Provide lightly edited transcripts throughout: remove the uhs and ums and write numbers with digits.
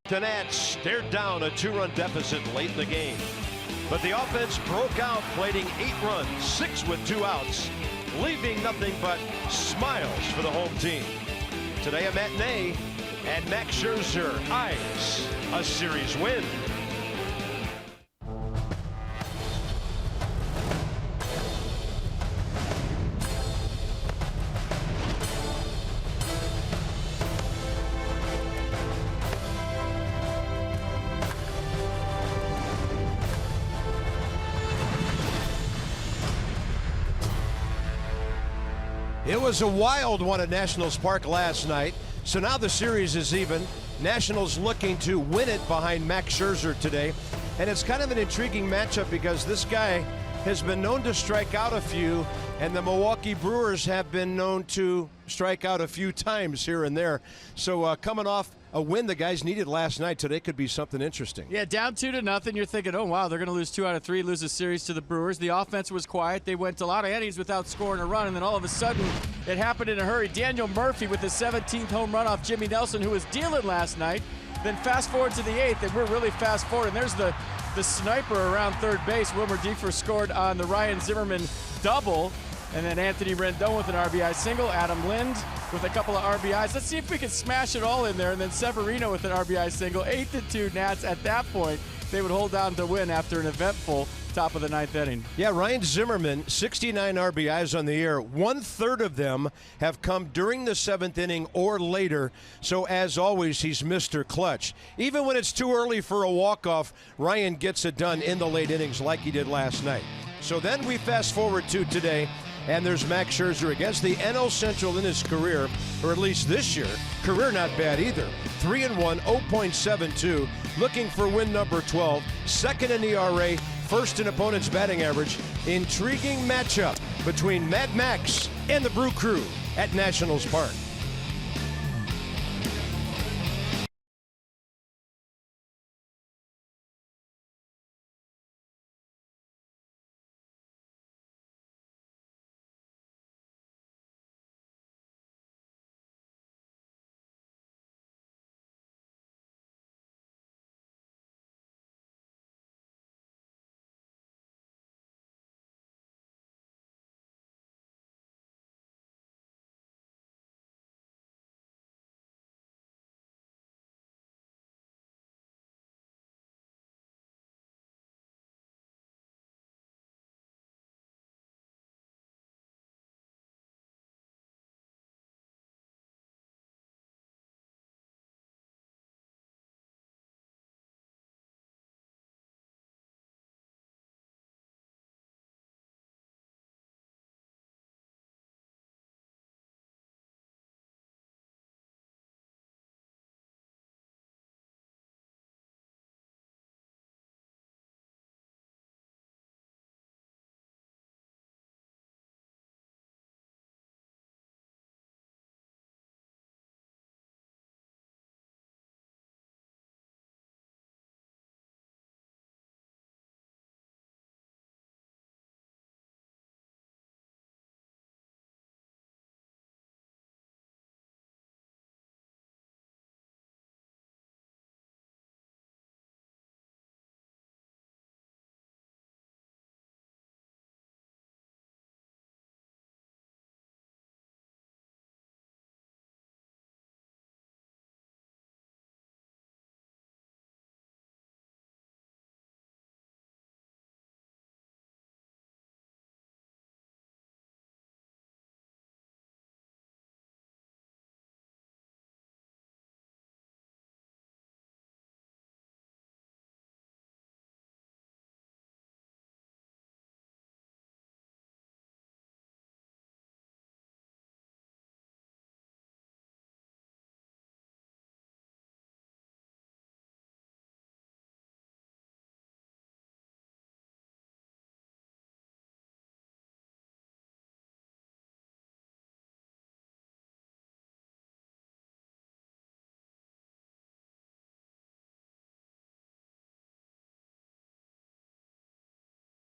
The Nats stared down a 2-run deficit late in the game. But the offense broke out, plating 8 runs, 6 with 2 outs, leaving nothing but smiles for the home team. Today a matinee, and Max Scherzer eyes a series win. It was a wild one at Nationals Park last night, so now the series is even. Nationals looking to win it behind Max Scherzer today, and it's kind of an intriguing matchup because this guy has been known to strike out a few, and the Milwaukee Brewers have been known to strike out a few times here and there. So coming off a win the guys needed last night, today could be something interesting. Yeah, down 2-0. You're thinking, oh, wow, they're going to lose 2 out of 3, lose a series to the Brewers. The offense was quiet. They went a lot of innings without scoring a run, and then all of a sudden it happened in a hurry. Daniel Murphy with his 17th home run off Jimmy Nelson, who was dealing last night. Then fast forward to the 8th, and we're really fast forward. And there's the sniper around third base. Wilmer Diefer scored on the Ryan Zimmerman double. And then Anthony Rendon with an RBI single. Adam Lind with a couple of RBIs. Let's see if we can smash it all in there. And then Severino with an RBI single. 8-2 Nats. At that point, they would hold on to win after an eventful top of the 9th inning. Yeah, Ryan Zimmerman, 69 RBIs on the year. 1/3 of them have come during the 7th inning or later. So as always, he's Mr. Clutch. Even when it's too early for a walk-off, Ryan gets it done in the late innings like he did last night. So then we fast forward to today. And there's Max Scherzer against the NL Central in his career, or at least this year. Career not bad either. 3-1, 0.72, looking for win number 12. Second in ERA, first in opponent's batting average. Intriguing matchup between Mad Max and the Brew Crew at Nationals Park.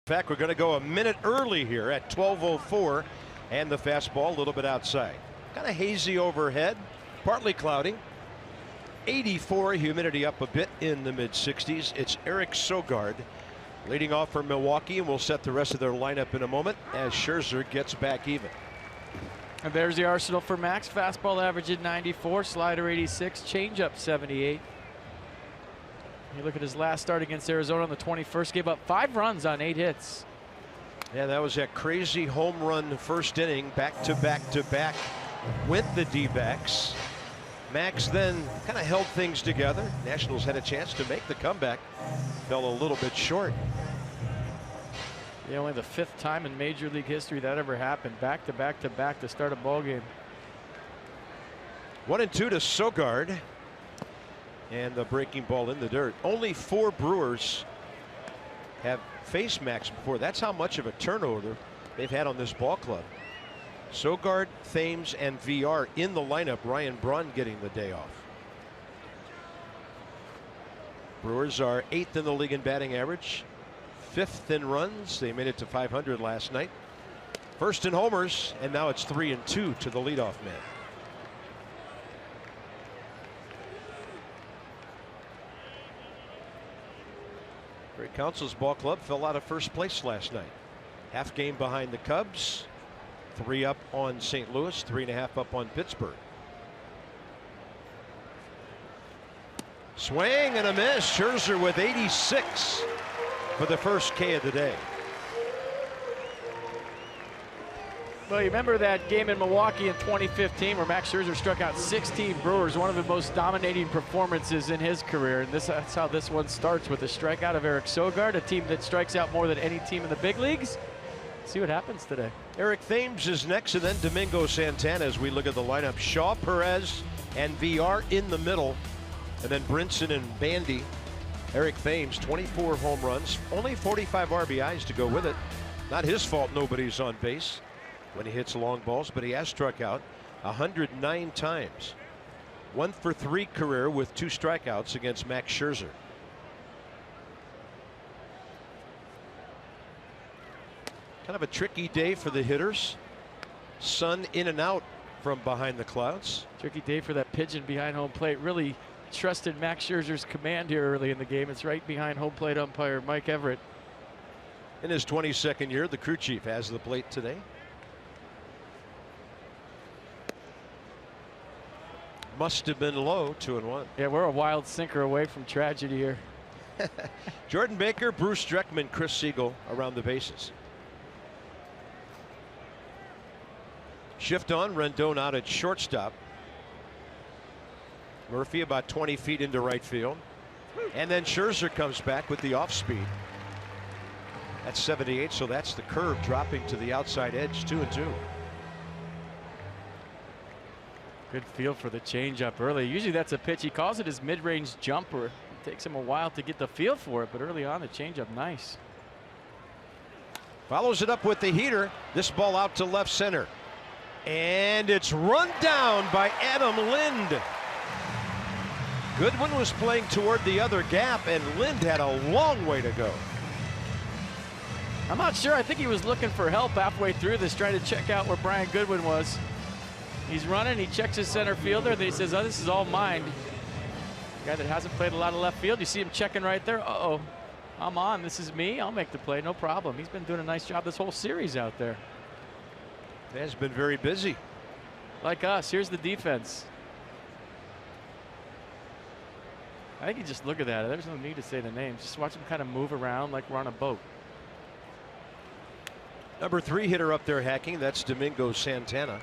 In fact, we're going to go a minute early here at 12:04, and the fastball a little bit outside. Kind of hazy overhead, partly cloudy. 84, humidity up a bit in the mid-60s. It's Eric Sogard leading off for Milwaukee, and we'll set the rest of their lineup in a moment as Scherzer gets back even. And there's the arsenal for Max. Fastball average at 94, slider 86, changeup 78. You look at his last start against Arizona on the 21st, gave up 5 runs on 8 hits. Yeah, that was that crazy home run first inning, back to back to back with the D-backs. Max then kind of held things together. Nationals had a chance to make the comeback, fell a little bit short. Yeah, only the 5th time in Major League history that ever happened. Back to back to back to start a ball game. 1-2 to Sogard. And the breaking ball in the dirt. Only 4 Brewers have faced Max before. That's how much of a turnover they've had on this ball club. Sogard, Thames, and VR in the lineup. Ryan Braun getting the day off. Brewers are 8th in the league in batting average, 5th in runs. They made it to 500 last night. 1st in homers, and now it's 3-2 to the leadoff man. Great Council's ball club fell out of first place last night. Half game behind the Cubs, 3 up on St. Louis, 3.5 up on Pittsburgh. Swing and a miss. Scherzer with 86 for the first K of the day. Well, you remember that game in Milwaukee in 2015 where Max Scherzer struck out 16 Brewers, one of the most dominating performances in his career. And that's how this one starts, with a strikeout of Eric Sogard, a team that strikes out more than any team in the big leagues. Let's see what happens today. Eric Thames is next, and then Domingo Santana as we look at the lineup. Shaw, Perez, and VR in the middle, and then Brinson and Bandy. Eric Thames, 24 home runs, only 45 RBIs to go with it. Not his fault nobody's on base when he hits long balls, but he has struck out 109 times. 1 for 3 career with 2 strikeouts against Max Scherzer. Kind of a tricky day for the hitters. Sun in and out from behind the clouds. Tricky day for that pigeon behind home plate. Really trusted Max Scherzer's command here early in the game. It's right behind home plate umpire Mike Everett. In his 22nd year, the crew chief has the plate today. Must have been low, 2-1. Yeah, we're a wild sinker away from tragedy here. Jordan Baker, Bruce Streckman, Chris Siegel around the bases. Shift on, Rendon out at shortstop. Murphy about 20 feet into right field. And then Scherzer comes back with the off speed. That's 78, so that's the curve dropping to the outside edge, 2-2. Good feel for the changeup early. Usually that's a pitch. He calls it his mid-range jumper. It takes him a while to get the feel for it, but early on the changeup, nice. Follows it up with the heater. This ball out to left center. And it's run down by Adam Lind. Goodwin was playing toward the other gap, and Lind had a long way to go. I'm not sure. I think he was looking for help halfway through this, trying to check out where Brian Goodwin was. He's running, he checks his center fielder, then he says, oh, this is all mine. Guy that hasn't played a lot of left field. You see him checking right there. Uh-oh, I'm on. This is me. I'll make the play. No problem. He's been doing a nice job this whole series out there. He has been very busy. Like us. Here's the defense. I think you just look at that. There's no need to say the names. Just watch him kind of move around like we're on a boat. Number 3 hitter up there hacking. That's Domingo Santana.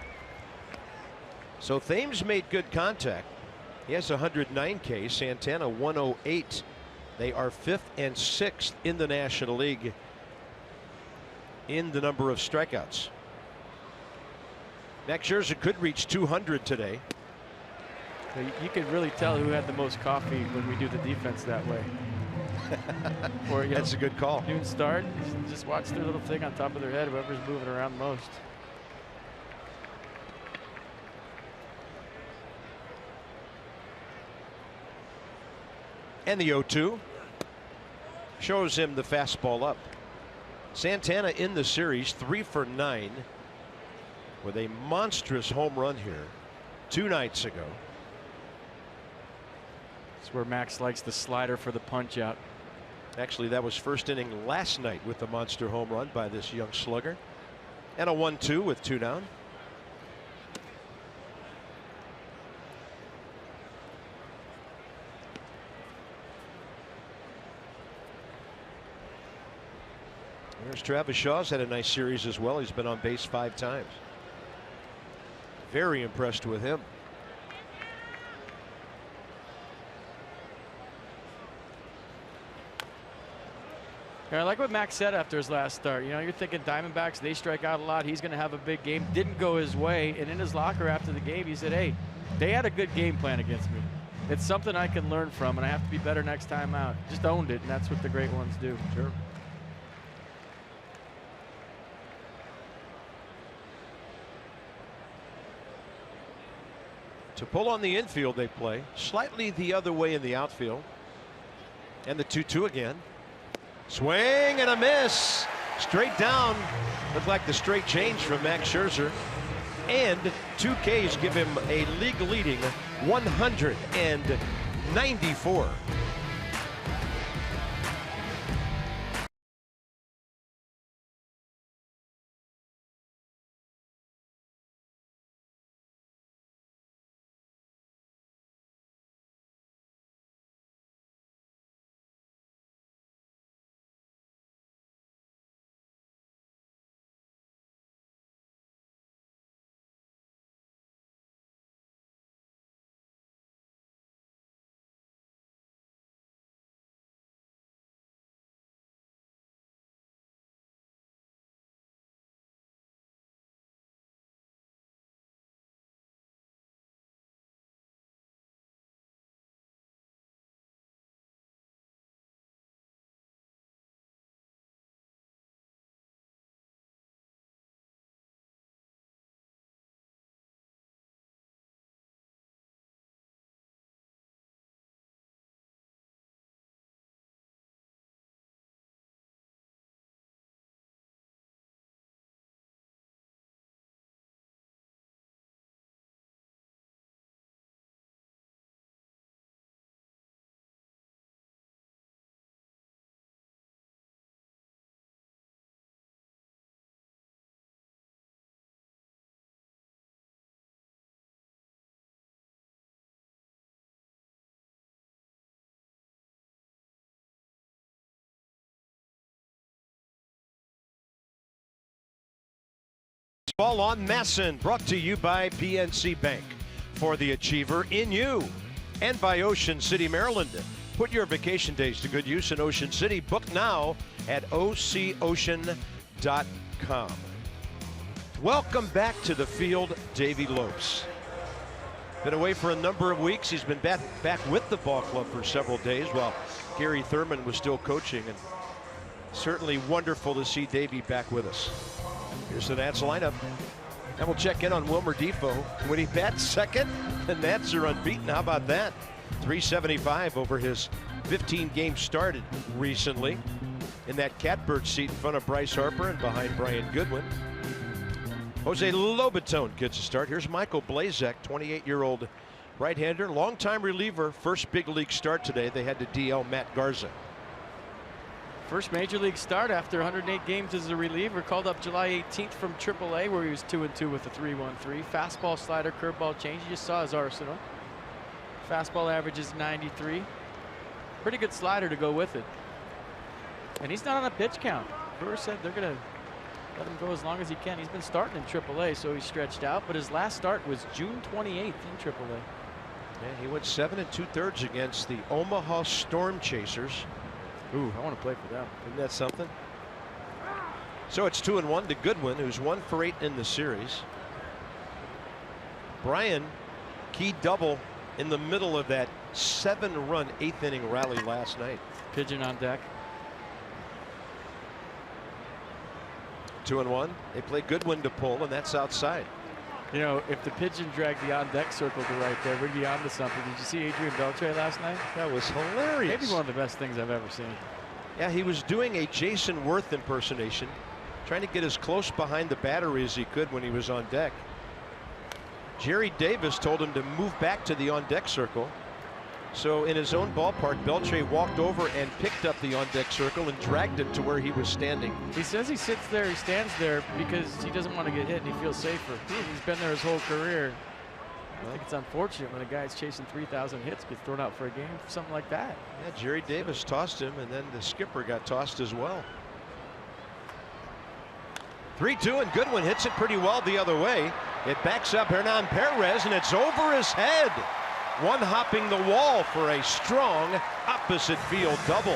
So Thames made good contact. He has 109 K. Santana 108. They are 5th and 6th in the National League in the number of strikeouts. Max Scherzer could reach 200 today. You can really tell who had the most coffee when we do the defense that way. Or, that's a good call. Noon start. Just watch their little thing on top of their head, whoever's moving around most. And the 0-2 shows him the fastball up. Santana in the series 3 for 9 with a monstrous home run here 2 nights ago. That's where Max likes the slider for the punch out. Actually, that was first inning last night with the monster home run by this young slugger. And a 1-2 with 2 down. There's Travis Shaw's had a nice series as well. He's been on base 5 times. Very impressed with him. Yeah, I like what Max said after his last start. You know, you're thinking Diamondbacks, they strike out a lot. He's going to have a big game. Didn't go his way. And in his locker after the game, he said, hey, they had a good game plan against me. It's something I can learn from, and I have to be better next time out. Just owned it, and that's what the great ones do. Sure. To pull on the infield, they play slightly the other way in the outfield. And the 2-2 again. Swing and a miss. Straight down. Looked like the straight change from Max Scherzer. And 2 Ks give him a league leading 194. Ball on Masson, brought to you by PNC Bank. For the achiever in you. And by Ocean City, Maryland. Put your vacation days to good use in Ocean City. Book now at OCOcean.com. Welcome back to the field, Davey Lopes. Been away for a number of weeks. He's been back with the ball club for several days while Gary Thurman was still coaching. And certainly wonderful to see Davey back with us. Here's the Nats lineup. And we'll check in on Wilmer Defoe. When he bats second, the Nats are unbeaten. How about that? 375 over his 15-game start recently. In that catbird seat in front of Bryce Harper and behind Brian Goodwin. Jose Lobaton gets a start. Here's Michael Blazek, 28-year-old right-hander, longtime reliever. First big league start today. They had to DL Matt Garza. First major league start after 108 games as a reliever. Called up July 18th from AAA, where he was 2-2 with a 3.13. Fastball, slider, curveball change. You just saw his arsenal. Fastball averages 93. Pretty good slider to go with it. And he's not on a pitch count. Brewers said they're going to let him go as long as he can. He's been starting in AAA, so he's stretched out. But his last start was June 28th in AAA. Yeah, he went 7 2/3 against the Omaha Storm Chasers. Ooh, I want to play for them. Isn't that something? So it's 2-1 to Goodwin, who's 1 for 8 in the series. Brian, key double in the middle of that 7-run 8th inning rally last night. Pigeon on deck. 2-1. They play Goodwin to pull, and that's outside. You know, if the pigeon dragged the on-deck circle to right there, we'd be on to something. Did you see Adrian Beltre last night? That was hilarious. Maybe one of the best things I've ever seen. Yeah, he was doing a Jason Worth impersonation, trying to get as close behind the battery as he could when he was on deck. Jerry Davis told him to move back to the on-deck circle. So in his own ballpark, Beltre walked over and picked up the on-deck circle and dragged it to where he was standing. He says he sits there, he stands there because he doesn't want to get hit and he feels safer. He's been there his whole career. I think it's unfortunate when a guy that's chasing 3,000 hits gets thrown out for a game for something like that. Yeah, Jerry Davis tossed him, and then the skipper got tossed as well. 3-2, and Goodwin hits it pretty well the other way. It backs up Hernan Perez, and it's over his head. One hopping the wall for a strong opposite field double.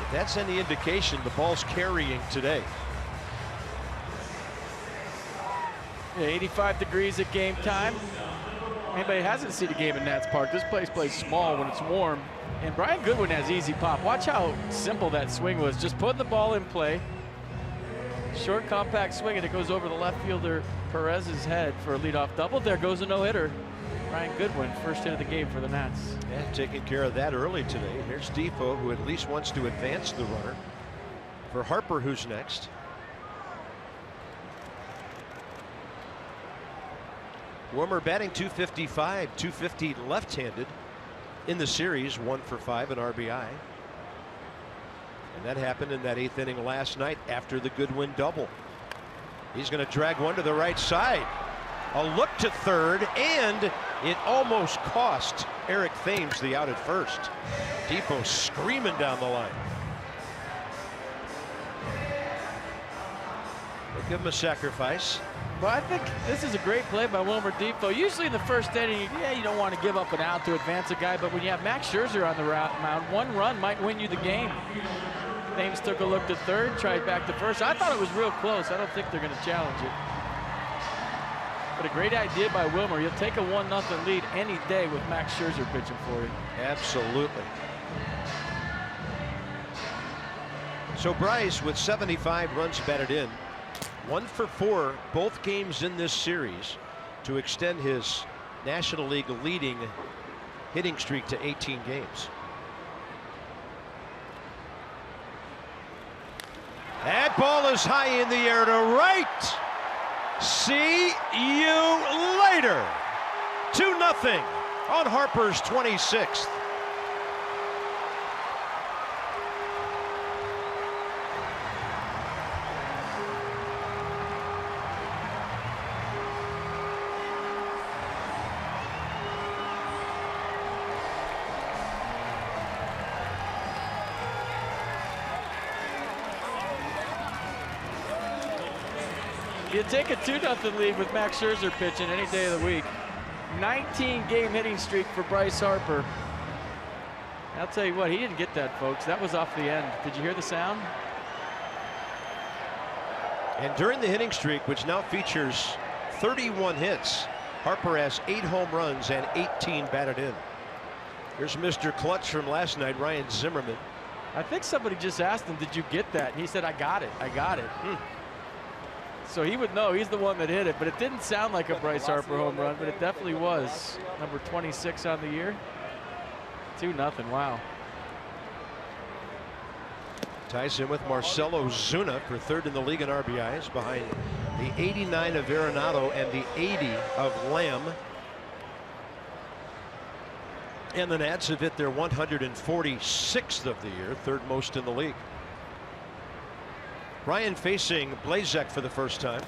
If that's any indication, the ball's carrying today. Yeah, 85 degrees at game time. Anybody hasn't seen a game in Nats Park, this place plays small when it's warm. And Brian Goodwin has easy pop. Watch how simple that swing was. Just putting the ball in play. Short, compact swing, and it goes over the left fielder Perez's head for a leadoff double. There goes a no-hitter. Brian Goodwin, first hit of the game for the Nats. Yeah, taking care of that early today. Here's Defoe, who at least wants to advance the runner. For Harper, who's next. Warmer batting .255, .250 left-handed in the series, 1 for 5 in RBI. And that happened in that 8th inning last night after the Goodwin double. He's going to drag one to the right side. A look to third, and it almost cost Eric Thames the out at first. Defoe screaming down the line. They give him a sacrifice. Well, I think this is a great play by Wilmer Defoe. Usually in the first inning, yeah, you don't want to give up an out to advance a guy, but when you have Max Scherzer on the mound, one run might win you the game. Thames took a look to third, tried back to first. I thought it was real close. I don't think they're going to challenge it. But a great idea by Wilmer. You'll take a 1-0 lead any day with Max Scherzer pitching for you. Absolutely. So Bryce with 75 runs batted in. 1 for 4 both games in this series to extend his National League leading hitting streak to 18 games. That ball is high in the air to right. See you later. 2-0 on Harper's 26th. You take a 2-0 lead with Max Scherzer pitching any day of the week. 19-game hitting streak for Bryce Harper. I'll tell you what, he didn't get that, folks. That was off the end. Did you hear the sound? And during the hitting streak, which now features 31 hits, Harper has 8 home runs and 18 batted in. Here's Mr. Clutch from last night, Ryan Zimmerman. I think somebody just asked him, did you get that? And he said, I got it. I got it. So he would know. He's the one that hit it, but it didn't sound like a Bryce Harper home run, but it definitely was. Number 26 on the year. 2-0. Wow. Ties in with Marcelo Zuna for 3rd in the league in RBIs, behind the 89 of Arenado and the 80 of Lamb. And the Nats have hit their 146th of the year, 3rd most in the league. Ryan facing Blazek for the first time.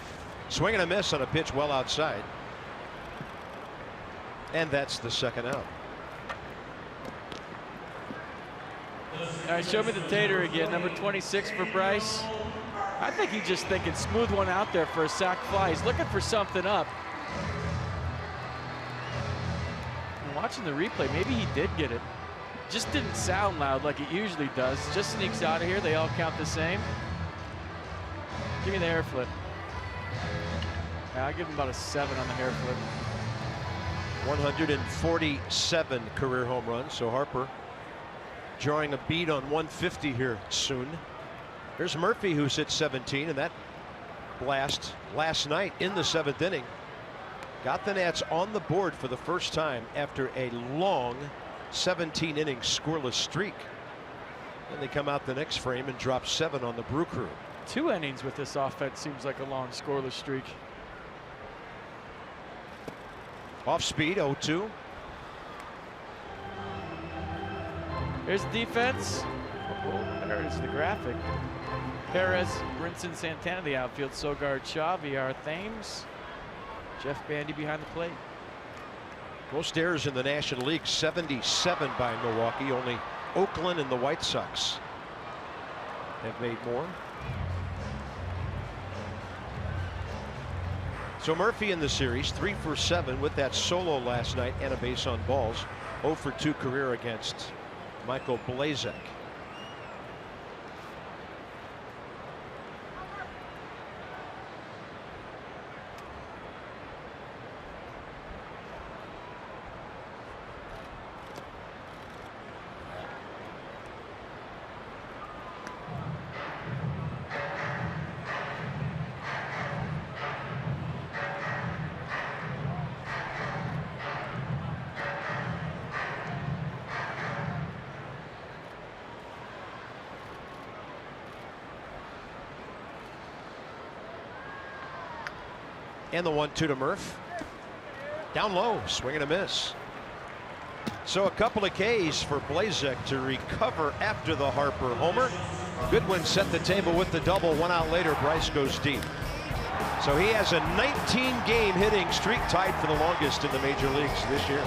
Swing and a miss on a pitch well outside. And that's the 2nd out. All right, show me the tater again. Number 26 for Bryce. I think he's just thinking smooth one out there for a sac fly. He's looking for something up. And watching the replay, maybe he did get it. Just didn't sound loud like it usually does. Just sneaks out of here. They all count the same. Give me the hair flip. Yeah, I'll give him about a 7 on the hair flip. 147 career home runs. So Harper drawing a bead on 150 here soon. Here's Murphy, who's hit 17, and that blast last night in the 7th inning got the Nats on the board for the first time after a long 17-inning scoreless streak. And they come out the next frame and drop 7 on the Brew Crew. 2 innings with this offense seems like a long scoreless streak. Off speed, 0-2. Here's the defense. Oh, there's the graphic. Perez, Brinson, Santana, the outfield. Sogard, Shaw, VR, Thames, Jeff Bandy behind the plate. Most errors in the National League, 77 by Milwaukee. Only Oakland and the White Sox have made more. So Murphy in the series, 3 for 7 with that solo last night and a base on balls. 0 for 2 career against Michael Blazek. And the 1-2 to Murph. Down low, swing and a miss. So a couple of Ks for Blazek to recover after the Harper homer. Goodwin set the table with the double. 1 out later, Bryce goes deep. So he has a 19-game hitting streak, tied for the longest in the major leagues this year.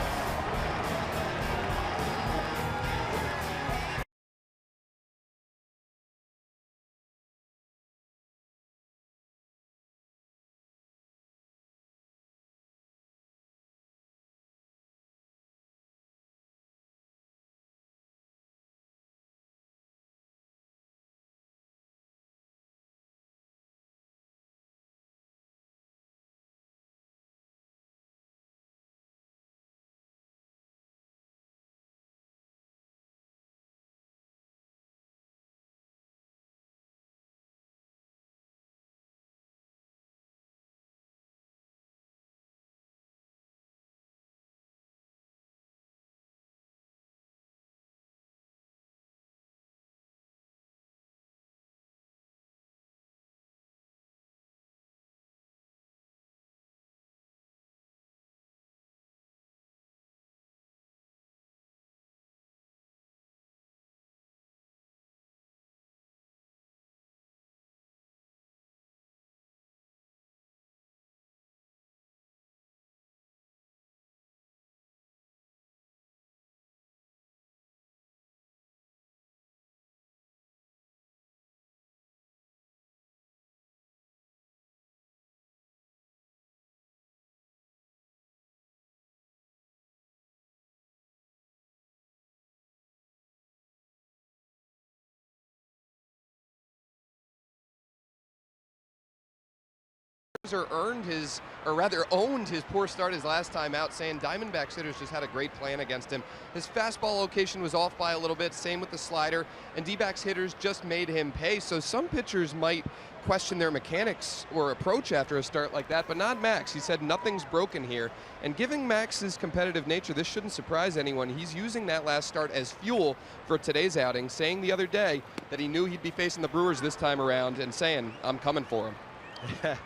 Owned his poor start his last time out, saying Diamondbacks hitters just had a great plan against him. His fastball location was off by a little bit, same with the slider, and D-backs hitters just made him pay. So some pitchers might question their mechanics or approach after a start like that, but not Max. He said nothing's broken here, and given Max's competitive nature, this shouldn't surprise anyone. He's using that last start as fuel for today's outing, saying the other day that he knew he'd be facing the Brewers this time around and saying, I'm coming for him.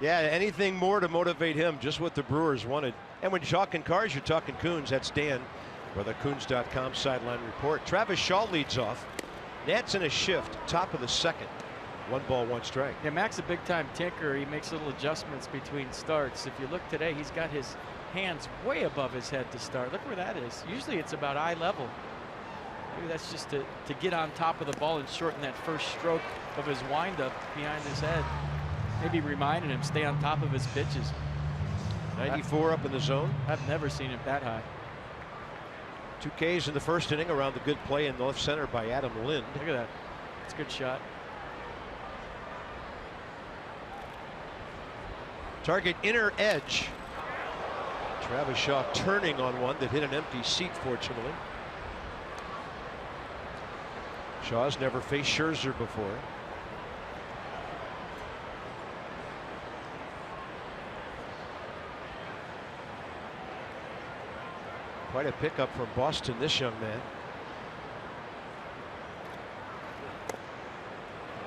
Yeah, anything more to motivate him, just what the Brewers wanted. And when you're talking cars, you're talking Coons. That's Dan for the Coons.com sideline report. Travis Shaw leads off. Nats in a shift, top of the second. 1 ball, 1 strike. Yeah, Mac's a big-time tinker. He makes little adjustments between starts. If you look today, he's got his hands way above his head to start. Look where that is. Usually it's about eye level. Maybe that's just to get on top of the ball and shorten that first stroke of his windup behind his head. Maybe reminding him stay on top of his pitches. 94 up in the zone. I've never seen it that high. 2 Ks in the first inning around the good play in the left center by Adam Lind. Look at that. It's a good shot. Target inner edge. Travis Shaw turning on one that hit an empty seat, fortunately. Shaw's never faced Scherzer before. Quite a pickup from Boston, this young man.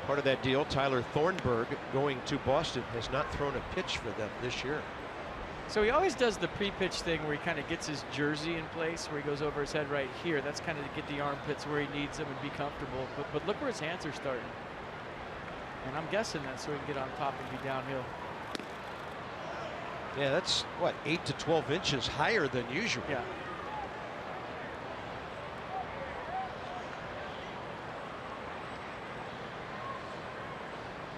Part of that deal, Tyler Thornburg going to Boston, has not thrown a pitch for them this year. So he always does the pre-pitch thing where he kind of gets his jersey in place, where he goes over his head right here. That's kind of to get the armpits where he needs them and be comfortable. But look where his hands are starting. And I'm guessing that's so he can get on top and be downhill. Yeah, that's what, 8 to 12 inches higher than usual. Yeah.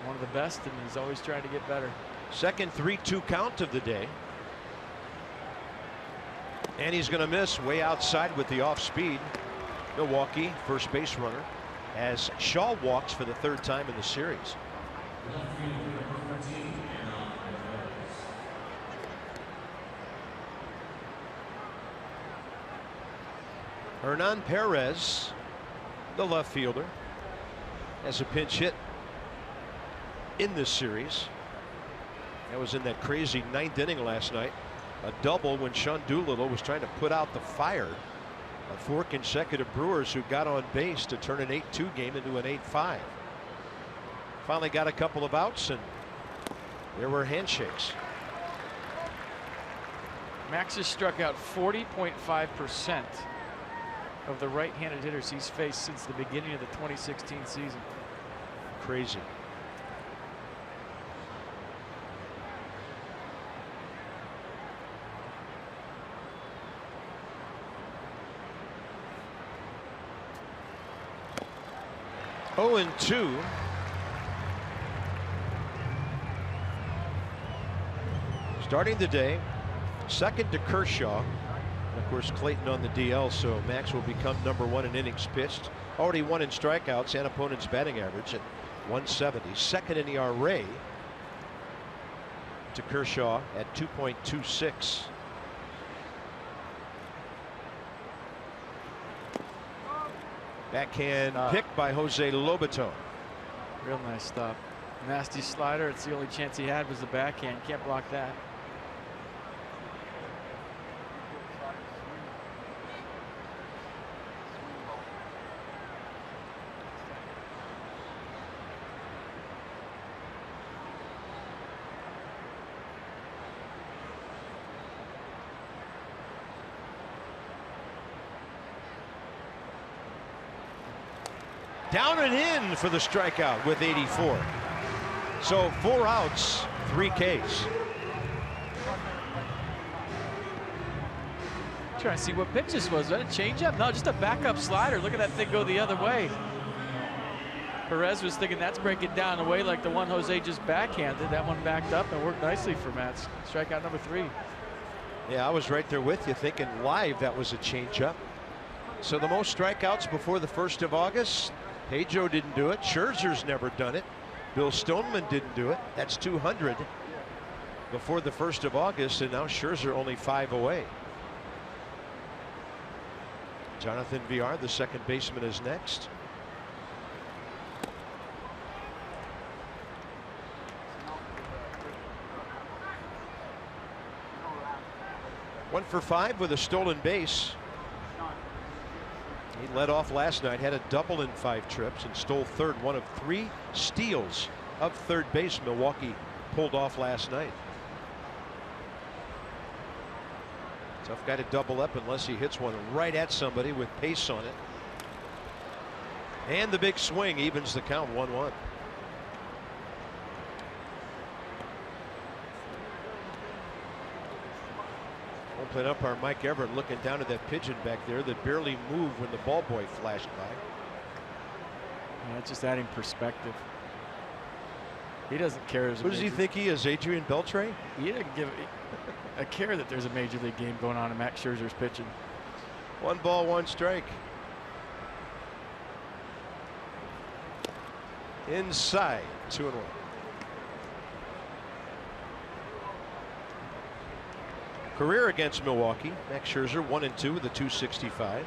One of the best, and he's always trying to get better. Second 3-2 count of the day. And he's going to miss way outside with the off speed. Milwaukee, first base runner, as Shaw walks for the third time in the series. Hernan Perez, the left fielder, has a pinch hit in this series. That was in that crazy ninth inning last night. A double when Sean Doolittle was trying to put out the fire of 4 consecutive Brewers who got on base to turn an 8-2 game into an 8-5. Finally got a couple of outs, and there were handshakes. Max has struck out 40.5% of the right-handed hitters he's faced since the beginning of the 2016 season. Crazy. Oh, and 2. Starting the day, second to Kershaw. And of course, Clayton on the DL, so Max will become #1 in innings pitched. Already 1 in strikeouts and opponent's batting average at 170. Second in ERA to Kershaw at 2.26. Backhand pick by Jose Lobaton. Real nice stop. Nasty slider. It's the only chance he had was the backhand. Can't block that. Down and in for the strikeout with 84. So 4 outs, 3 Ks. Trying to see what pitch this was. Was that a changeup? No, just a backup slider. Look at that thing go the other way. Perez was thinking that's breaking down away like the one Jose just backhanded. That one backed up and worked nicely for Mets. Strikeout number 3. Yeah, I was right there with you, thinking live that was a changeup. So the most strikeouts before the 1st of August. Pedro didn't do it. Scherzer's never done it. Bill Stoneman didn't do it. That's 200 before the 1st of August, and now Scherzer only 5 away. Jonathan Villar, the second baseman, is next. One for 5 with a stolen base. He led off last night, had a double in 5 trips, and stole third. One of 3 steals of third base Milwaukee pulled off last night. Tough guy to double up unless he hits one right at somebody with pace on it. And the big swing evens the count, 1-1. Playing umpire Mike Everett looking down at that pigeon back there that barely moved when the ball boy flashed by. Yeah, just adding perspective. He doesn't care. Who does he think he is, Adrian Beltre? He didn't give a care that there's a major league game going on and Max Scherzer's pitching. 1 ball, 1 strike. Inside, 2-1. Career against Milwaukee, Max Scherzer 1-2 with a 265.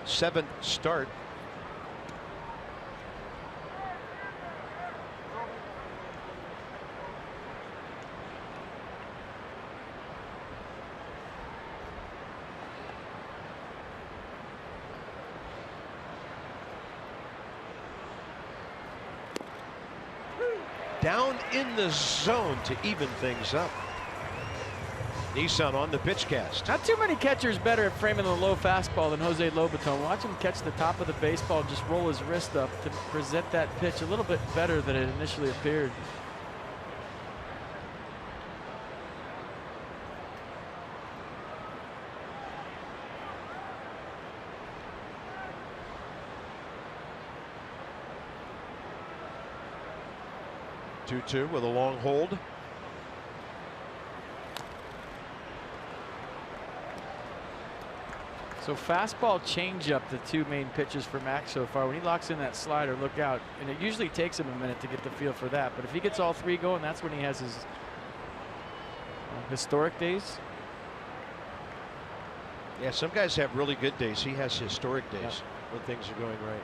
7th start. Down in the zone to even things up. Nissan on the pitch cast. Not too many catchers better at framing the low fastball than Jose Lobaton. Watch him catch the top of the baseball, just roll his wrist up to present that pitch a little bit better than it initially appeared. Two with a long hold. So fastball, changeup, the two main pitches for Max so far. When he locks in that slider, look out. And it usually takes him a minute to get the feel for that. But if he gets all three going, that's when he has his historic days. Yeah, some guys have really good days. He has historic days when things are going right.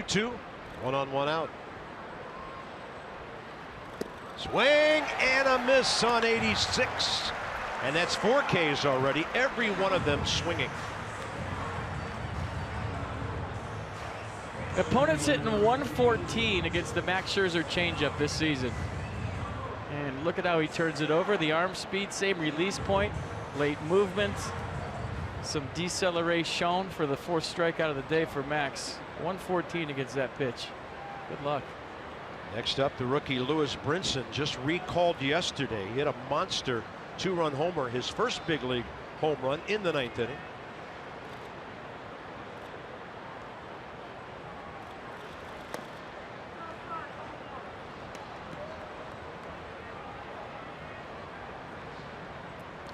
Two, 1-on-1 out. Swing and a miss on 86. And that's 4 Ks already, every one of them swinging. Opponents hitting 114 against the Max Scherzer changeup this season. And look at how he turns it over. The arm speed, same release point, late movement, some deceleration for the 4th strikeout of the day for Max. 114 against that pitch. Good luck. Next up, the rookie Lewis Brinson, just recalled yesterday. He hit a monster 2-run homer, his first big league home run in the 9th inning.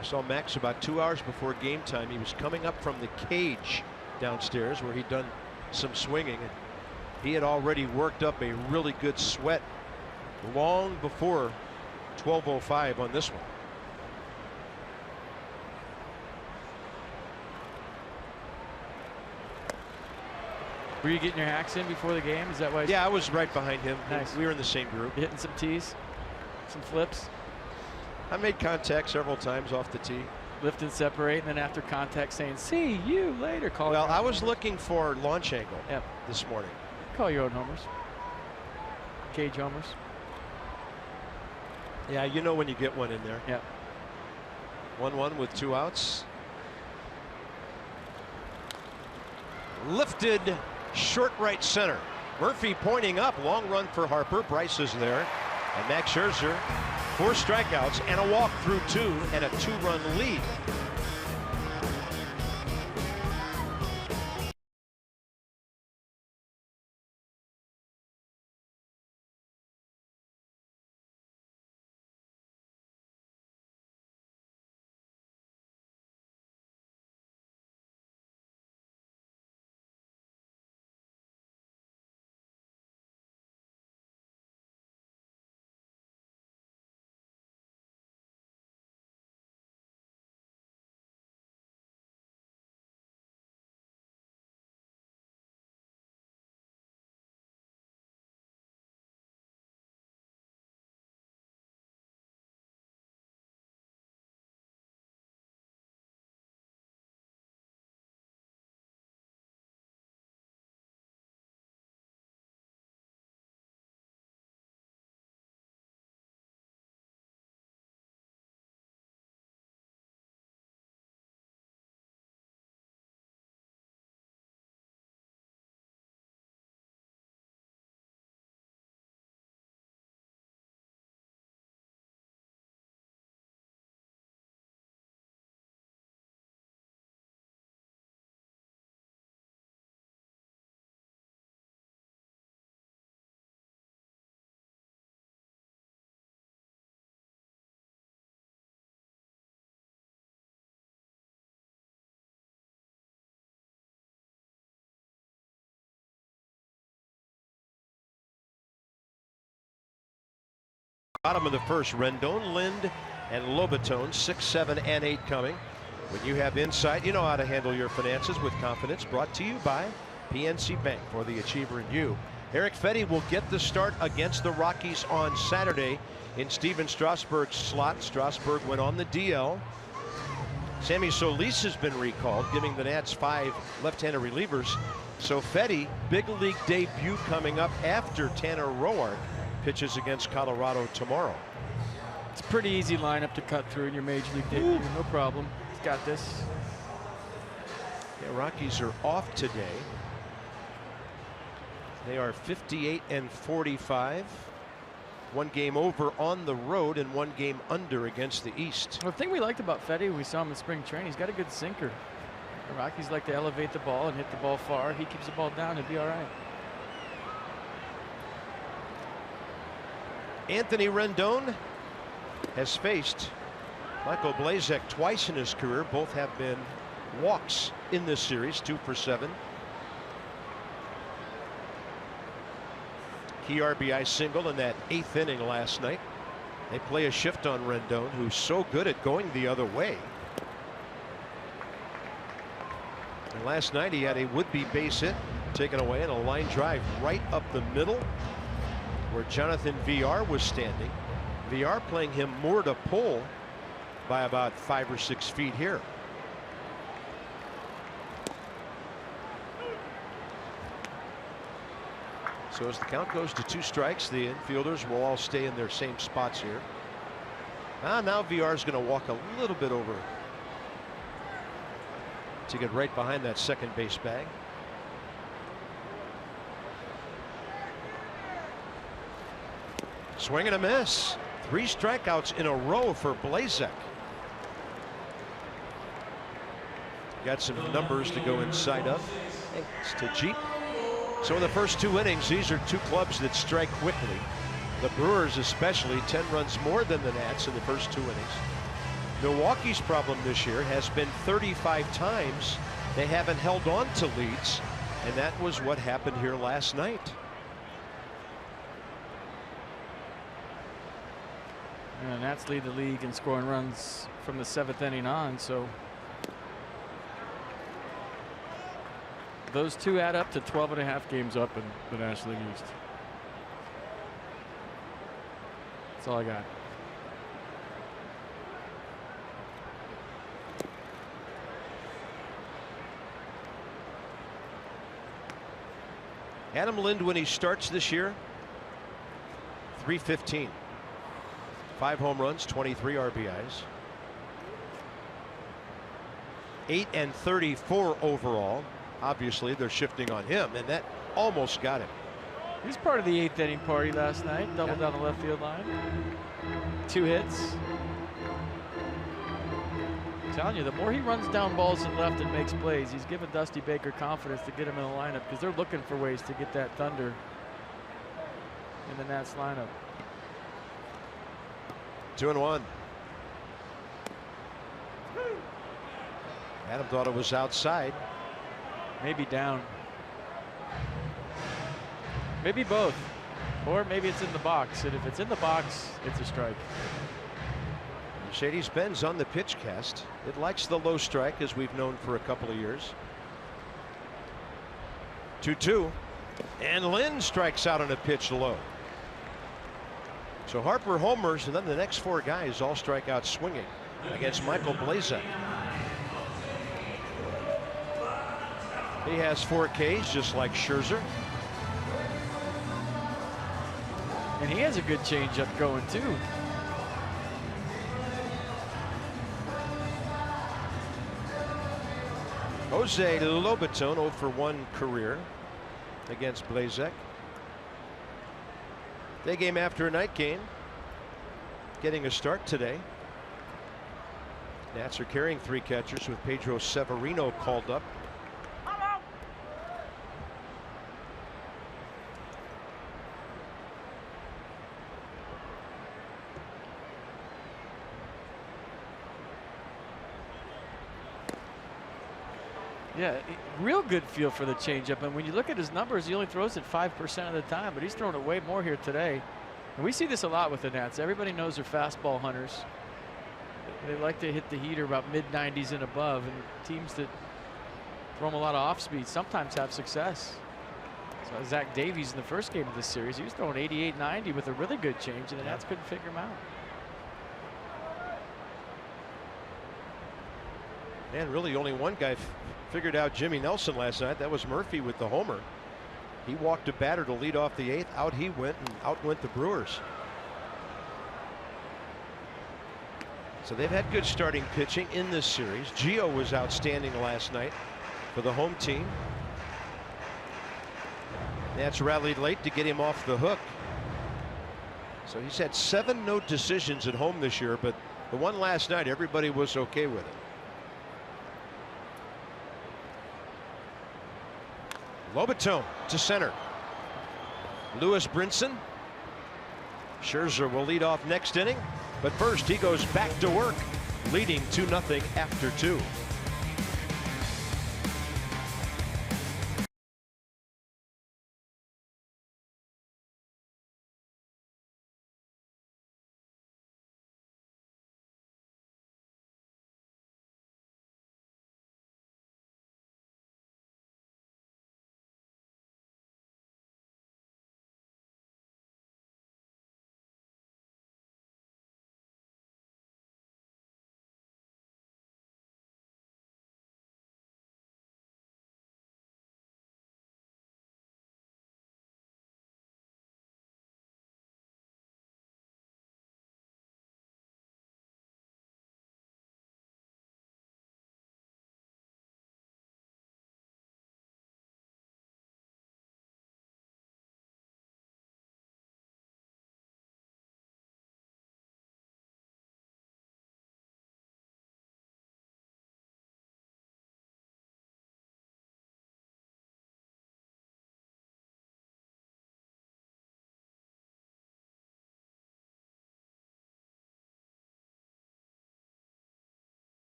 I saw Max about 2 hours before game time. He was coming up from the cage downstairs where he'd done some swinging, and he had already worked up a really good sweat long before 12:05 on this one. Were you getting your hacks in before the game? Is that why? Yeah, I was right behind him. Nice. We were in the same group. Hitting some tees, some flips. I made contact several times off the tee. Lift and separate, and then after contact saying, see you later. Call well, I was looking for launch angle Yep. this morning. Call your own homers. Cage homers. Yeah, you know when you get one in there. Yep. 1-1 with 2 outs. Lifted short right center. Murphy pointing up. Long run for Harper. Bryce is there. And Max Scherzer, 4 strikeouts and a walk through 2 and a 2-run lead. Bottom of the first, Rendon, Lind, and Lobaton, 6, 7, and 8 coming. When you have insight, you know how to handle your finances with confidence. Brought to you by PNC Bank, for the achiever in you. Eric Fetty will get the start against the Rockies on Saturday in Steven Strasburg's slot. Strasburg went on the DL. Sammy Solis has been recalled, giving the Nats 5 left-handed relievers So Fetty, big league debut coming up after Tanner Roark pitches against Colorado tomorrow. It's a pretty easy lineup to cut through in your major league debut. No problem. He's got this. Yeah, Rockies are off today. They are 58 and 45. One game over on the road and one game under against the East. Well, the thing we liked about Fetty, we saw him in spring training, he's got a good sinker. The Rockies like to elevate the ball and hit the ball far. He keeps the ball down, he'll be all right. Anthony Rendon has faced Michael Blazek twice in his career. Both have been walks in this series, 2 for 7. Key RBI single in that 8th inning last night. They play a shift on Rendon, who's so good at going the other way. And last night he had a would-be base hit taken away and a line drive right up the middle where Jonathan VR was standing. VR playing him more to pull by about 5 or 6 feet here. So as the count goes to 2 strikes, the infielders will all stay in their same spots here. Now VR is going to walk a little bit over to get right behind that second base bag. Swing and a miss. 3 strikeouts in a row for Blazek. Got some numbers to go inside of. Thanks to Jeep. So in the first 2 innings, these are 2 clubs that strike quickly. The Brewers especially 10 runs more than the Nats in the first 2 innings. Milwaukee's problem this year has been 35 times they haven't held on to leads, and that was what happened here last night. And the Nats lead the league in scoring runs from the 7th inning on, so those 2 add up to 12.5 games up in the National League East. That's all I got. Adam Lind, when he starts this year, .315. 5 home runs, 23 RBIs. 8 and 34 overall. Obviously, they're shifting on him, and that almost got him. He's part of the 8th inning party last night. Double down the left field line. 2 hits. I'm telling you, the more he runs down balls and left and makes plays, he's giving Dusty Baker confidence to get him in the lineup because they're looking for ways to get that thunder in the Nats lineup. 2-1. Adam thought it was outside. Maybe down. Maybe both. Or maybe it's in the box. And if it's in the box, it's a strike. Mercedes-Benz on the pitch cast. It likes the low strike, as we've known for a couple of years. 2-2. And Lynn strikes out on a pitch low. So Harper homers, and then the next 4 guys all strike out swinging against Michael Blazek. He has 4 Ks, just like Scherzer. And he has a good changeup going too. Jose Lobaton 0 for 1 career against Blazek. Day game after a night game. Getting a start today. Nats are carrying 3 catchers with Pedro Severino called up. Yeah, real good feel for the changeup. And when you look at his numbers, he only throws it 5% of the time, but he's thrown it way more here today. And we see this a lot with the Nats. Everybody knows they're fastball hunters. They like to hit the heater about mid-90s and above. And teams that throw them a lot of off-speed sometimes have success. So Zach Davies in the first game of this series, he was throwing 88, 90 with a really good change, and the Nats couldn't figure him out. And really only one guy figured out Jimmy Nelson last night. That was Murphy with the homer. He walked a batter to lead off the 8th. Out he went, and out went the Brewers. So they've had good starting pitching in this series. Gio was outstanding last night for the home team. Nats rallied late to get him off the hook. So he's had 7 no decisions at home this year, but the one last night, everybody was okay with it. Lobaton to center. Lewis Brinson. Scherzer will lead off next inning, but first he goes back to work, leading 2-0 after 2.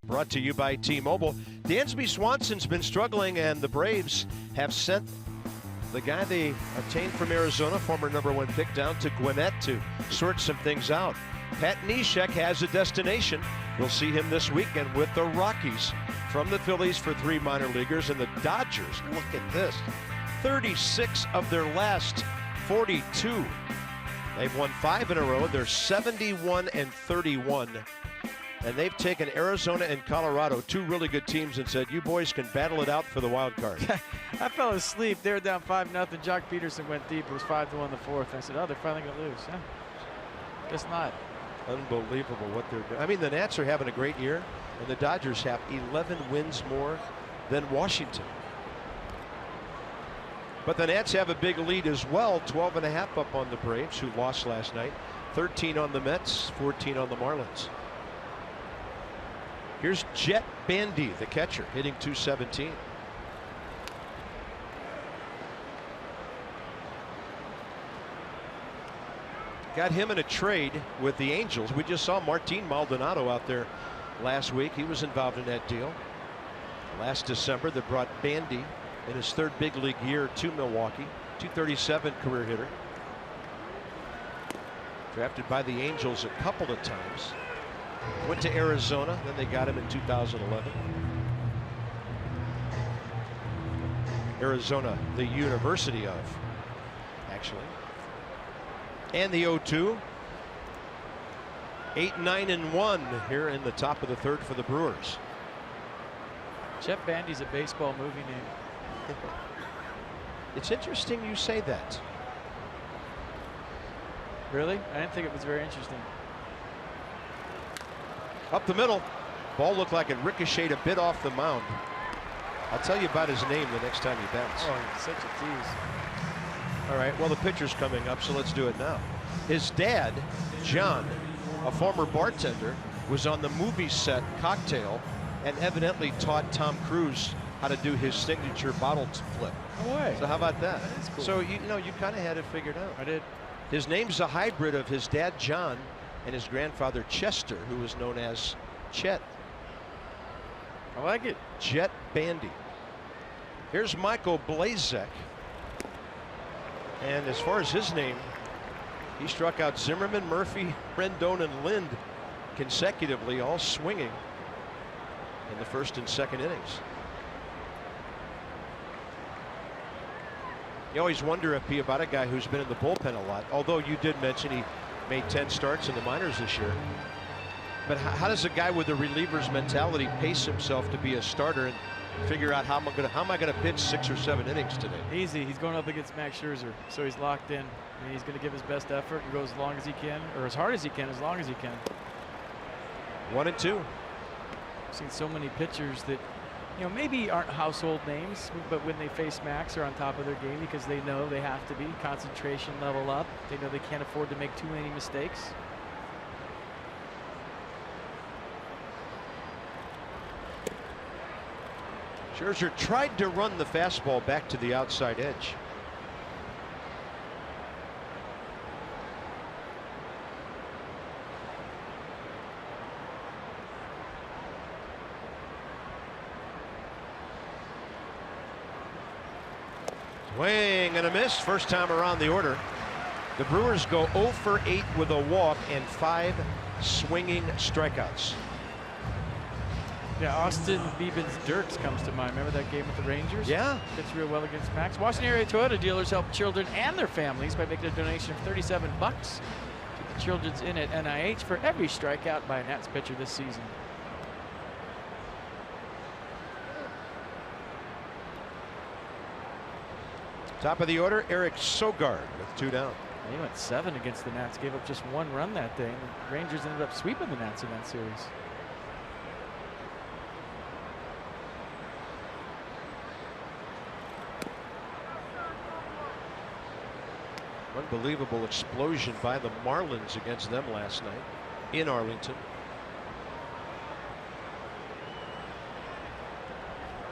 Brought to you by T-Mobile. Dansby Swanson's been struggling, and the Braves have sent the guy they obtained from Arizona, former #1 pick, down to Gwinnett to sort some things out. Pat Neshek has a destination. We'll see him this weekend with the Rockies from the Phillies for 3 minor leaguers, and the Dodgers, look at this, 36 of their last 42. They've won 5 in a row. They're 71-31. And they've taken Arizona and Colorado, 2 really good teams, and said, you boys can battle it out for the wild card. I fell asleep. They were down 5-0. Jock Peterson went deep. It was 5-1 in the 4th. I said, oh, they're finally going to lose. Yeah. Guess not. Unbelievable what they're doing. I mean, the Nats are having a great year, and the Dodgers have 11 wins more than Washington. But the Nats have a big lead as well, 12.5 up on the Braves, who lost last night, 13 on the Mets, 14 on the Marlins. Here's Jet Bandy, the catcher, hitting .217. Got him in a trade with the Angels. We just saw Martin Maldonado out there last week. He was involved in that deal last December that brought Bandy in his 3rd big league year to Milwaukee. .237 career hitter. Drafted by the Angels a couple of times. Went to Arizona, then they got him in 2011. Arizona, the University of, actually. And the 0-2. 8-9-1 here in the top of the 3rd for the Brewers. Jet Bandy's a baseball movie name. It's interesting you say that. Really? I didn't think it was very interesting. Up the middle. Ball looked like it ricocheted a bit off the mound. I'll tell you about his name the next time he bats. Oh, he's such a tease. All right, well, the pitcher's coming up, so let's do it now. His dad, John, a former bartender, was on the movie set Cocktail and evidently taught Tom Cruise how to do his signature bottle flip. No way. So how about that? That's cool. So, you know, you kind of had it figured out. I did. His name's a hybrid of his dad, John, and his grandfather, Chester, who was known as Chet. I like it. Jet Bandy. Here's Michael Blazek. And as far as his name, he struck out Zimmerman, Murphy, Rendon, and Lind consecutively, all swinging in the first and second innings. You always wonder if he about a guy who's been in the bullpen a lot, although you did mention he made 10 starts in the minors this year. But how does a guy with a reliever's mentality pace himself to be a starter and figure out how am I gonna pitch 6 or 7 innings today? Easy. He's going up against Max Scherzer, so he's locked in. I mean, he's going to give his best effort and go as long as he can, or as hard as he can, as long as he can. 1 and 2. I've seen so many pitchers that, you know, maybe aren't household names, but when they face Max, are on top of their game because they know they have to be. Concentration level up. They know they can't afford to make too many mistakes. Scherzer tried to run the fastball back to the outside edge. Swing and a miss. First time around the order. The Brewers go 0 for 8 with a walk and 5 swinging strikeouts. Yeah, Austin Beebens Dirks comes to mind. Remember that game with the Rangers? Yeah. Fits real well against Max. Washington area Toyota dealers help children and their families by making a donation of $37 to the Children's Inn at NIH for every strikeout by a Nats pitcher this season. Top of the order, Eric Sogard with 2 down. He went 7 against the Nats, gave up just 1 run that day. And the Rangers ended up sweeping the Nats in that series. Unbelievable explosion by the Marlins against them last night in Arlington.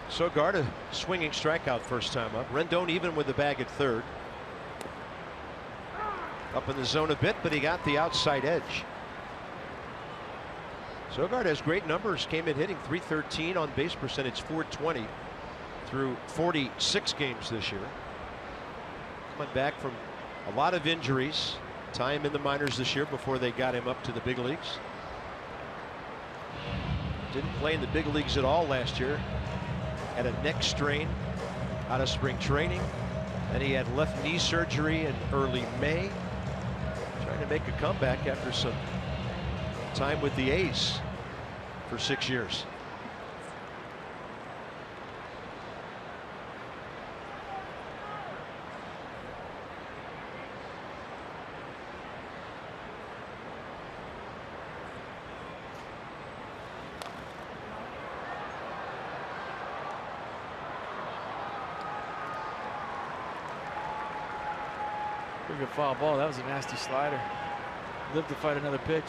Sogard a swinging strikeout first time up. Rendon even with the bag at third. Up in the zone a bit, but he got the outside edge. Sogard has great numbers. Came in hitting .313 on base percentage, .420 through 46 games this year. Coming back from a lot of injuries. Time in the minors this year before they got him up to the big leagues. Didn't play in the big leagues at all last year. Had a neck strain out of spring training. Then he had left knee surgery in early May. Trying to make a comeback after some time with the A's for 6 years. Pretty good foul ball. That was a nasty slider. Lived to fight another pitch.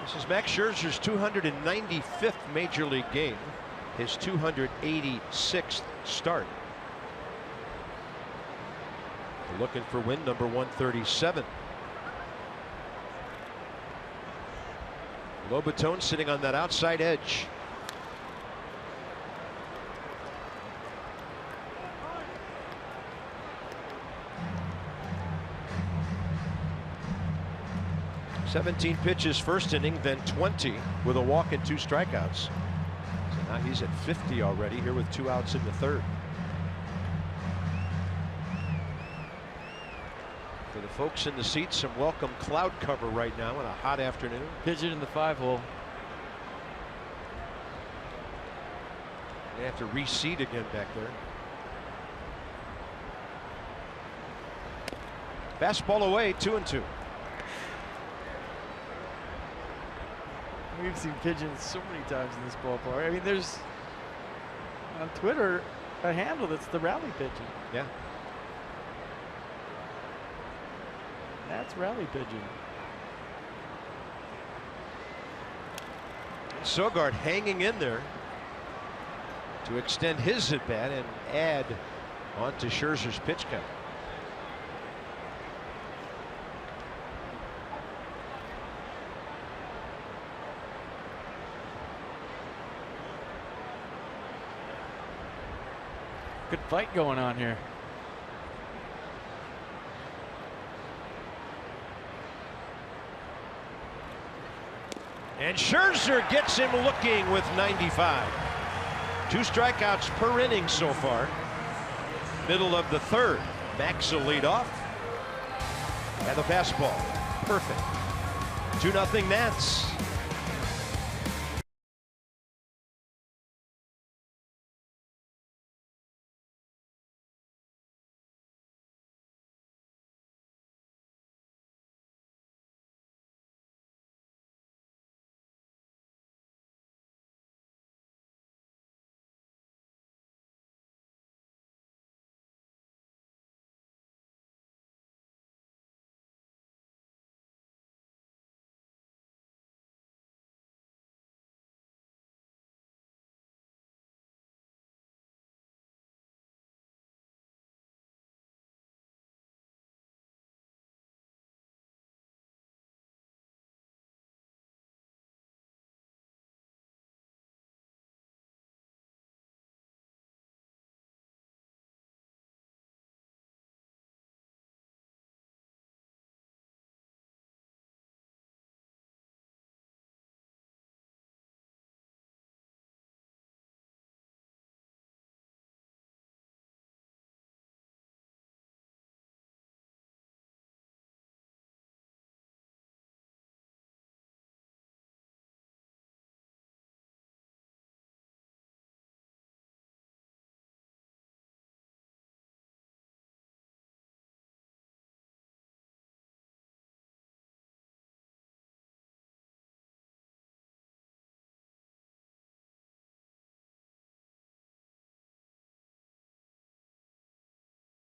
This is Max Scherzer's 295th major league game, his 286th start. They're looking for win number 137. Lobaton sitting on that outside edge. "17 pitches first inning, then 20 with a walk and 2 strikeouts. So now he's at 50 already here with 2 outs in the third. For the folks in the seats, some welcome cloud cover right now in a hot afternoon. Pigeon in the 5-hole. They have to reseed again back there. Fastball away, 2-2. We've seen pigeons so many times in this ballpark. I mean, there's on Twitter a handle that's the rally pigeon. Yeah. That's rally pigeon. Sogard hanging in there to extend his at bat and add on to Scherzer's pitch count. Good fight going on here. And Scherzer gets him looking with 95. 2 strikeouts per inning so far. Middle of the third. Max will lead off. And the fastball. Perfect. 2-0 Nats.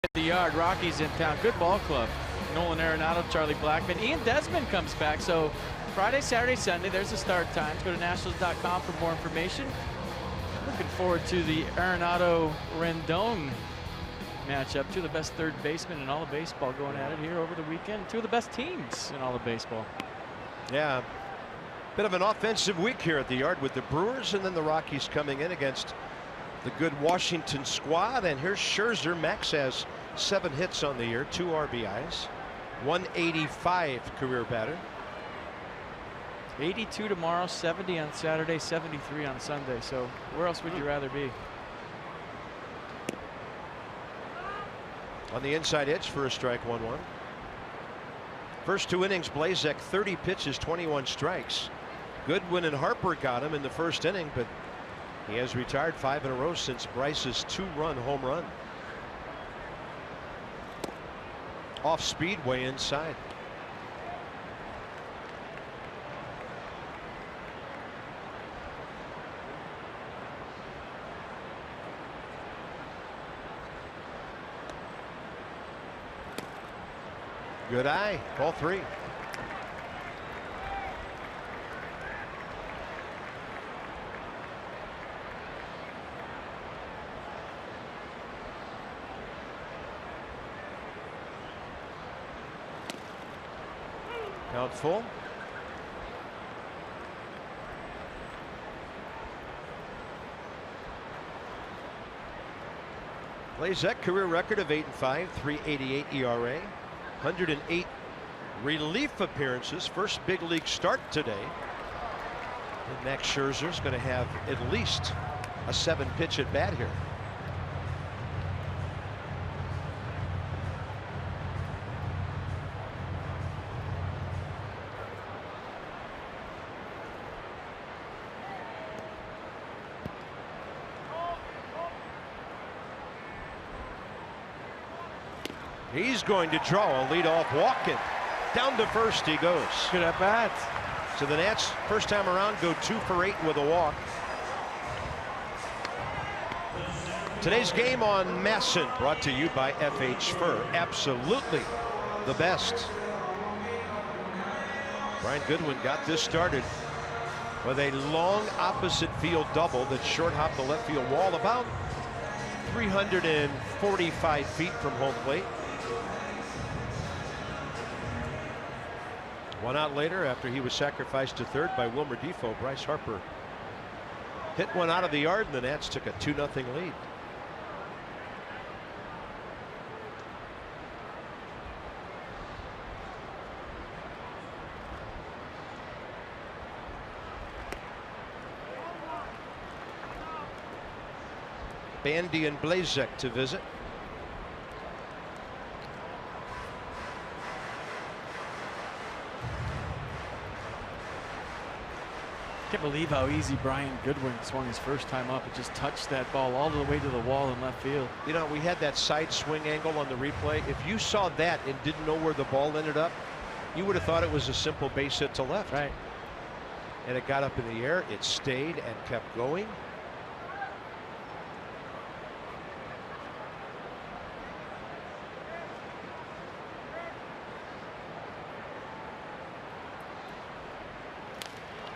At the Yard, Rockies in town. Good ball club. Nolan Arenado, Charlie Blackmon. Ian Desmond comes back. So Friday, Saturday, Sunday, there's the start times. Go to nationals.com for more information. Looking forward to the Arenado-Rendon matchup. 2 of the best third basemen in all of baseball going at it here over the weekend. 2 of the best teams in all of baseball. Yeah. Bit of an offensive week here at the Yard with the Brewers and then the Rockies coming in against the good Washington squad. And here's Scherzer. Max has 7 hits on the year, 2 RBIs, 185 career batter. 82 tomorrow, 70 on Saturday, 73 on Sunday. So where else would you rather be? On the inside edge for a strike, 1-1. First 2 innings, Blazek 30 pitches, 21 strikes. Goodwin and Harper got him in the first inning, but he has retired 5 in a row since Bryce's 2-run home run. Off speed, way inside. Good eye, ball 3. Count full. Blazek career record of 8-5, 3.88 ERA, 108 relief appearances. First big league start today. And Max Scherzer's going to have at least a 7-pitch at bat here. He's going to draw a leadoff walk, and down to first he goes. Good at bat. So the Nats first time around go 2 for 8 with a walk. Today's game on Masson brought to you by FH Fur. Absolutely the best. Brian Goodwin got this started with a long opposite field double that short hopped the left field wall about 345 feet from home plate. 1 out later, after he was sacrificed to third by Wilmer Defoe, Bryce Harper hit one out of the yard, and the Nats took a 2-0 lead. Bandy and Blazek to visit. I can't believe how easy Brian Goodwin swung his first time up. It just touched that ball all the way to the wall in left field. You know, we had that side swing angle on the replay. If you saw that and didn't know where the ball ended up, you would have thought it was a simple base hit to left. Right. And it got up in the air. It stayed and kept going.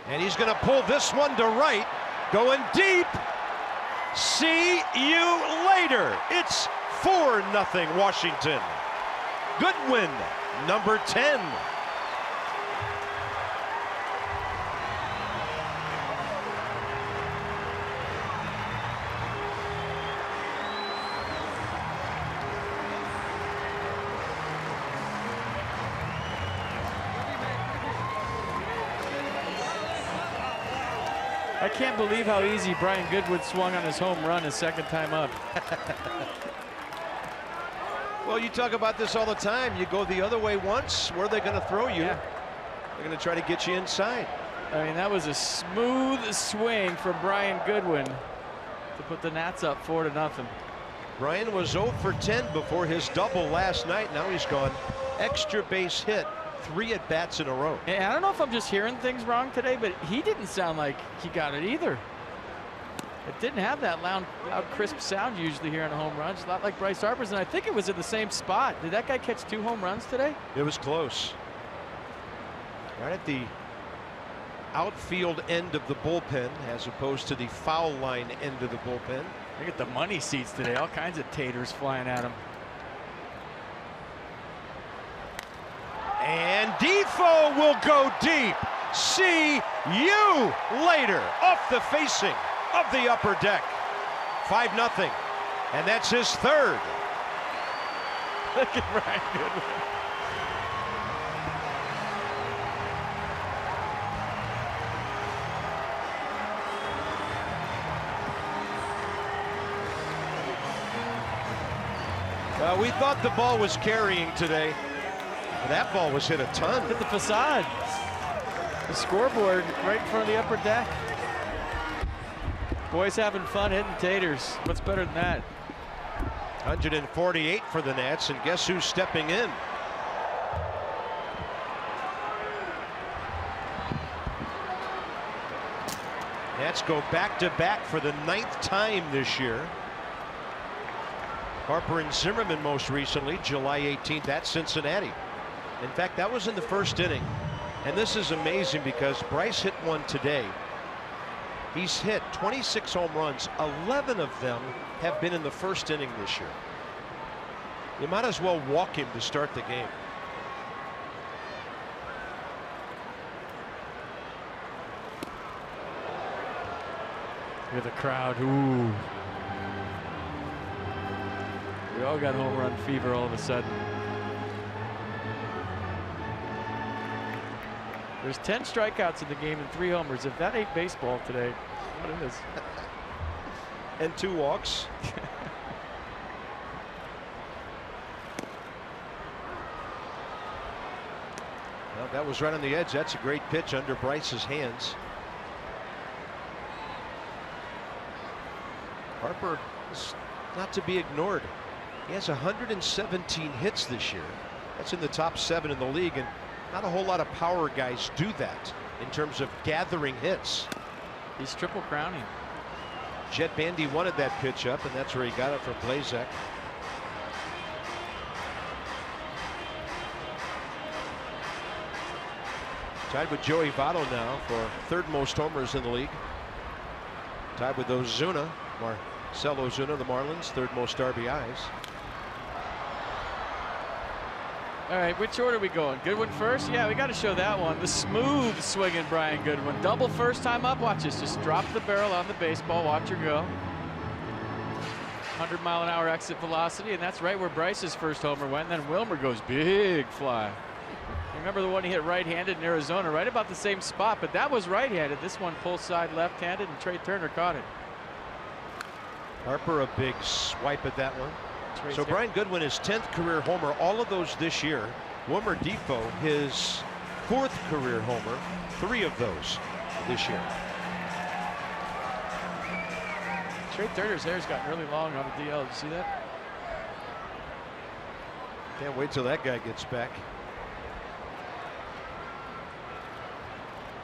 And he's going to pull this one to right, going deep. See you later. It's 4-0 Washington. Goodwin, number 10. I can't believe how easy Brian Goodwin swung on his home run his second time up. Well, you talk about this all the time. You go the other way once, where are they going to throw you? Yeah. They're going to try to get you inside. I mean, that was a smooth swing from Brian Goodwin to put the Nats up 4-0. Brian was 0 for 10 before his double last night. Now he's gone extra base hit, 3 at bats in a row. And I don't know if I'm just hearing things wrong today, but he didn't sound like he got it either. It didn't have that loud, crisp sound usually here on a home run. It's a lot like Bryce Harper's, and I think it was in the same spot. Did that guy catch 2 home runs today? It was close. Right at the outfield end of the bullpen, as opposed to the foul line end of the bullpen. Look at the money seats today. All kinds of taters flying at him. And Defoe will go deep. See you later. Off the facing of the upper deck. 5-0. And that's his 3rd. Look at Brian Goodwin. We thought the ball was carrying today. That ball was hit a ton. Hit the facade. The scoreboard right in front of the upper deck. Boys having fun hitting taters. What's better than that? 148 for the Nats, and guess who's stepping in? Nats go back-to-back for the 9th time this year. Harper and Zimmerman most recently, July 18th at Cincinnati. In fact, that was in the first inning. And this is amazing because Bryce hit one today. He's hit 26 home runs. 11 of them have been in the first inning this year. You might as well walk him to start the game. Look at the crowd. Ooh. We all got home run fever all of a sudden. There's 10 strikeouts in the game and 3 homers. If that ain't baseball today, what is? And 2 walks. Well, that was right on the edge. That's a great pitch under Bryce's hands. Harper is not to be ignored. He has 117 hits this year. That's in the top 7 in the league, and not a whole lot of power guys do that in terms of gathering hits. He's triple crowning. Jet Bandy wanted that pitch up, and that's where he got it from Blazek. Tied with Joey Votto now for 3rd most homers in the league. Tied with Ozuna, Marcell Ozuna, the Marlins, 3rd most RBIs. All right, which order are we going? Goodwin first? Yeah, we got to show that one. The smooth swinging Brian Goodwin. Double first time up. Watch this. Just drop the barrel on the baseball. Watch her go. 100-mile-an-hour exit velocity, and that's right where Bryce's first homer went. And then Wilmer goes big fly. Remember the one he hit right-handed in Arizona, right about the same spot, but that was right-handed. This one pull side left-handed, and Trey Turner caught it. Harper a big swipe at that one. So Brian Goodwin, his 10th career homer, all of those this year. Wilmer Depot, his 4th career homer, 3 of those this year. Trey Turner's hair's gotten really long on the DL. Did you see that? Can't wait till that guy gets back.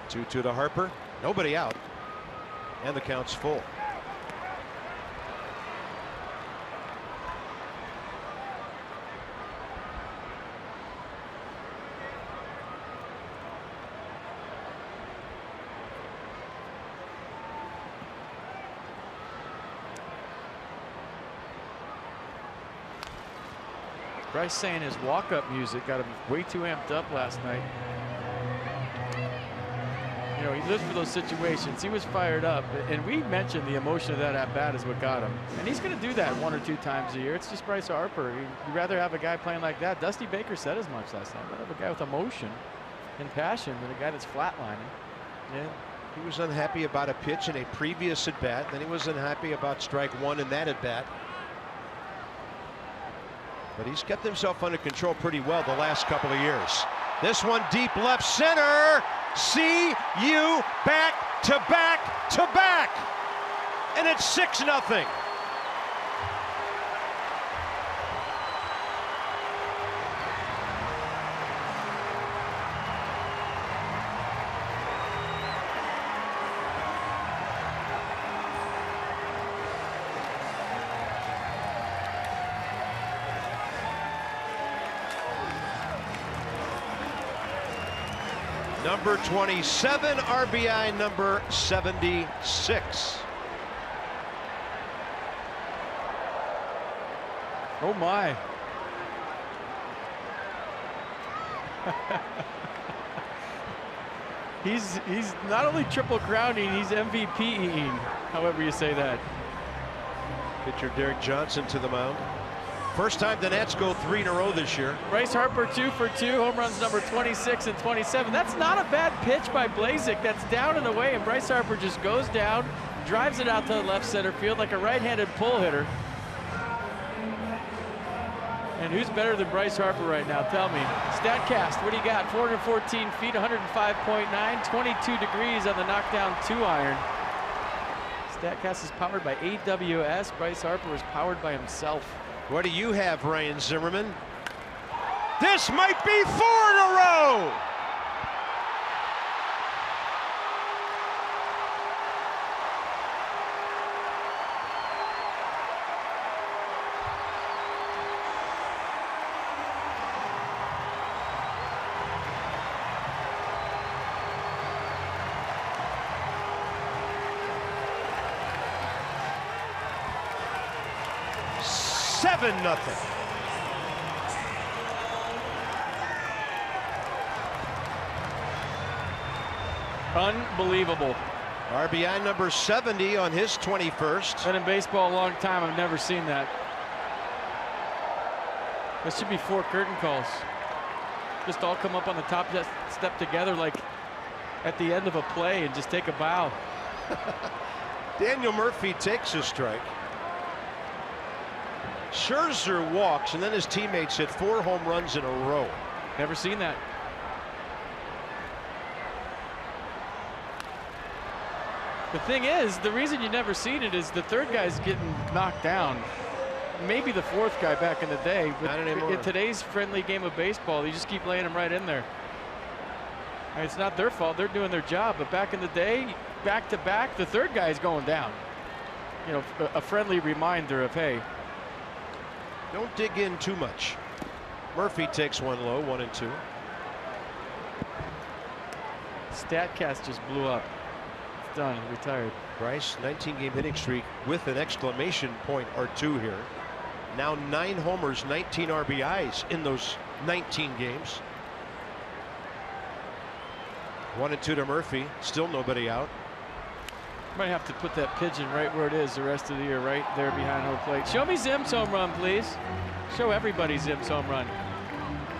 2-2 to Harper. Nobody out. And the count's full. Bryce saying his walk-up music got him way too amped up last night. You know, he lives for those situations. He was fired up, and we mentioned the emotion of that at-bat is what got him. And he's going to do that 1 or 2 times a year. It's just Bryce Harper. You'd rather have a guy playing like that. Dusty Baker said as much last night. I'd rather have a guy with emotion and passion than a guy that's flatlining. Yeah. He was unhappy about a pitch in a previous at-bat. Then he was unhappy about strike 1 in that at-bat. But he's kept himself under control pretty well the last couple of years. This one deep left center. See you back to back to back. And it's 6-0. Number 27, RBI number 76. Oh my. He's not only triple crowning, he's MVP-ing, however you say that. Pitcher Derek Johnson to the mound. First time the Nats go 3 in a row this year. Bryce Harper 2 for 2, home runs number 26 and 27. That's not a bad pitch by Blazek. That's down and away, and Bryce Harper just goes down, drives it out to the left center field like a right-handed pull hitter. And who's better than Bryce Harper right now? Tell me. StatCast, what do you got? 414 feet, 105.9, 22 degrees on the knockdown 2-iron. StatCast is powered by AWS. Bryce Harper is powered by himself. What do you have, Ryan Zimmerman? This might be 4 in a row. Nothing. Unbelievable. RBI number 70 on his 21st. Been in baseball a long time. I've never seen that. This should be 4 curtain calls. Just all come up on the top step together like at the end of a play and just take a bow. Daniel Murphy takes a strike. Scherzer walks, and then his teammates hit 4 home runs in a row. Never seen that. The thing is, the reason you never seen it is the third guy's getting knocked down. Maybe the 4th guy back in the day, but in today's friendly game of baseball, you just keep laying them right in there. And it's not their fault; they're doing their job. But back in the day, back to back, the third guy is going down. You know, a friendly reminder of, hey, don't dig in too much. Murphy takes one low, 1-2. StatCast just blew up. It's done. Retired. Bryce, 19-game hitting streak with an exclamation point or 2 here. Now 9 homers, 19 RBIs in those 19 games. 1-2 to Murphy. Still nobody out. Might have to put that pigeon right where it is the rest of the year, right there behind home plate. Show me Zim's home run, please. Show everybody Zim's home run.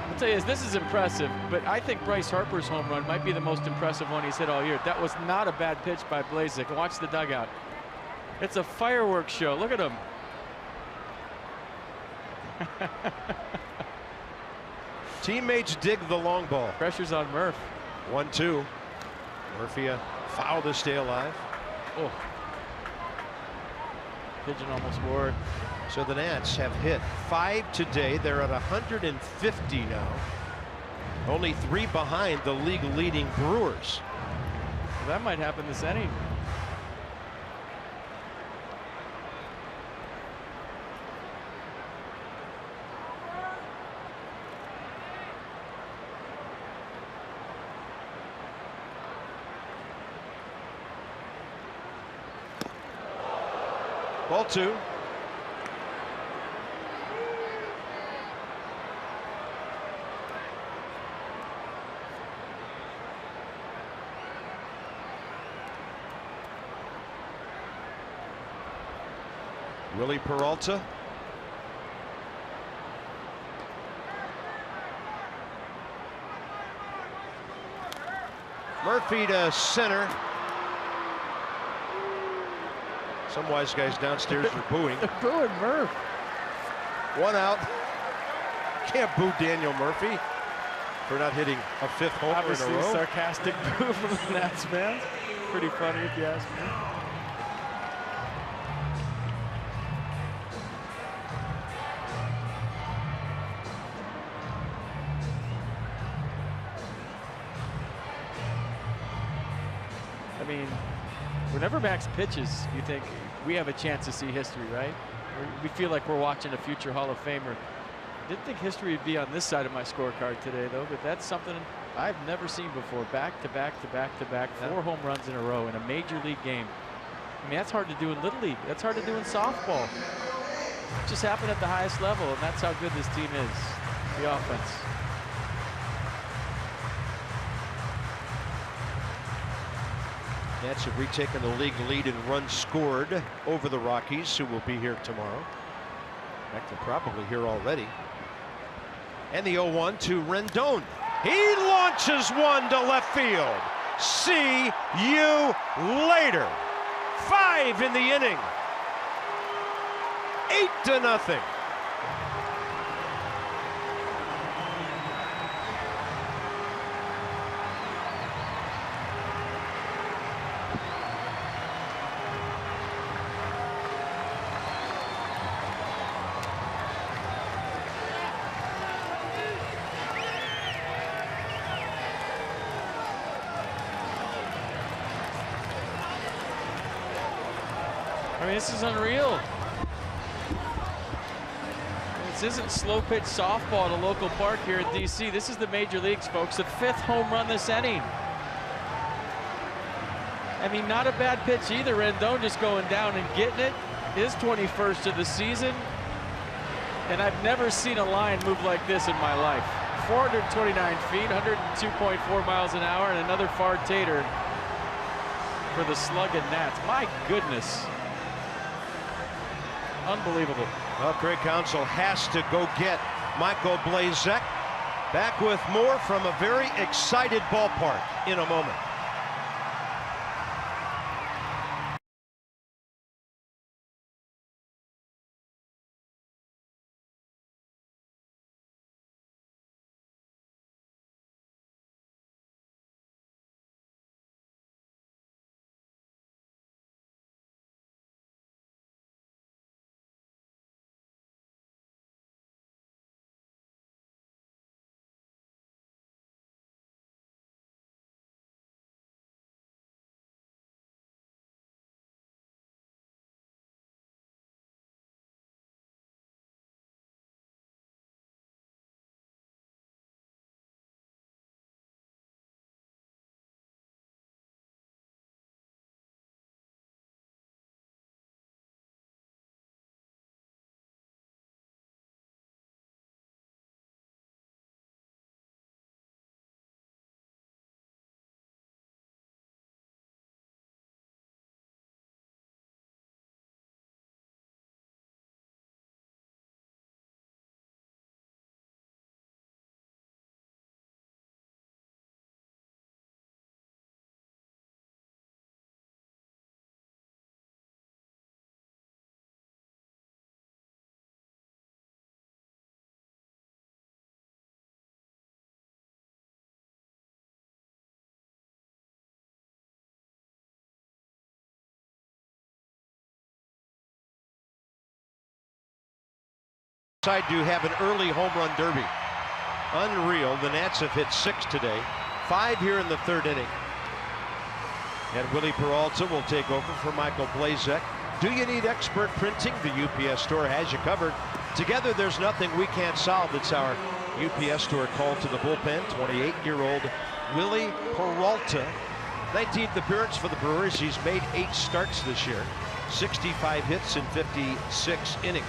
I'll tell you this is impressive, but I think Bryce Harper's home run might be the most impressive one he's hit all year. That was not a bad pitch by Blazek. Watch the dugout. It's a fireworks show. Look at him. Teammates dig the long ball. Pressure's on Murph. 1-2. Murphy a foul to stay alive. Oh. Pigeon almost wore it. So the Nats have hit 5 today. They're at 150 now. Only 3 behind the league leading Brewers. Well, that might happen this inning. Ball 2. Willie Peralta. Murphy to center. Some wise guys downstairs are booing. They're booing Murph. 1 out. Can't boo Daniel Murphy for not hitting a 5th homer Obviously in a row. sarcastic boo from the Nats fans. Pretty funny if you ask me. I mean, whenever Max pitches, you think we have a chance to see history, right? We feel like we're watching a future Hall of Famer. I didn't think history would be on this side of my scorecard today, though, but that's something I've never seen before. Back to back to back to back, 4 home runs in a row in a major league game. I mean, that's hard to do in Little League. That's hard to do in softball. It just happened at the highest level, and that's how good this team is, the offense. Nats have retaken the league lead in runs scored over the Rockies, who will be here tomorrow. In fact, they're probably here already. And the 0-1 to Rendon. He launches one to left field. See you later. 5 in the inning. 8-0. I mean, this is unreal. This isn't slow pitch softball at a local park here in DC. This is the major leagues, folks. The 5th home run this inning. I mean, not a bad pitch either. Rendon just going down and getting it. His 21st of the season. And I've never seen a line move like this in my life. 429 feet, 102.4 miles an hour, and another far tater for the slugging Nats. My goodness. Unbelievable. Well, Craig Counsell has to go get Michael Blazek. Back with more from a very excited ballpark in a moment. Side to have an early home run derby. Unreal. The Nats have hit 6 today, 5 here in the 3rd inning. And Willie Peralta will take over for Michael Blazek. Do you need expert printing? The UPS store has you covered. Together, there's nothing we can't solve. It's our UPS store call to the bullpen. 28-year-old Willie Peralta. 19th appearance for the Brewers. He's made 8 starts this year. 65 hits in 56 innings.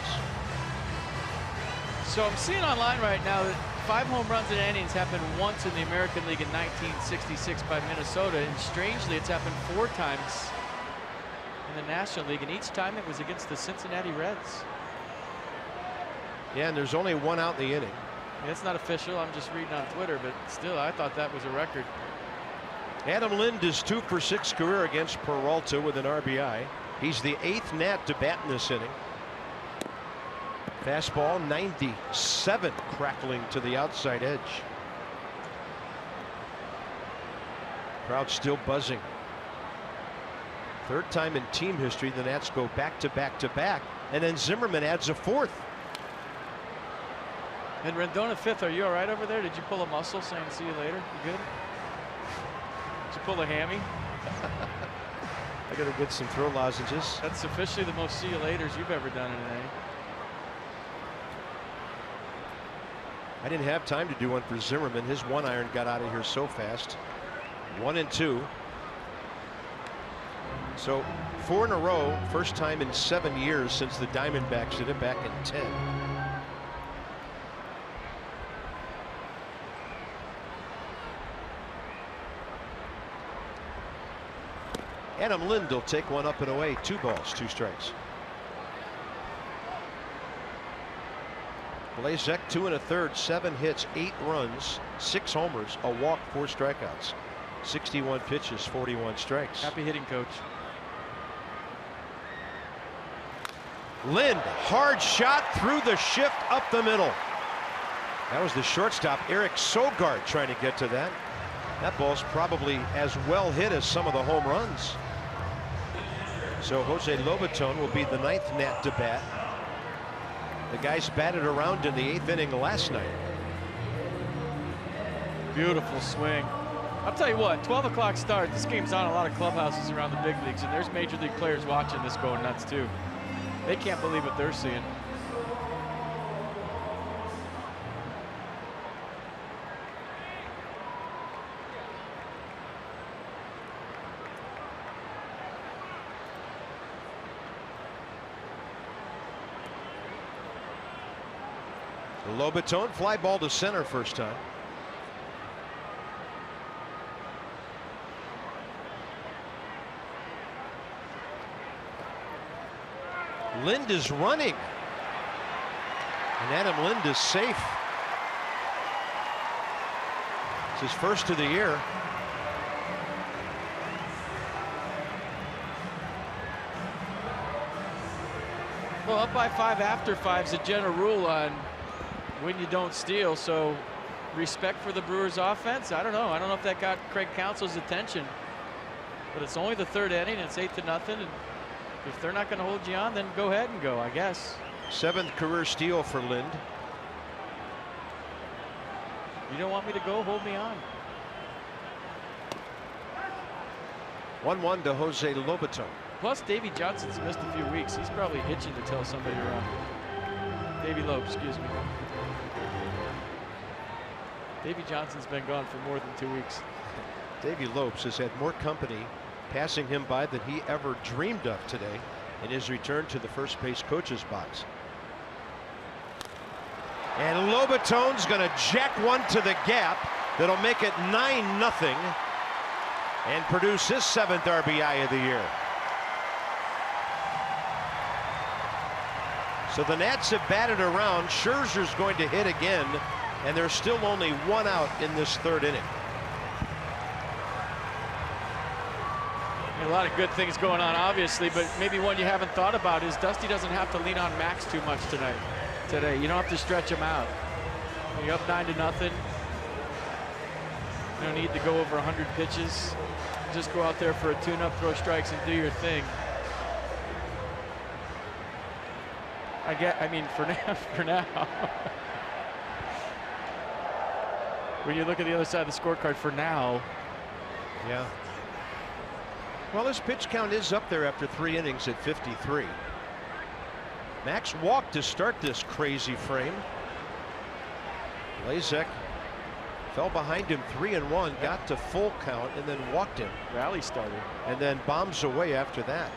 So I'm seeing online right now that 5 home runs in innings happened once in the American League in 1966 by Minnesota, and strangely it's happened 4 times in the National League, and each time it was against the Cincinnati Reds. Yeah, and there's only 1 out in the inning. Yeah, it's not official, I'm just reading on Twitter, but still I thought that was a record. Adam Lind is 2 for 6 career against Peralta with an RBI. He's the 8th Nat to bat in this inning. Fastball 97, crackling to the outside edge. Crowd still buzzing. 3rd time in team history the Nats go back to back to back, and then Zimmerman adds a 4th. And Rendon 5th, are you all right over there? Did you pull a muscle saying see you later? You good? Did you pull a hammy? I gotta get some throw lozenges. That's officially the most see you laters you've ever done in an inning. I didn't have time to do one for Zimmerman. His 1-iron got out of here so fast. 1-2. So 4 in a row. First time in 7 years since the Diamondbacks did it back in 10. Adam Lind will take one up and away. 2 balls, 2 strikes. Blazek 2 1/3, 7 hits, 8 runs, 6 homers, a walk, 4 strikeouts, 61 pitches, 41 strikes. Happy hitting, coach. Lind, hard shot through the shift up the middle. That was the shortstop Eric Sogard trying to get to that. That ball's probably as well hit as some of the home runs. So Jose Lobaton will be the 9th Nat to bat. The guys batted around in the 8th inning last night. Beautiful swing. I'll tell you what, 12 o'clock start. This game's on a lot of clubhouses around the big leagues, and there's major league players watching this going nuts too. They can't believe what they're seeing. Lobaton, fly ball to center first time. Lind is running, and Adam Lind is safe. It's his first of the year. Well, up by 5 after 5 is a general rule on when you don't steal, so respect for the Brewers offense. I don't know if that got Craig Counsell's attention, but it's only the 3rd inning. It's 8-0, and if they're not going to hold you on, then go ahead and go, I guess. 7th career steal for Lind. You don't want me to go, hold me on. 1-1 to Jose Lobaton. Plus Davy Johnson's missed a few weeks. He's probably itching to tell somebody around. Davy Loeb, excuse me. Davy Johnson's been gone for more than 2 weeks. Davy Lopes has had more company passing him by than he ever dreamed of today in his return to the first base coach's box. And Lobaton's going to jack one to the gap that'll make it 9-0 and produce his 7th RBI of the year. So the Nats have batted around. Scherzer's going to hit again, and there's still only 1 out in this 3rd inning. A lot of good things going on, obviously, but maybe one you haven't thought about is Dusty doesn't have to lean on Max too much today. You don't have to stretch him out. You're up 9-0. You don't need to go over 100 pitches. Just go out there for a tune-up, throw strikes, and do your thing. I mean, for now, for now. When you look at the other side of the scorecard, for now. Yeah. Well, his pitch count is up there after 3 innings at 53. Max walked to start this crazy frame. Lazek fell behind him 3-1, got to full count, and then walked him. Rally started. And then bombs away after that.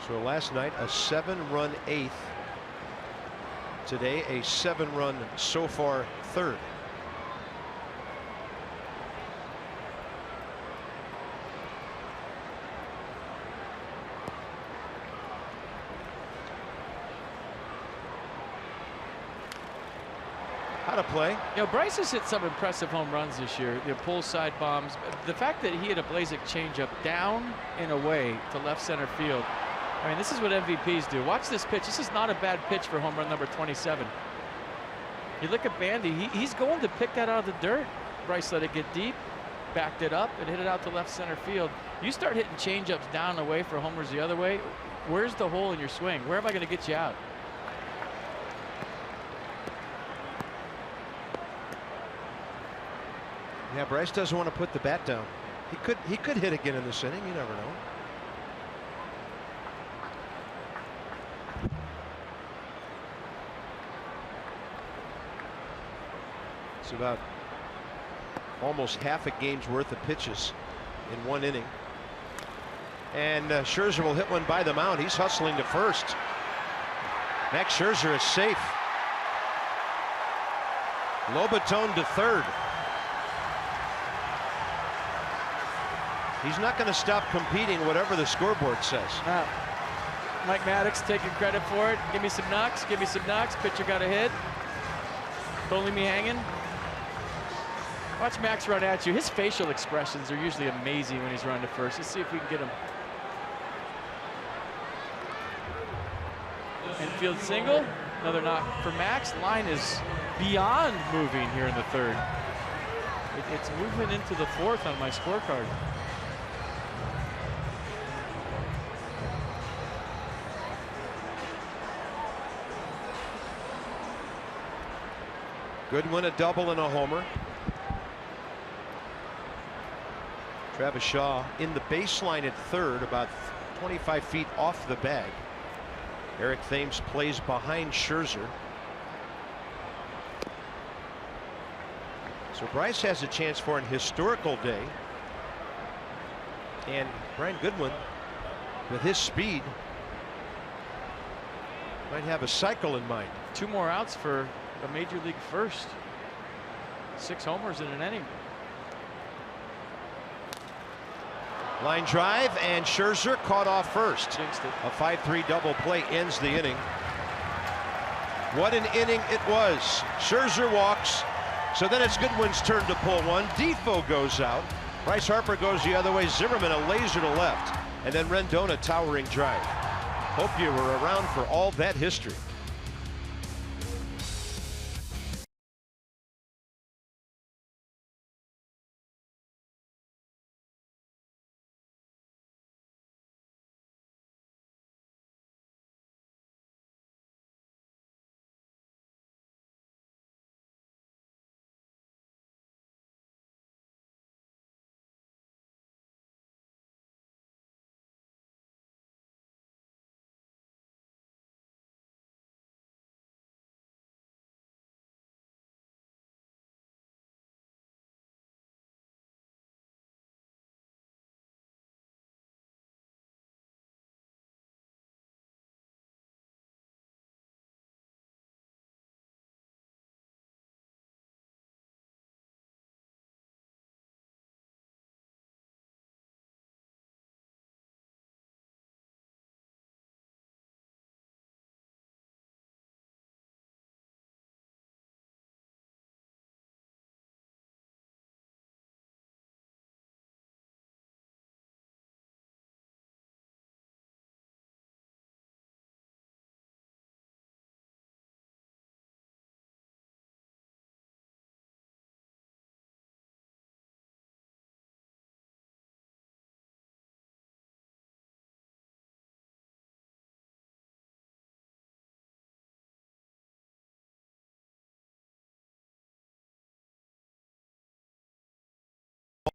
So last night a 7-run 8th. Today a 7-run so far 3rd. How to play. You know, Bryce has hit some impressive home runs this year. The pull side bombs. The fact that he had a Blazek changeup down and away to left center field. I mean, this is what MVPs do. Watch this pitch. This is not a bad pitch for home run number 27. You look at Bandy. He's going to pick that out of the dirt. Bryce let it get deep, backed it up, and hit it out to left center field. You start hitting changeups down and away for homers the other way. Where's the hole in your swing? Where am I going to get you out? Yeah, Bryce doesn't want to put the bat down. He could hit again in this inning. You never know. It's about almost half a game's worth of pitches in 1 inning. And Scherzer will hit one by the mound. He's hustling to first. Max Scherzer is safe. Lobatone to third. He's not going to stop competing, whatever the scoreboard says. Mike Maddox taking credit for it. Give me some knocks. Give me some knocks. Pitcher got a hit. Don't leave me hanging. Watch Max run at you. His facial expressions are usually amazing when he's running to first. Let's see if we can get him. Infield single. Another knock for Max. Line is beyond moving here in the 3rd. It's moving into the 4th on my scorecard. Goodwin a double and a homer. Travis Shaw in the baseline at 3rd, about 25 feet off the bag. Eric Thames plays behind Scherzer. So Bryce has a chance for an historical day. And Brian Goodwin, with his speed, might have a cycle in mind. 2 more outs for a major league first. 6 homers in an inning. Line drive, and Scherzer caught off first. Jinxed it. A 5-3 double play ends the inning. What an inning it was. Scherzer walks. So then it's Goodwin's turn to pull one. Defoe goes out. Bryce Harper goes the other way. Zimmerman a laser to left. And then Rendon a towering drive. Hope you were around for all that history.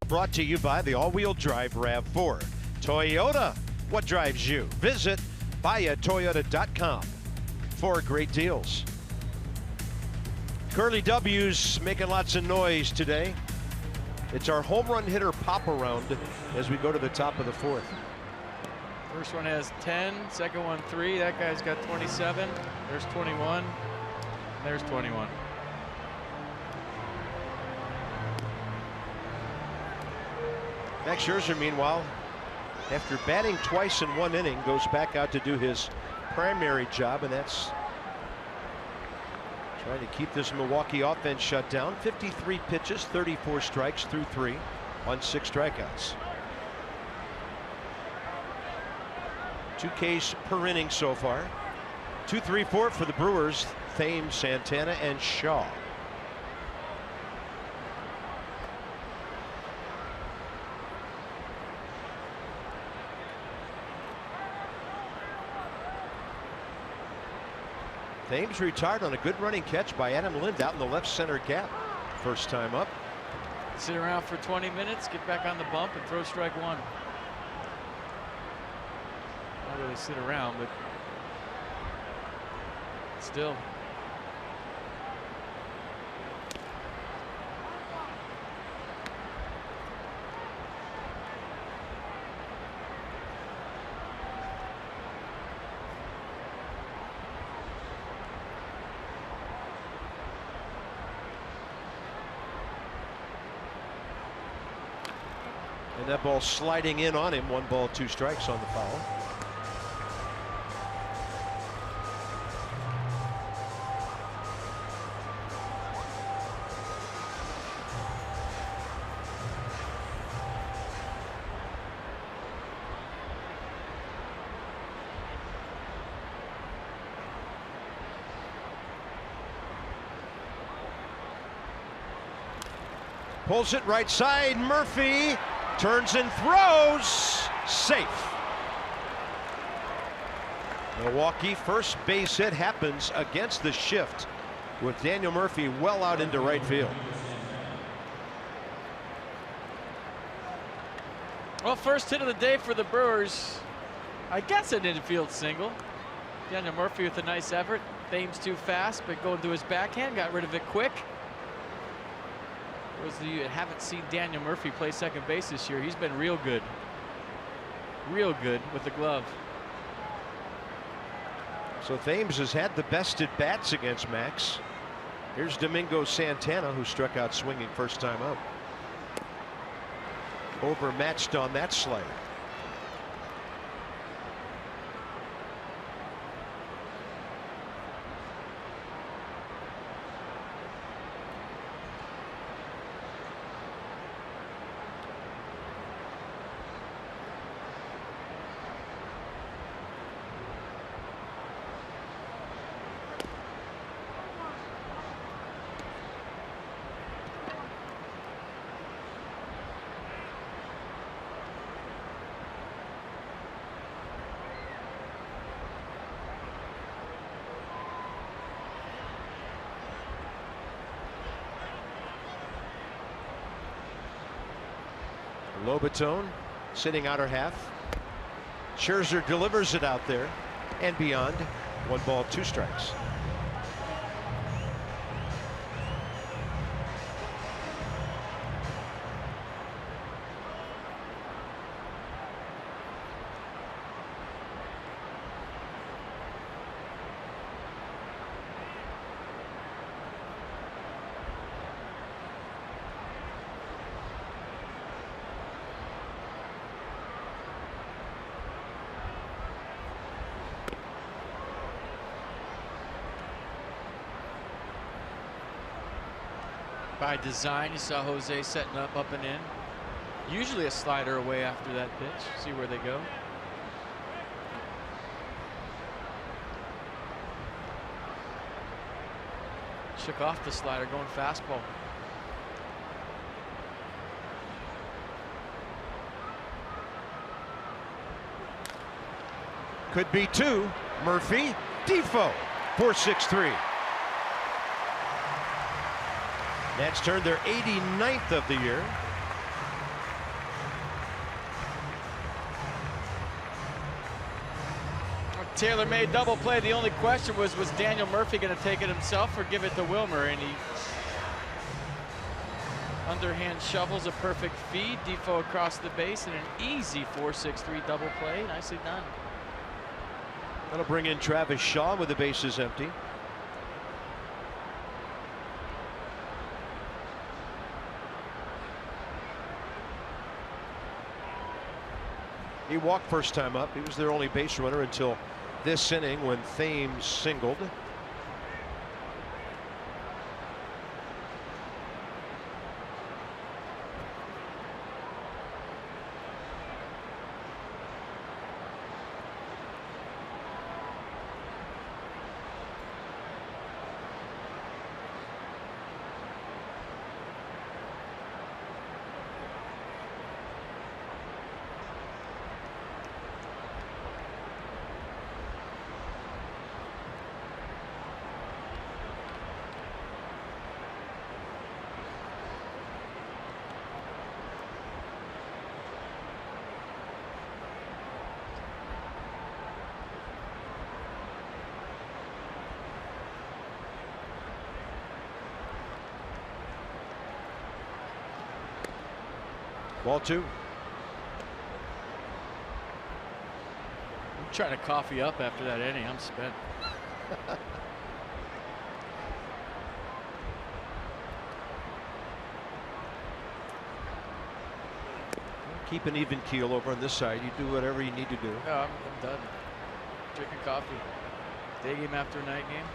Brought to you by the all-wheel drive RAV4. Toyota, what drives you? Visit buyatoyota.com for great deals. Curly W's making lots of noise today. It's our home run hitter pop around as we go to the top of the fourth. First one has 10, second one 3. That guy's got 27. There's 21. There's 21. Max Scherzer, meanwhile, after batting twice in 1 inning, goes back out to do his primary job, and that's trying to keep this Milwaukee offense shut down. 53 pitches, 34 strikes through 3 on 6 strikeouts. 2 Ks per inning so far. 2, 3, 4 for the Brewers. Thames, Santana, and Shaw. Thames retired on a good running catch by Adam Lind out in the left center gap. First time up. Sit around for 20 minutes, get back on the bump, and throw strike 1. Not really sit around, but still. And that ball sliding in on him. 1 ball, 2 strikes on the foul. Pulls it right side. Murphy turns and throws. Safe. Milwaukee first base hit happens against the shift with Daniel Murphy well out into right field. Well, first hit of the day for the Brewers. I guess an infield single. Daniel Murphy with a nice effort. Thames too fast, but going to his backhand, got rid of it quick. Those of you that haven't seen Daniel Murphy play second base this year, he's been real good with the glove. So Thames has had the best at bats against Max. Here's Domingo Santana, who struck out swinging first time up. Overmatched on that slider. Lobatone sitting outer half. Scherzer delivers it out there and beyond. 1 ball, 2 strikes. By design, you saw Jose setting up and in. Usually a slider away after that pitch. See where they go. Shook off the slider, going fastball. Could be 2. Murphy, Defoe, 4-6-3. Nats turned their 89th of the year. tailor-made double play. The only question was Daniel Murphy going to take it himself or give it to Wilmer? And he underhand shovels a perfect feed. Defoe across the base and an easy 4-6-3 double play. Nicely done. That'll bring in Travis Shaw with the bases empty. He walked first time up. He was their only base runner until this inning when Thames singled. Ball 2. I'm trying to coffee up after that inning. I'm spent. Keep an even keel over on this side. You do whatever you need to do. No, I'm done. Drinking coffee. Day game after night game.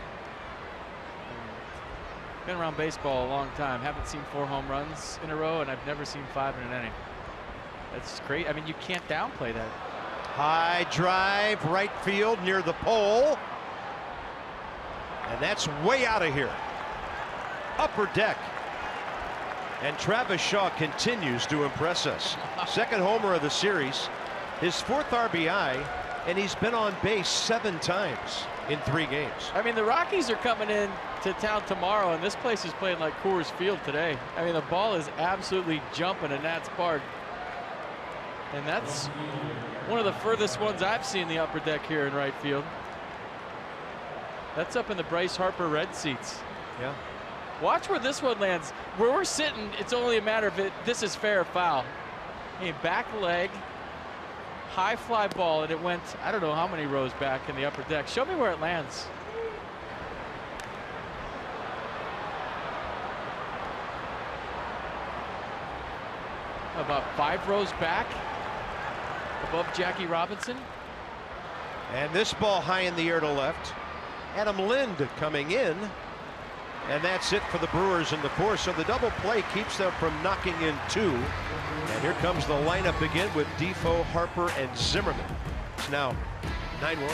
Been around baseball a long time. Haven't seen 4 home runs in a row, and I've never seen 5 in an inning. That's great. I mean, you can't downplay that. High drive, right field near the pole. And that's way out of here. Upper deck. And Travis Shaw continues to impress us. Second homer of the series. His 4th RBI, and he's been on base 7 times in 3 games. I mean, the Rockies are coming in to town tomorrow, and this place is playing like Coors Field today. I mean, the ball is absolutely jumping in Nats Park. And that's one of the furthest ones I've seen the upper deck here in right field. That's up in the Bryce Harper red seats. Yeah. Watch where this one lands. Where we're sitting, it's only a matter of this is fair or foul. A back leg, high fly ball, and it went, I don't know how many rows back in the upper deck. Show me where it lands. About 5 rows back above Jackie Robinson. And this ball high in the air to left. Adam Lind coming in. And that's it for the Brewers in the 4th. So the double play keeps them from knocking in 2. And here comes the lineup again with Defoe, Harper, and Zimmerman. It's now 9-1.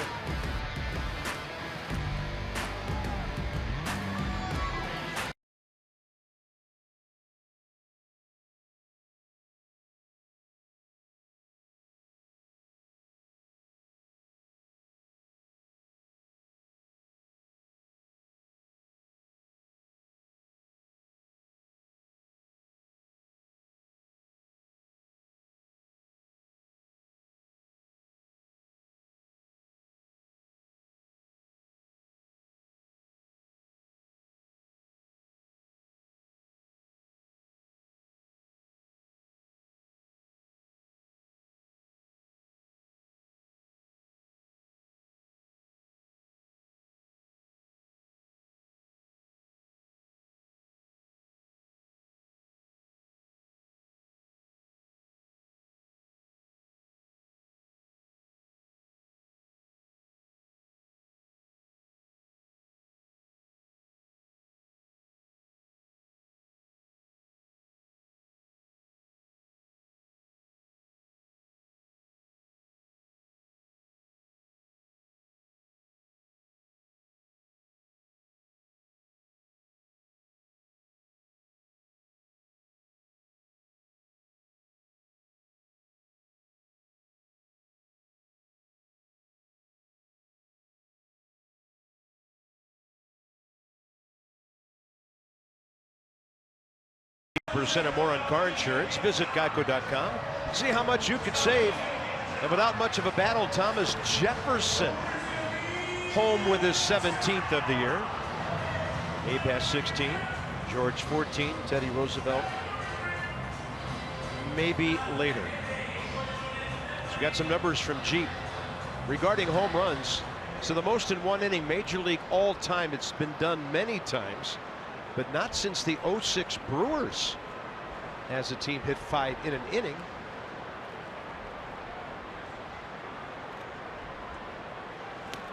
% or more on car insurance. Visit Geico.com. See how much you could save. And without much of a battle, Thomas Jefferson home with his 17th of the year. Abe has 16, George 14, Teddy Roosevelt maybe later. So we got some numbers from Jeep regarding home runs. So the most in one inning, Major League all time. It's been done many times, but not since the '06 Brewers as a team hit 5 in an inning.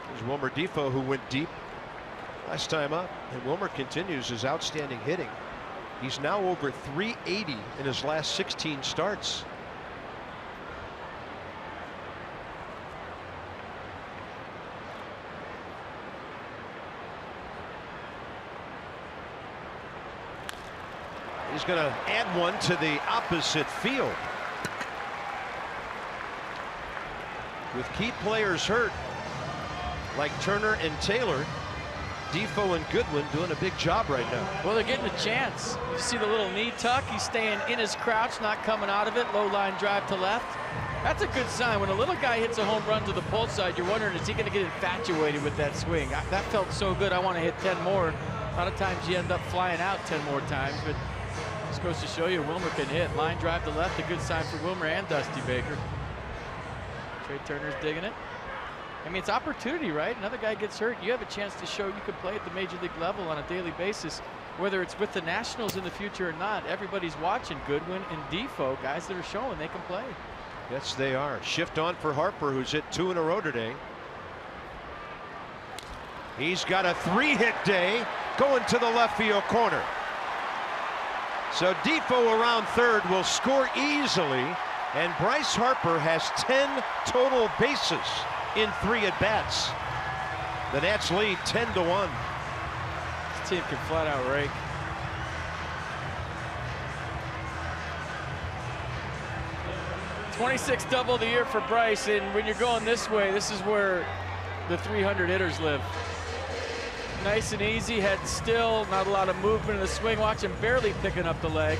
There's Wilmer Difo, who went deep last time up, and Wilmer continues his outstanding hitting. He's now over 380 in his last 16 starts. He's going to add one to the opposite field. With key players hurt, like Turner and Taylor, Difo and Goodwin doing a big job right now. Well, they're getting a chance. You see the little knee tuck. He's staying in his crouch, not coming out of it. Low line drive to left. That's a good sign. When a little guy hits a home run to the pull side, you're wondering, is he going to get infatuated with that swing? That felt so good. I want to hit 10 more. A lot of times you end up flying out 10 more times, but this goes to show you Wilmer can hit. Line drive to left, a good sign for Wilmer and Dusty Baker. Trey Turner's digging it. I mean, it's opportunity, right? Another guy gets hurt, you have a chance to show you can play at the major league level on a daily basis, whether it's with the Nationals in the future or not. Everybody's watching Goodwin and Difo, guys that are showing they can play. Yes, they are. Shift on for Harper, who's hit 2 in a row today. He's got a 3-hit day going to the left field corner. So Difo around third will score easily, and Bryce Harper has 10 total bases in 3 at-bats. The Nats lead 10-1. This team can flat out rake. '26 double the year for Bryce, and when you're going this way, this is where the 300 hitters live. Nice and easy, head still, not a lot of movement in the swing. Watch him barely picking up the leg.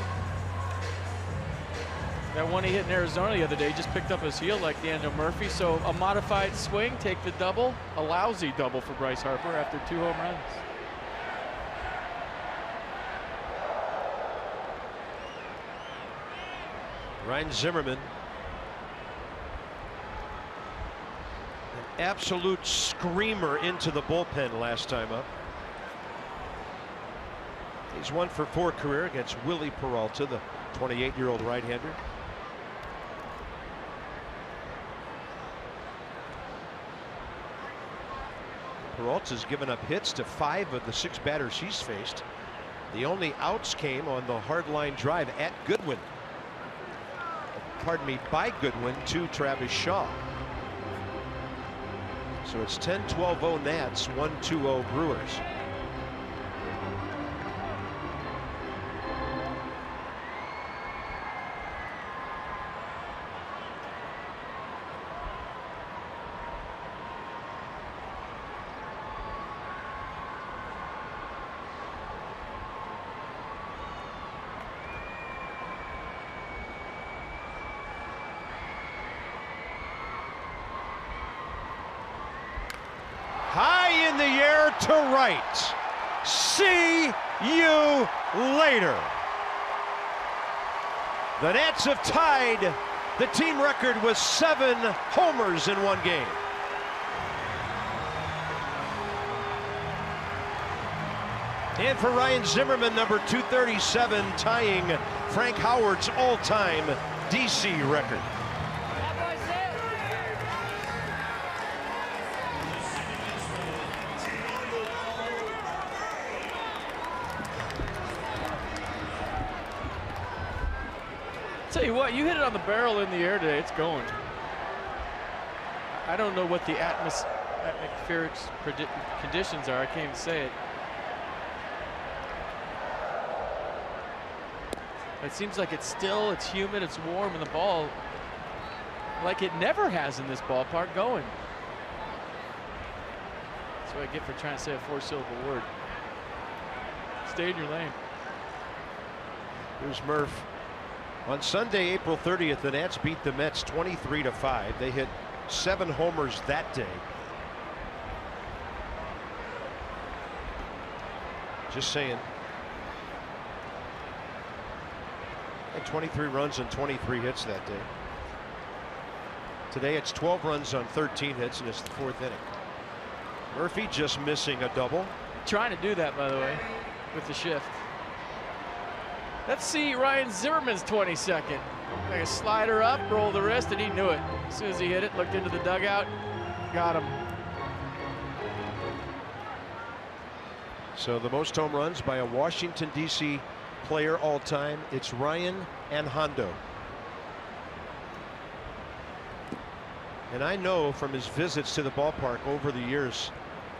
That one he hit in Arizona the other day, just picked up his heel like Daniel Murphy. So a modified swing, take the double. A lousy double for Bryce Harper after 2 home runs. Ryan Zimmerman, an absolute screamer into the bullpen last time up. He's 1 for 4 career against Willie Peralta, the 28-year-old right-hander. Peralta's given up hits to 5 of the 6 batters he's faced. The only outs came on the hard line drive at Goodwin. Pardon me, by Goodwin to Travis Shaw. So it's 10-12-0 Nats, 1-2-0 Brewers. High in the air to right. See you later. The Nats have tied the team record with 7 homers in 1 game. And for Ryan Zimmerman, number 237, tying Frank Howard's all-time DC record. Tell you what, you hit it on the barrel in the air today, it's going. I don't know what the atmospheric conditions are, I can't even say it. It seems like it's still, it's humid, it's warm, and the ball, like it never has in this ballpark, going. That's what I get for trying to say a 4-syllable word. Stay in your lane. Here's Murph. On Sunday, April 30th, the Nats beat the Mets 23-5. They hit 7 homers that day. Just saying. Had 23 runs and 23 hits that day. Today it's 12 runs on 13 hits, and it's the 4th inning. Murphy just missing a double. Trying to do that, by the way, with the shift. Let's see Ryan Zimmerman's 22nd. Like a slider up, roll the wrist, and he knew it. As soon as he hit it, looked into the dugout, got him. So the most home runs by a Washington, D.C. player all time, it's Ryan and Hondo. And I know from his visits to the ballpark over the years,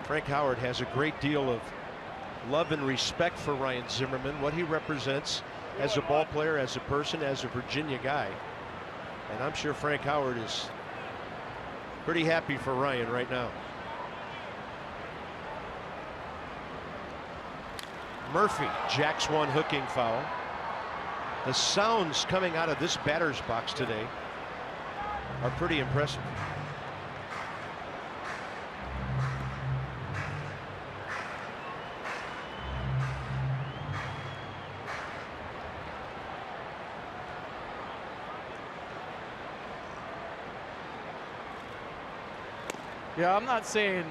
Frank Howard has a great deal of love and respect for Ryan Zimmerman, what he represents as a ball player, as a person, as a Virginia guy. And I'm sure Frank Howard is pretty happy for Ryan right now. Murphy jacks one hooking foul. The sounds coming out of this batter's box today are pretty impressive. Yeah, I'm not saying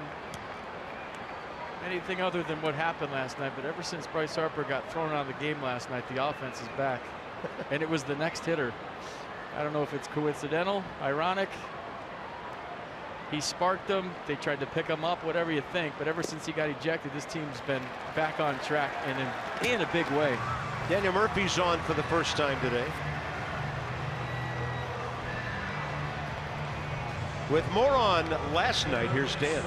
anything other than what happened last night, but ever since Bryce Harper got thrown out of the game last night, the offense is back. And it was the next hitter. I don't know if it's coincidental, ironic. He sparked them. They tried to pick him up, whatever you think. But ever since he got ejected, this team's been back on track and in a big way. Daniel Murphy's on for the first time today. With more on last night, here's Dan.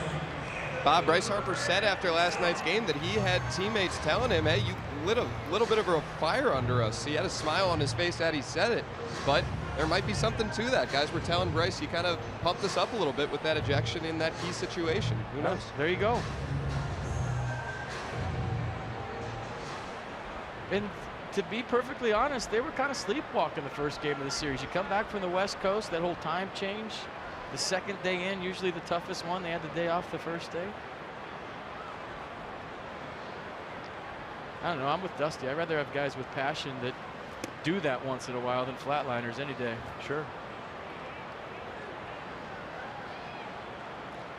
Bob, Bryce Harper said after last night's game that he had teammates telling him, hey, you lit a little bit of a fire under us. He had a smile on his face that he said it, but there might be something to that. Guys were telling Bryce, you kind of pumped us up a little bit with that ejection in that key situation. Who knows? There you go. And to be perfectly honest, they were kind of sleepwalking the first game of the series. You come back from the West Coast, that whole time change. The second day in, usually the toughest one. They had the day off the first day. I don't know. I'm with Dusty. I'd rather have guys with passion that do that once in a while than flatliners any day. Sure.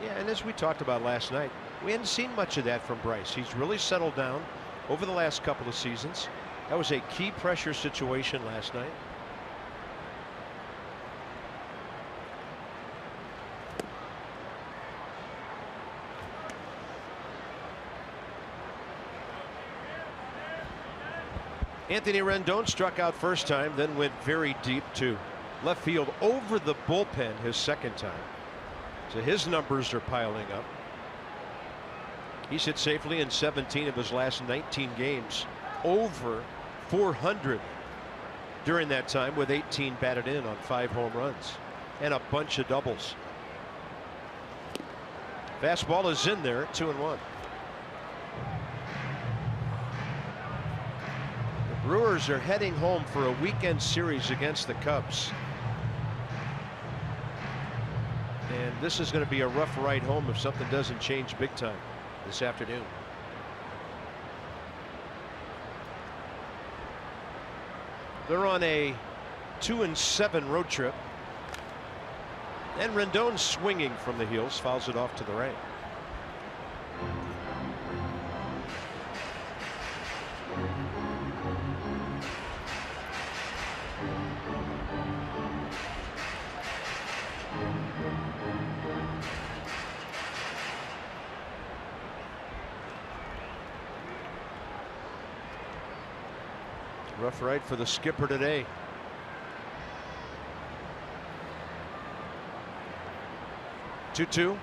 Yeah, and as we talked about last night, we hadn't seen much of that from Bryce. He's really settled down over the last couple of seasons. That was a key pressure situation last night. Anthony Rendon struck out first time, then went very deep to left field over the bullpen his second time. So his numbers are piling up. He's hit safely in 17 of his last 19 games, over 400 during that time, with 18 batted in on 5 home runs and a bunch of doubles. Fastball is in there, 2-1. Brewers are heading home for a weekend series against the Cubs. And this is going to be a rough ride home if something doesn't change big time this afternoon. They're on a 2-7 road trip. And Rendon swinging from the heels, fouls it off to the right. Rough ride for the skipper today. Two.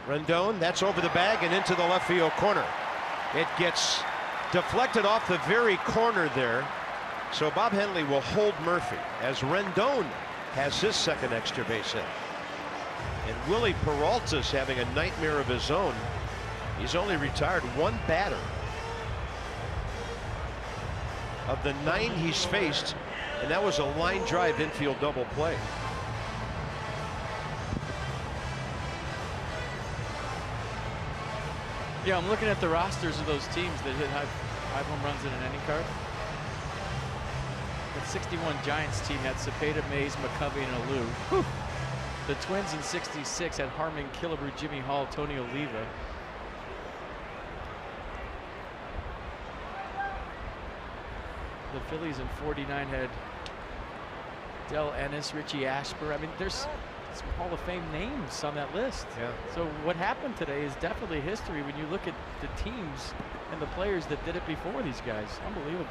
Rendon, that's over the bag and into the left field corner. It gets deflected off the very corner there. So Bob Henley will hold Murphy as Rendon has his second extra base hit. And Willie Peralta's having a nightmare of his own. He's only retired one batter of the 9 he's faced, and that was a line drive infield double play. Yeah, I'm looking at the rosters of those teams that hit five home runs in an inning card. The 61 Giants team had Cepeda, Mays, McCovey, and Alou. Whew. The Twins in 66 had Harmon, Killebrew, Jimmy Hall, Tony Oliva. The Phillies in 49 had Del Ennis, Richie Ashburn. I mean, there's some Hall of Fame names on that list. Yeah. So what happened today is definitely history when you look at the teams and the players that did it before these guys. Unbelievable.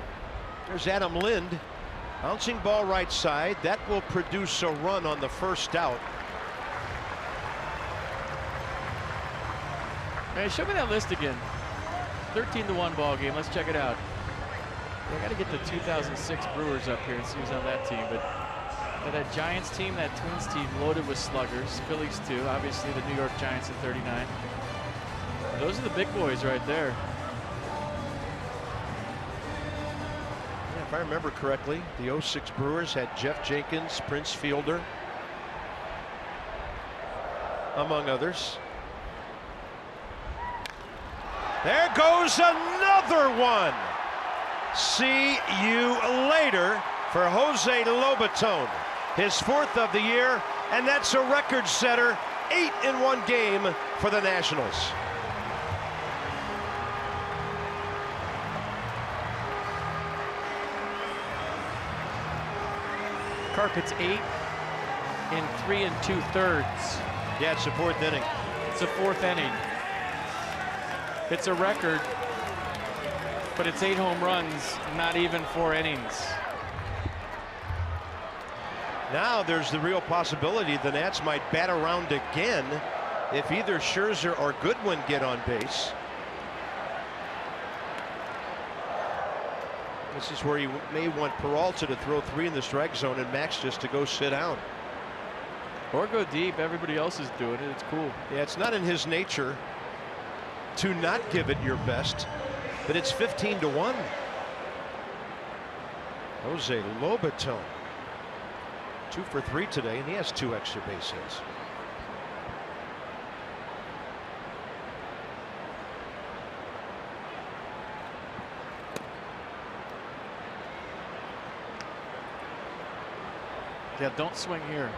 There's Adam Lind. Bouncing ball right side. That will produce a run on the first out. Hey, show me that list again. 13-1 ball game. Let's check it out. I got to get the 2006 Brewers up here and see who's on that team. But that Giants team, that Twins team, loaded with sluggers. Phillies too. Obviously, the New York Giants in 39. Those are the big boys right there. Yeah, if I remember correctly, the 06 Brewers had Jeff Jenkins, Prince Fielder, among others. There goes another one. See you later for Jose Lobaton. His 4th of the year, and that's a record setter. 8 in one game for the Nationals. Carpet's 8 in 3 2/3. Yeah, it's the 4th inning. It's a 4th inning. It's a record, but it's 8 home runs, not even 4 innings. Now there's the real possibility the Nats might bat around again if either Scherzer or Goodwin get on base. This is where you may want Peralta to throw 3 in the strike zone and Max just to go sit down. Or go deep. Everybody else is doing it. It's cool. Yeah, it's not in his nature to not give it your best, but it's 15-1. Jose Lobaton. 2 for 3 today, and he has 2 extra base hits. Yeah, don't swing here.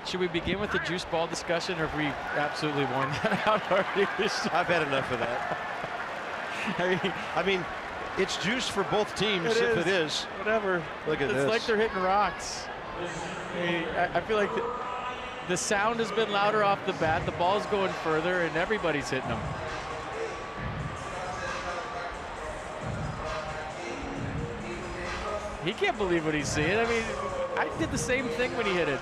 Should we begin with the juice ball discussion, or have we absolutely worn that out already? I've had enough of that. I mean, it's juice for both teams if it is. Whatever. Look at this. It's like they're hitting rocks. I feel like the sound has been louder off the bat. The ball's going further, and everybody's hitting them. He can't believe what he's seeing. I mean, I did the same thing when he hit it.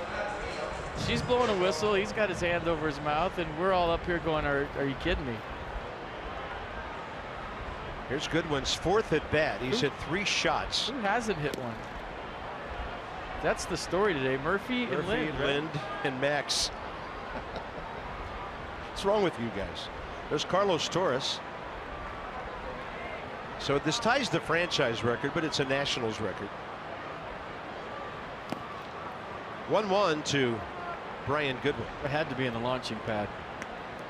She's blowing a whistle. He's got his hand over his mouth, and we're all up here going, are you kidding me? Here's Goodwin's 4th at bat. He's hit 3 shots. Who hasn't hit one? That's the story today. Murphy and Lind. Lind and Max. What's wrong with you guys? There's Carlos Torres. So this ties the franchise record, but it's a Nationals record. 1-1 to Brian Goodwin. It had to be in the launching pad.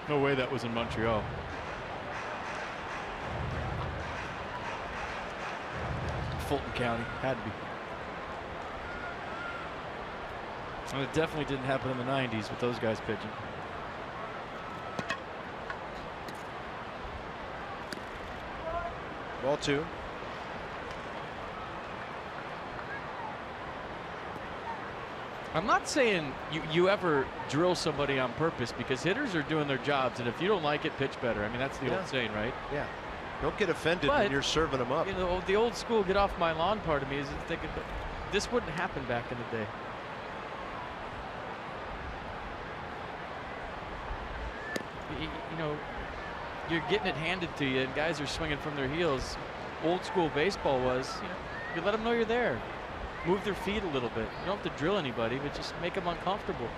No way that was in Montreal. Fulton County. Had to be. And it definitely didn't happen in the 90s with those guys pitching. Ball 2. I'm not saying you ever drill somebody on purpose, because hitters are doing their jobs, and if you don't like it, pitch better. I mean, that's the old saying, right? Yeah. Don't get offended when you're serving them up. You know, the old school get off my lawn part of me is thinking this wouldn't happen back in the day. You know, you're getting it handed to you, and guys are swinging from their heels. Old school baseball was, you let them know you're there. Move their feet a little bit. You don't have to drill anybody, but just make them uncomfortable.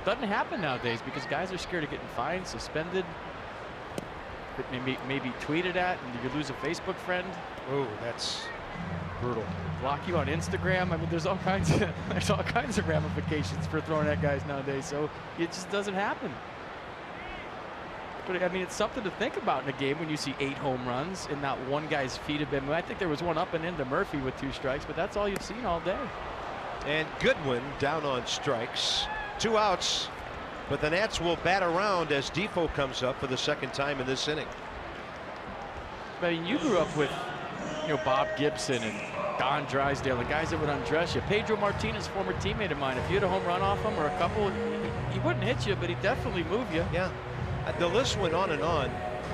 Doesn't happen nowadays because guys are scared of getting fined, suspended, maybe tweeted at, and you lose a Facebook friend. Oh, that's brutal. Block you on Instagram. I mean, there's all kinds of ramifications for throwing at guys nowadays. So it just doesn't happen. But I mean, it's something to think about in a game when you see 8 home runs and not one guy's feet have been. I think there was one up and into Murphy with 2 strikes, but that's all you've seen all day. And Goodwin down on strikes, 2 outs, but the Nats will bat around as Defoe comes up for the 2nd time in this inning. I mean, you grew up with, Bob Gibson and Don Drysdale and guys that would undress you. Pedro Martinez, former teammate of mine, if you had a home run off him or a couple, he wouldn't hit you, but he'd definitely move you. Yeah, the list went on and on.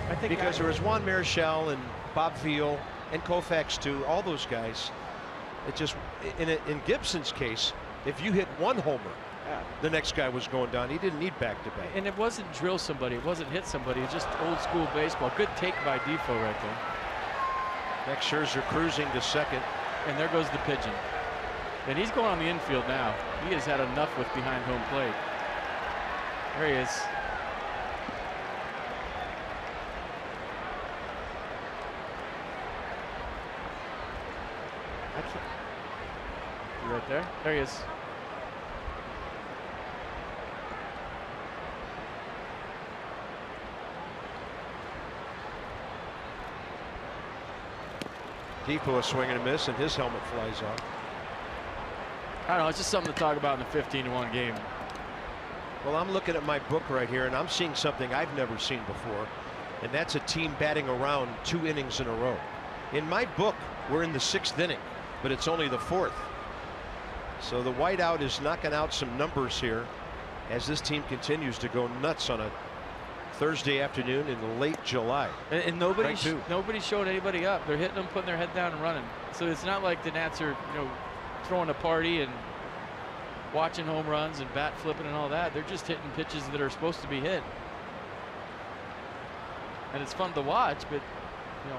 I think because there was Juan Marichal and Bob Veal and Koufax too, all those guys. It just, in Gibson's case, if you hit 1 homer, the next guy was going down. He didn't need back-to-back. And it wasn't drill somebody, it wasn't hit somebody, it was just old school baseball. Good take by Defoe right there. Max Scherzer cruising to 2nd. And there goes the pigeon. And he's going on the infield now. He has had enough with behind home plate. There he is. Right there. There he is. Defoe a swing and a miss, and his helmet flies off. I don't know. It's just something to talk about in the 15-1 game. Well, I'm looking at my book right here, and I'm seeing something I've never seen before, and that's a team batting around 2 innings in a row. In my book, we're in the 6th inning, but it's only the 4th. So the whiteout is knocking out some numbers here as this team continues to go nuts on a Thursday afternoon in late July. And nobody's showing anybody up. They're hitting them, putting their head down and running. So it's not like the Nats are, throwing a party and watching home runs and bat flipping and all that. They're just hitting pitches that are supposed to be hit. And it's fun to watch, but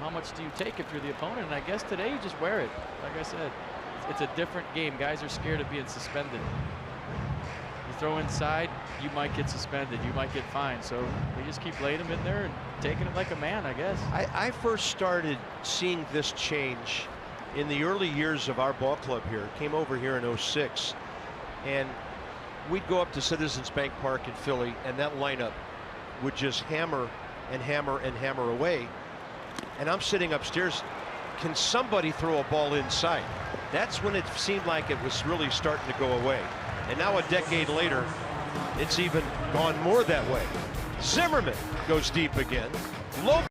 how much do you take if you're the opponent? And I guess today you just wear it. Like I said, it's a different game. Guys are scared of being suspended. You throw inside, you might get suspended, you might get fined. So they just keep laying them in there and taking it like a man, I guess. I first started seeing this change in the early years of our ball club here. Came over here in '06, and we'd go up to Citizens Bank Park in Philly, and that lineup would just hammer and hammer and hammer away. And I'm sitting upstairs. Can somebody throw a ball inside? That's when it seemed like it was really starting to go away. And now a decade later, it's even gone more that way. Zimmerman goes deep again. Low.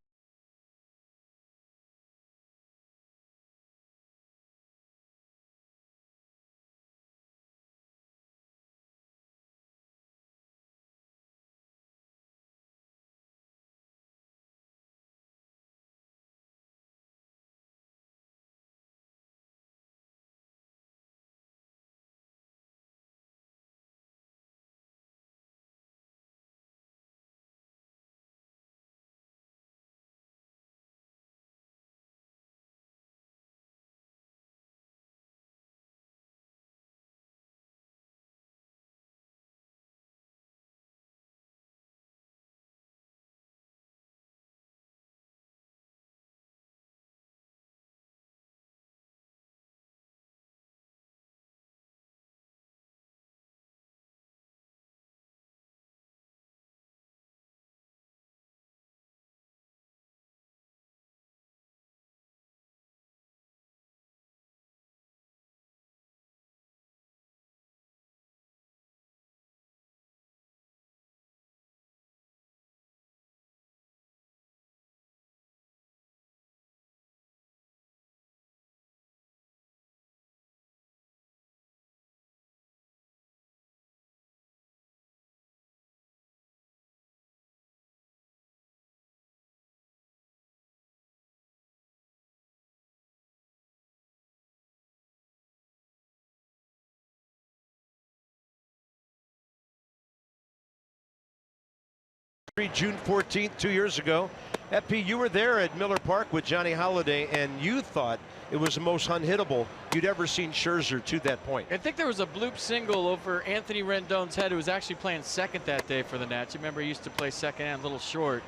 June 14th, 2 years ago. FP, you were there at Miller Park with Johnny Holliday, and you thought it was the most unhittable you'd ever seen Scherzer to that point. I think there was a bloop single over Anthony Rendon's head, who was actually playing second that day for the Nats. You remember he used to play second and a little short.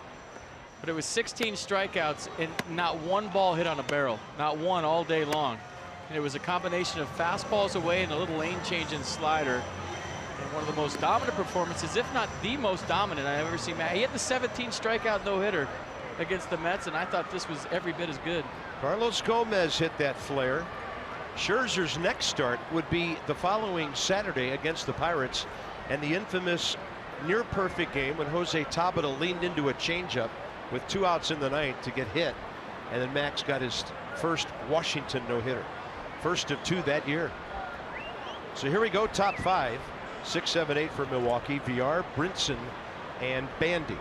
But it was 16 strikeouts and not one ball hit on a barrel. Not one all day long. And it was a combination of fastballs away and a little lane change and slider. And one of the most dominant performances, if not the most dominant I've ever seen. He had the 17 strikeout no-hitter against the Mets, and I thought this was every bit as good. Carlos Gomez hit that flare. Scherzer's next start would be the following Saturday against the Pirates, and the infamous near perfect game when Jose Tabata leaned into a changeup with 2 outs in the ninth to get hit, and then Max got his first Washington no-hitter, first of 2 that year. So here we go, top 5, 6, 7, 8 for Milwaukee. VR, Brinson, and Bandy.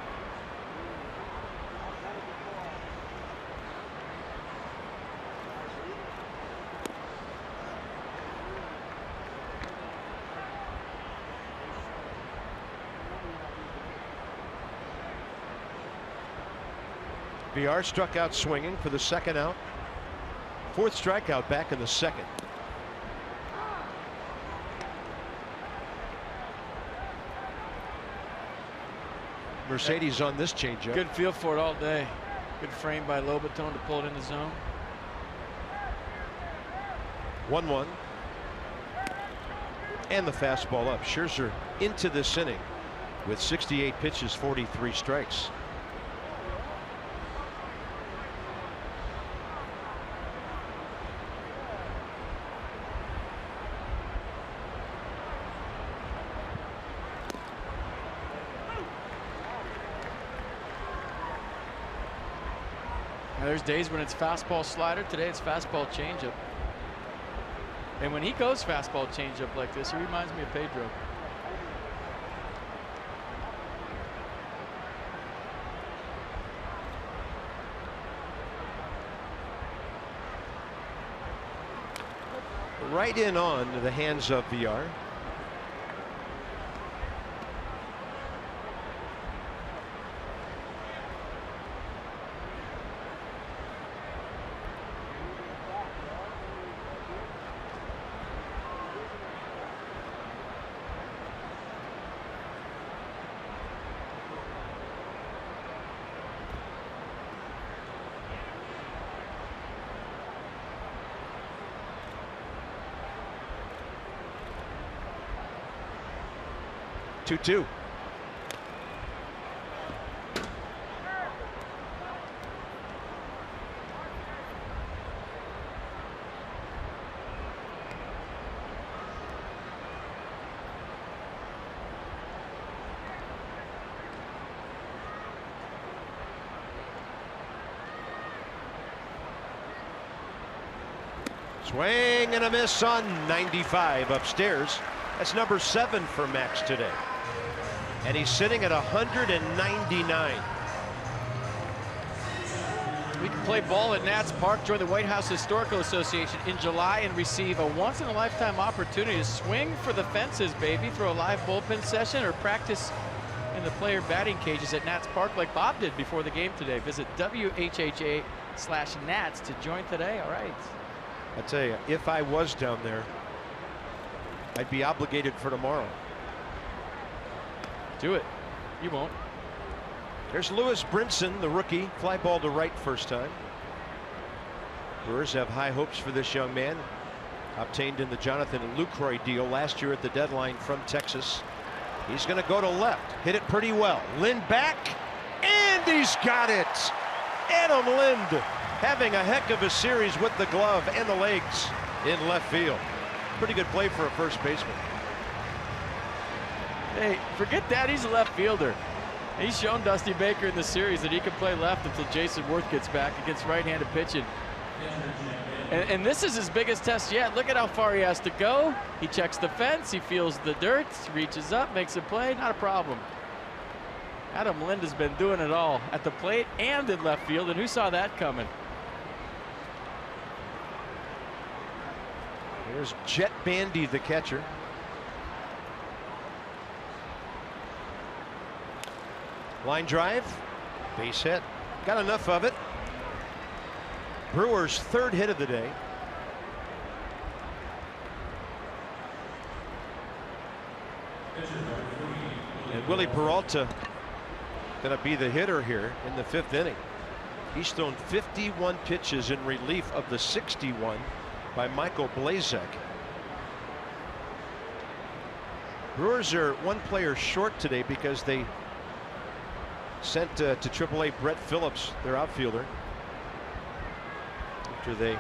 VR struck out swinging for the second out. 4th strikeout back in the second. Mercedes on this changeup. Good feel for it all day. Good frame by Lobaton to pull it in the zone. 1-1. And the fastball up. Scherzer into this inning with 68 pitches, 43 strikes. There's days when it's fastball slider. Today it's fastball changeup. And when he goes fastball changeup like this, he reminds me of Pedro. Right in on the hands of VR. Two. Swing and a miss on 95 upstairs. That's number 7 for Max today. And he's sitting at 199. We can play ball at Nats Park, join the White House Historical Association in July, and receive a once-in-a-lifetime opportunity to swing for the fences, baby. Throw a live bullpen session or practice in the player batting cages at Nats Park like Bob did before the game today. Visit WHHA/Nats to join today. All right. I tell you, if I was down there, I'd be obligated for tomorrow. Do it. You won't. There's Lewis Brinson, the rookie. Fly ball to right first time. Brewers have high hopes for this young man. Obtained in the Jonathan Lucroy deal last year at the deadline from Texas. He's going to go to left. Hit it pretty well. Lind back. And he's got it. Adam Lind having a heck of a series with the glove and the legs in left field. Pretty good play for a first baseman. Hey, forget that. He's a left fielder. He's shown Dusty Baker in the series that he can play left until Jason Worth gets back against right-handed pitching. And this is his biggest test yet. Look at how far he has to go. He checks the fence. He feels the dirt. Reaches up, makes a play. Not a problem. Adam Lind has been doing it all at the plate and in left field. And who saw that coming? Here's Jet Bandy, the catcher. Line drive, base hit, got enough of it. Brewers' 3rd hit of the day. And Willie Peralta going to be the hitter here in the 5th inning. He's thrown 51 pitches in relief of the 61 by Michael Blazek. Brewers are 1 player short today because they sent to AAA Brett Phillips, their outfielder, after they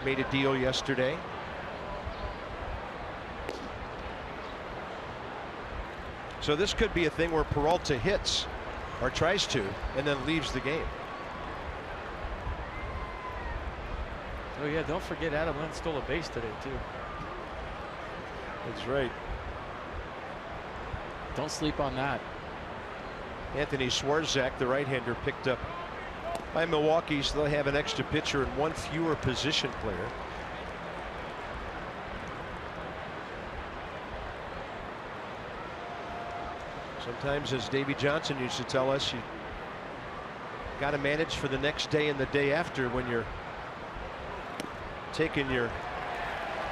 made a deal yesterday. So this could be a thing where Peralta hits or tries to and then leaves the game. Oh yeah, don't forget Adam Lind stole a base today too. That's right. Don't sleep on that. Anthony Swarzak, the right-hander, picked up by Milwaukee, so they'll have an extra pitcher and 1 fewer position player. Sometimes, as Davey Johnson used to tell us, you got to manage for the next day and the day after when you're taking your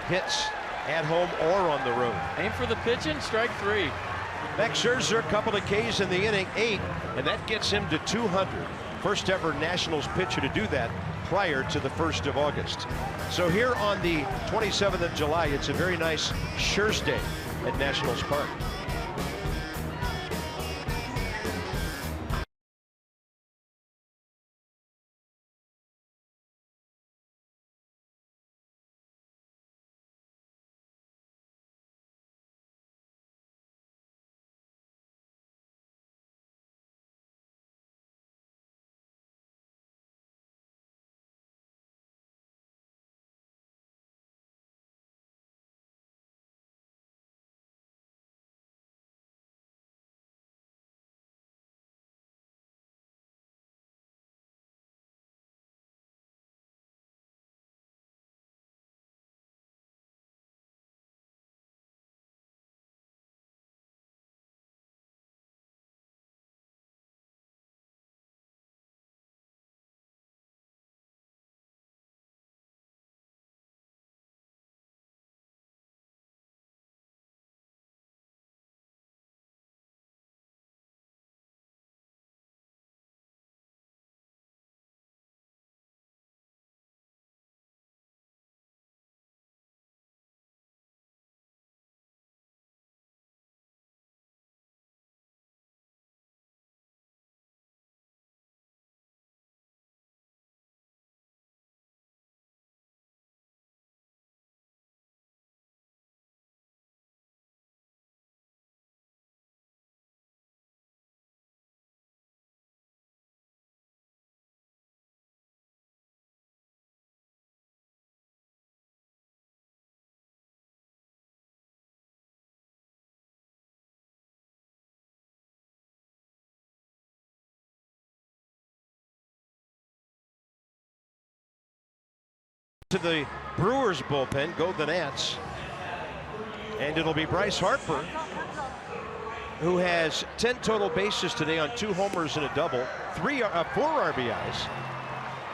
hits at home or on the road. Aim for the pitching, strike 3. Max Scherzer, a couple of Ks in the inning, 8, and that gets him to 200. First ever Nationals pitcher to do that prior to the 1st of August. So here on the 27th of July, it's a very nice Scherzer day at Nationals Park. To the Brewers bullpen go the Nats, and it'll be Bryce Harper, who has 10 total bases today on 2 homers and a double, 4 RBIs,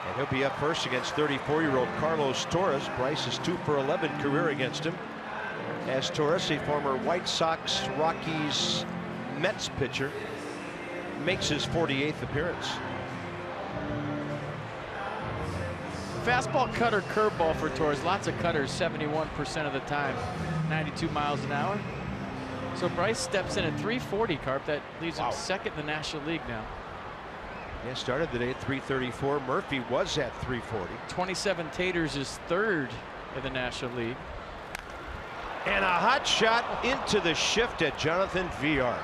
and he'll be up first against 34-year-old Carlos Torres. Bryce is 2 for 11 career against him, as Torres, a former White Sox, Rockies, Mets pitcher, makes his 48th appearance. Fastball, cutter, curveball for Torres. Lots of cutters, 71% of the time, 92 miles an hour. So Bryce steps in at 340, Carp. That leaves him second in the National League now. Yeah, started the day at 334. Murphy was at 340. 27 taters is third in the National League. And a hot shot into the shift at Jonathan Villar.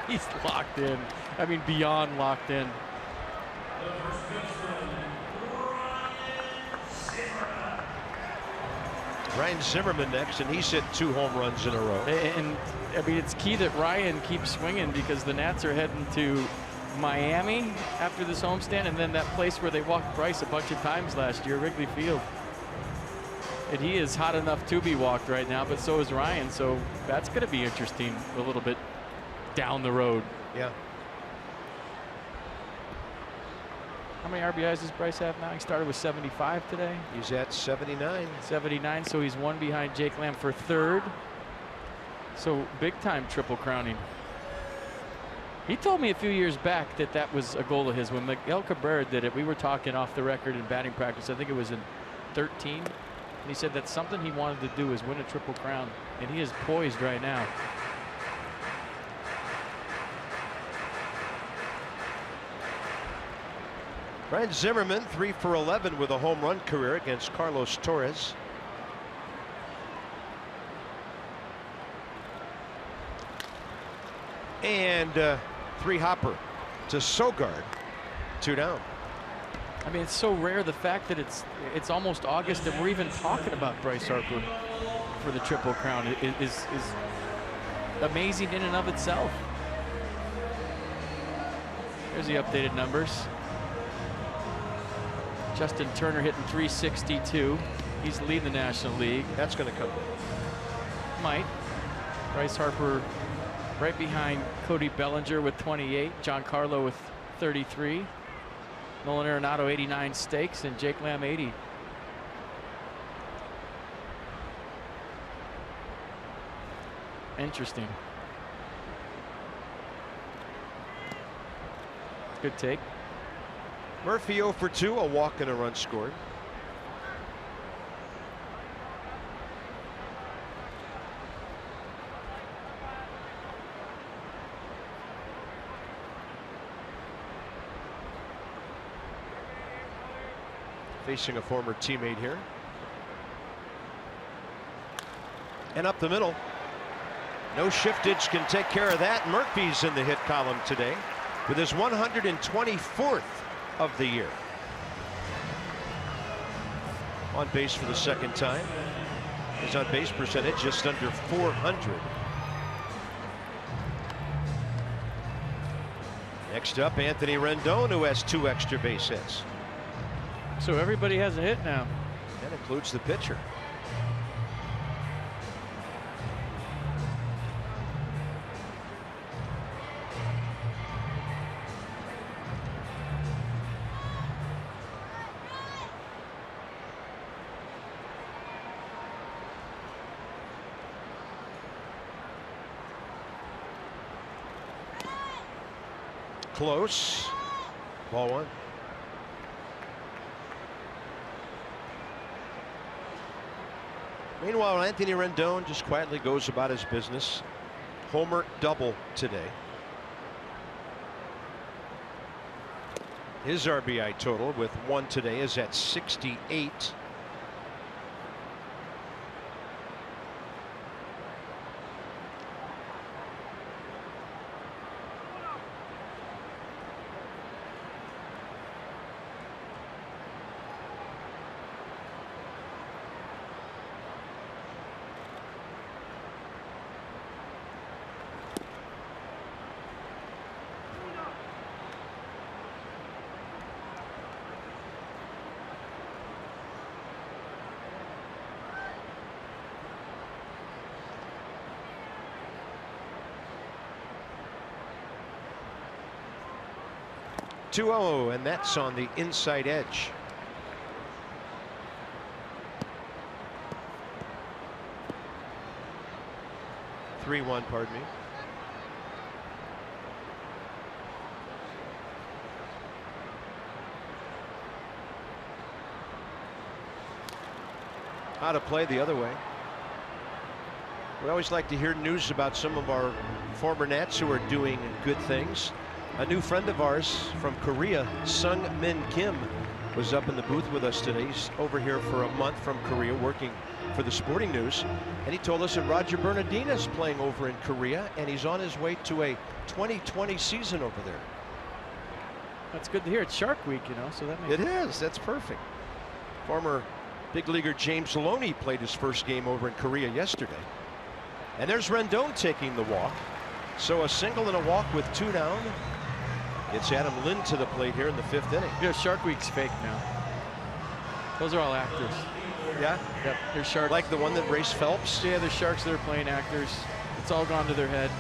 He's locked in. I mean, beyond locked in. Ryan Zimmerman next, and he's hit 2 home runs in a row. And I mean, it's key that Ryan keeps swinging, because the Nats are heading to Miami after this homestand, and then that place where they walked Bryce a bunch of times last year, Wrigley Field. And he is hot enough to be walked right now, but so is Ryan. So that's going to be interesting a little bit down the road. Yeah. How many RBIs does Bryce have now? He started with 75 today. He's at 79. 79, so he's 1 behind Jake Lamb for third. So big time triple crowning. He told me a few years back that that was a goal of his. When Miguel Cabrera did it, we were talking off the record in batting practice. I think it was in 13. And he said that's something he wanted to do, is win a triple crown. And he is poised right now. Brian Zimmerman, 3 for 11 with a home run career against Carlos Torres. And 3 hopper to Sogard, 2 down. I mean, it's so rare, the fact that it's almost August and we're even talking about Bryce Harper for the triple crown is amazing in and of itself. There's the updated numbers. Justin Turner hitting .362. He's leading the National League. That's going to come. Might. Bryce Harper right behind Cody Bellinger with 28, Giancarlo with 33, Nolan Arenado 89 stakes, and Jake Lamb 80. Interesting. Good take. Murphy 0 for 2, a walk and a run scored. Facing a former teammate here. And up the middle. No shiftage can take care of that. Murphy's in the hit column today with his 124th of the year. On base for the second time. His on base percentage just under 400. Next up, Anthony Rendon, who has 2 extra base hits. So everybody has a hit now. That includes the pitcher. Close. Ball 1. Meanwhile, Anthony Rendon just quietly goes about his business. Homer double today. His RBI total with 1 today is at 68. .2-0, and that's on the inside edge. (3-1), pardon me. How to play the other way. We always like to hear news about some of our former Nats who are doing good things. A new friend of ours from Korea, Sung Min Kim, was up in the booth with us today. He's over here for a month from Korea working for the Sporting News. And he told us that Roger Bernardina is playing over in Korea and he's on his way to a 2020 season over there. That's good to hear. It's Shark Week, you know, so that makes it is. That's perfect. Former big leaguer James Loney played his first game over in Korea yesterday. And there's Rendon taking the walk. So a single and a walk with 2 down. It's Adam Lind to the plate here in the 5th inning. You know, Shark Week's fake now. Those are all actors. Yeah? Yep, they're sharks. Like the one that raced Phelps? Yeah, they're sharks that are playing actors. It's all gone to their head.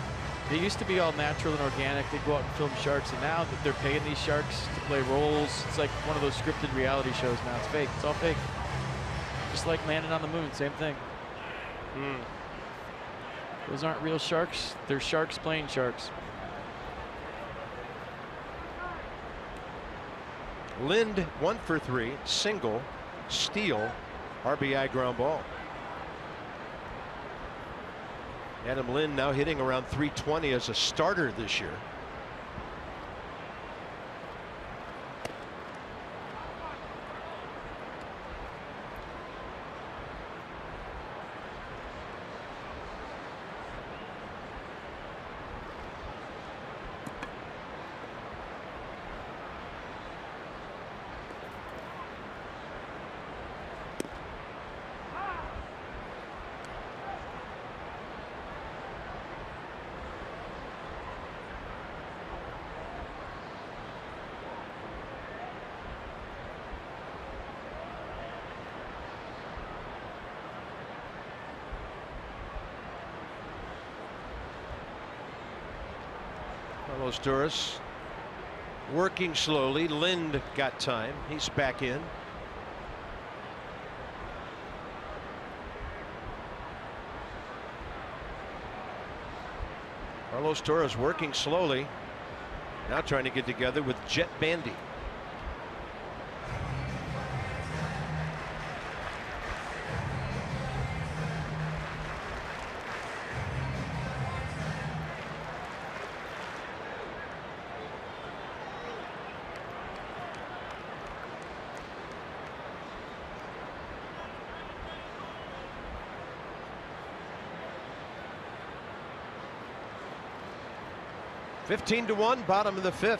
They used to be all natural and organic. They'd go out and film sharks, and now that they're paying these sharks to play roles, it's like one of those scripted reality shows now. It's fake. It's all fake. Just like Landing on the Moon, same thing. Those aren't real sharks. They're sharks playing sharks. Lind 1 for 3, single, steal, RBI ground ball. Adam Lind now hitting around 320 as a starter this year. Carlos Torres working slowly. Lind got time. He's back in. Carlos Torres working slowly. Now trying to get together with Jet Bandy. Fifteen to 1, bottom of the 5th.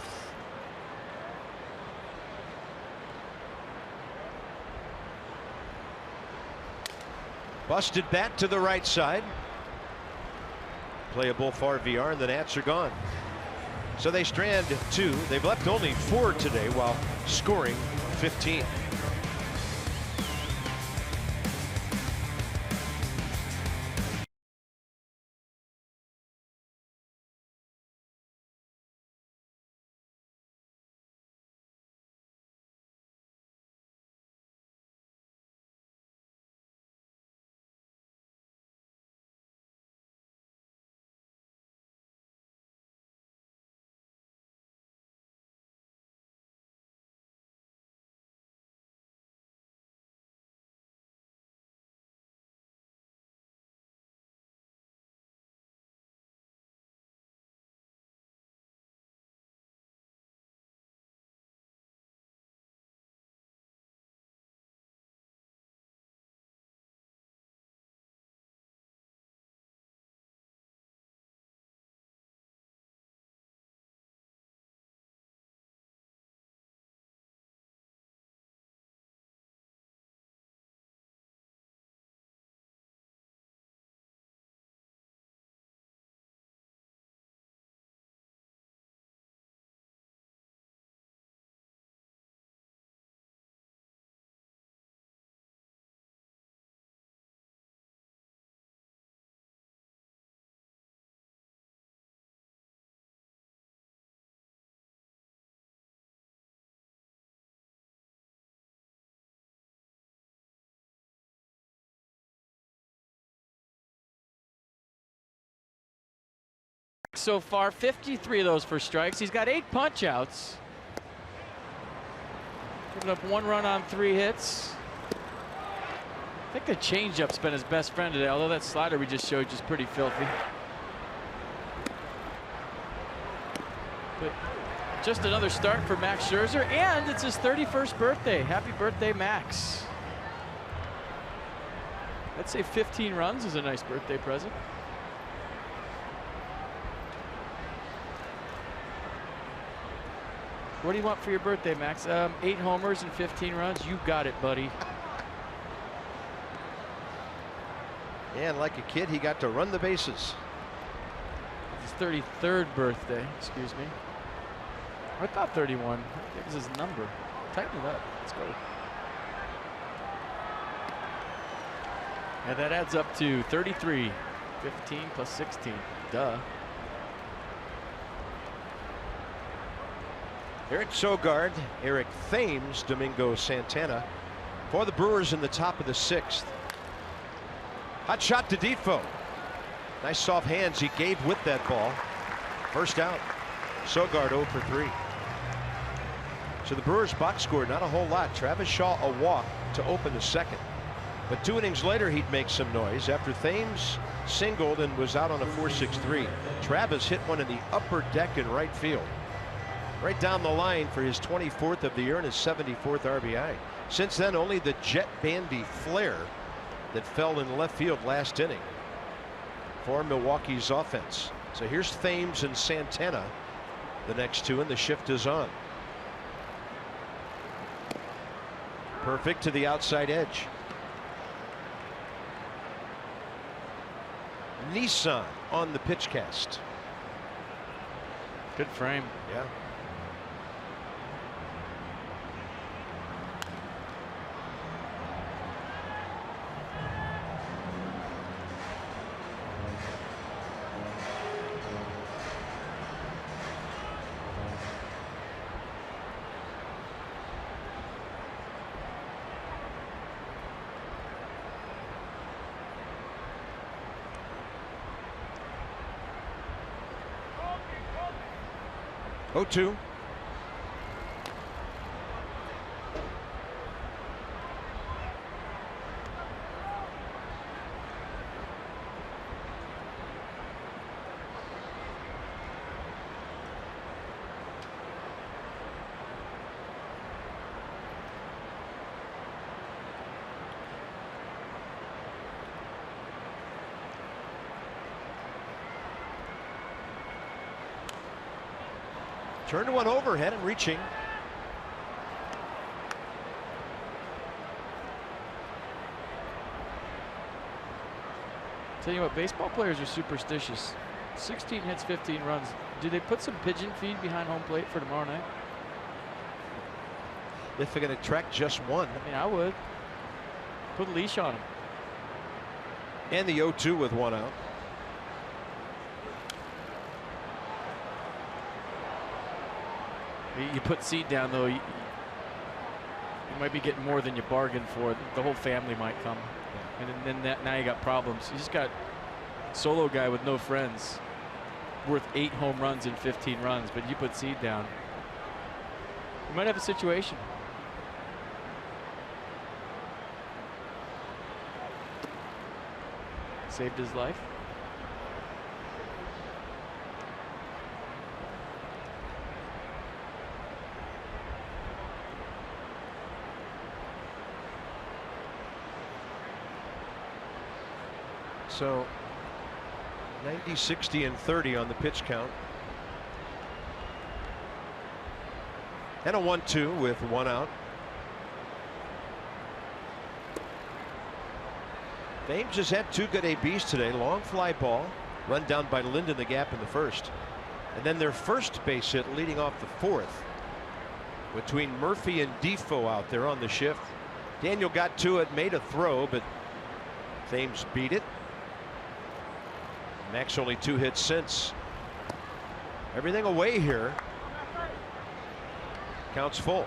Busted bat to the right side. Playable far VR, and the Nats are gone. So they strand 2. They've left only 4 today while scoring 15. So far, 53 of those for strikes. He's got 8 punch outs. Giving up 1 run on 3 hits. I think the changeup's been his best friend today, although that slider we just showed you is pretty filthy. But just another start for Max Scherzer, and it's his 31st birthday. Happy birthday, Max. I'd say 15 runs is a nice birthday present. What do you want for your birthday, Max? 8 homers and 15 runs. You got it, buddy. And like a kid, he got to run the bases. His 33rd birthday, excuse me. I thought 31. That was his number. Tighten it up. Let's go. And that adds up to 33. 15 plus 16. Duh. Eric Sogard, Eric Thames, Domingo Santana for the Brewers in the top of the 6th. Hot shot to Defoe. Nice soft hands he gave with that ball. First out. Sogard 0 for 3. So the Brewers box scored not a whole lot. Travis Shaw a walk to open the second. But 2 innings later he'd make some noise after Thames singled and was out on a 4-6-3. Travis hit one in the upper deck in right field. Right down the line for his 24th of the year and his 74th RBI. Since then only the Jet Bandy flare that fell in left field last inning for Milwaukee's offense. So here's Thames and Santana, the next 2, and the shift is on. Perfect to the outside edge. Nissan on the pitch cast. Good frame. Yeah. Oh, 2. Turned one overhead and reaching. Tell you what, baseball players are superstitious. 16 hits, 15 runs. Do they put some pigeon feed behind home plate for tomorrow night? If they're going to track just one. I mean, I would. Put a leash on them. And the 0-2 with 1 out. You put seed down, though, you might be getting more than you bargained for. The whole family might come. Yeah. And then now you got problems. You just got solo guy with no friends, worth 8 home runs and 15 runs, but you put seed down. You might have a situation. Saved his life. So 90, 60, and 30 on the pitch count. And a 1-2 with 1 out. Thames has had 2 good ABs today. Long fly ball, run down by Lind in the gap in the first. And then their first base hit leading off the 4th. Between Murphy and Defoe out there on the shift. Daniel got to it, made a throw, but Thames beat it. Max only 2 hits since. Everything away here. Counts full.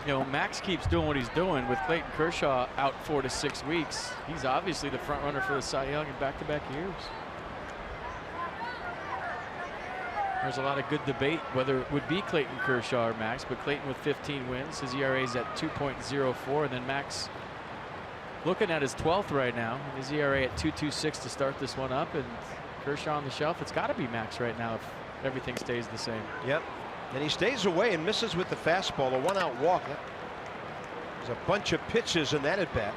You know, Max keeps doing what he's doing with Clayton Kershaw out 4 to 6 weeks. He's obviously the front runner for the Cy Young in back-to-back years. There's a lot of good debate whether it would be Clayton Kershaw or Max, but Clayton with 15 wins. His ERA is at 2.04, and then Max looking at his 12th right now. His ERA at 2.26 to start this one up, and Kershaw on the shelf. It's got to be Max right now if everything stays the same. Yep. And he stays away and misses with the fastball, a 1-out walk. There's a bunch of pitches in that at bat.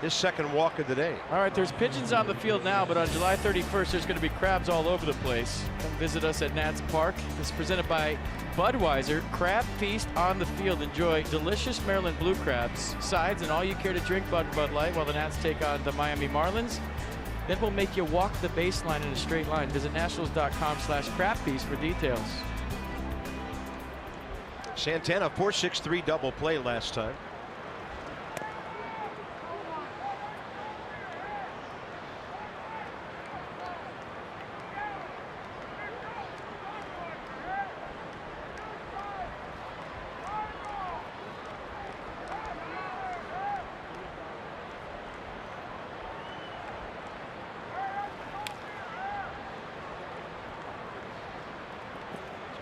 His second walk of the day. All right, there's pigeons on the field now, but on July 31st, there's going to be crabs all over the place. Come visit us at Nats Park. This is presented by Budweiser. Crab feast on the field. Enjoy delicious Maryland blue crabs, sides, and all you care to drink Bud Light while the Nats take on the Miami Marlins. Then we'll make you walk the baseline in a straight line. Visit nationals.com/crab feast for details. Santana 4-6-3 double play last time.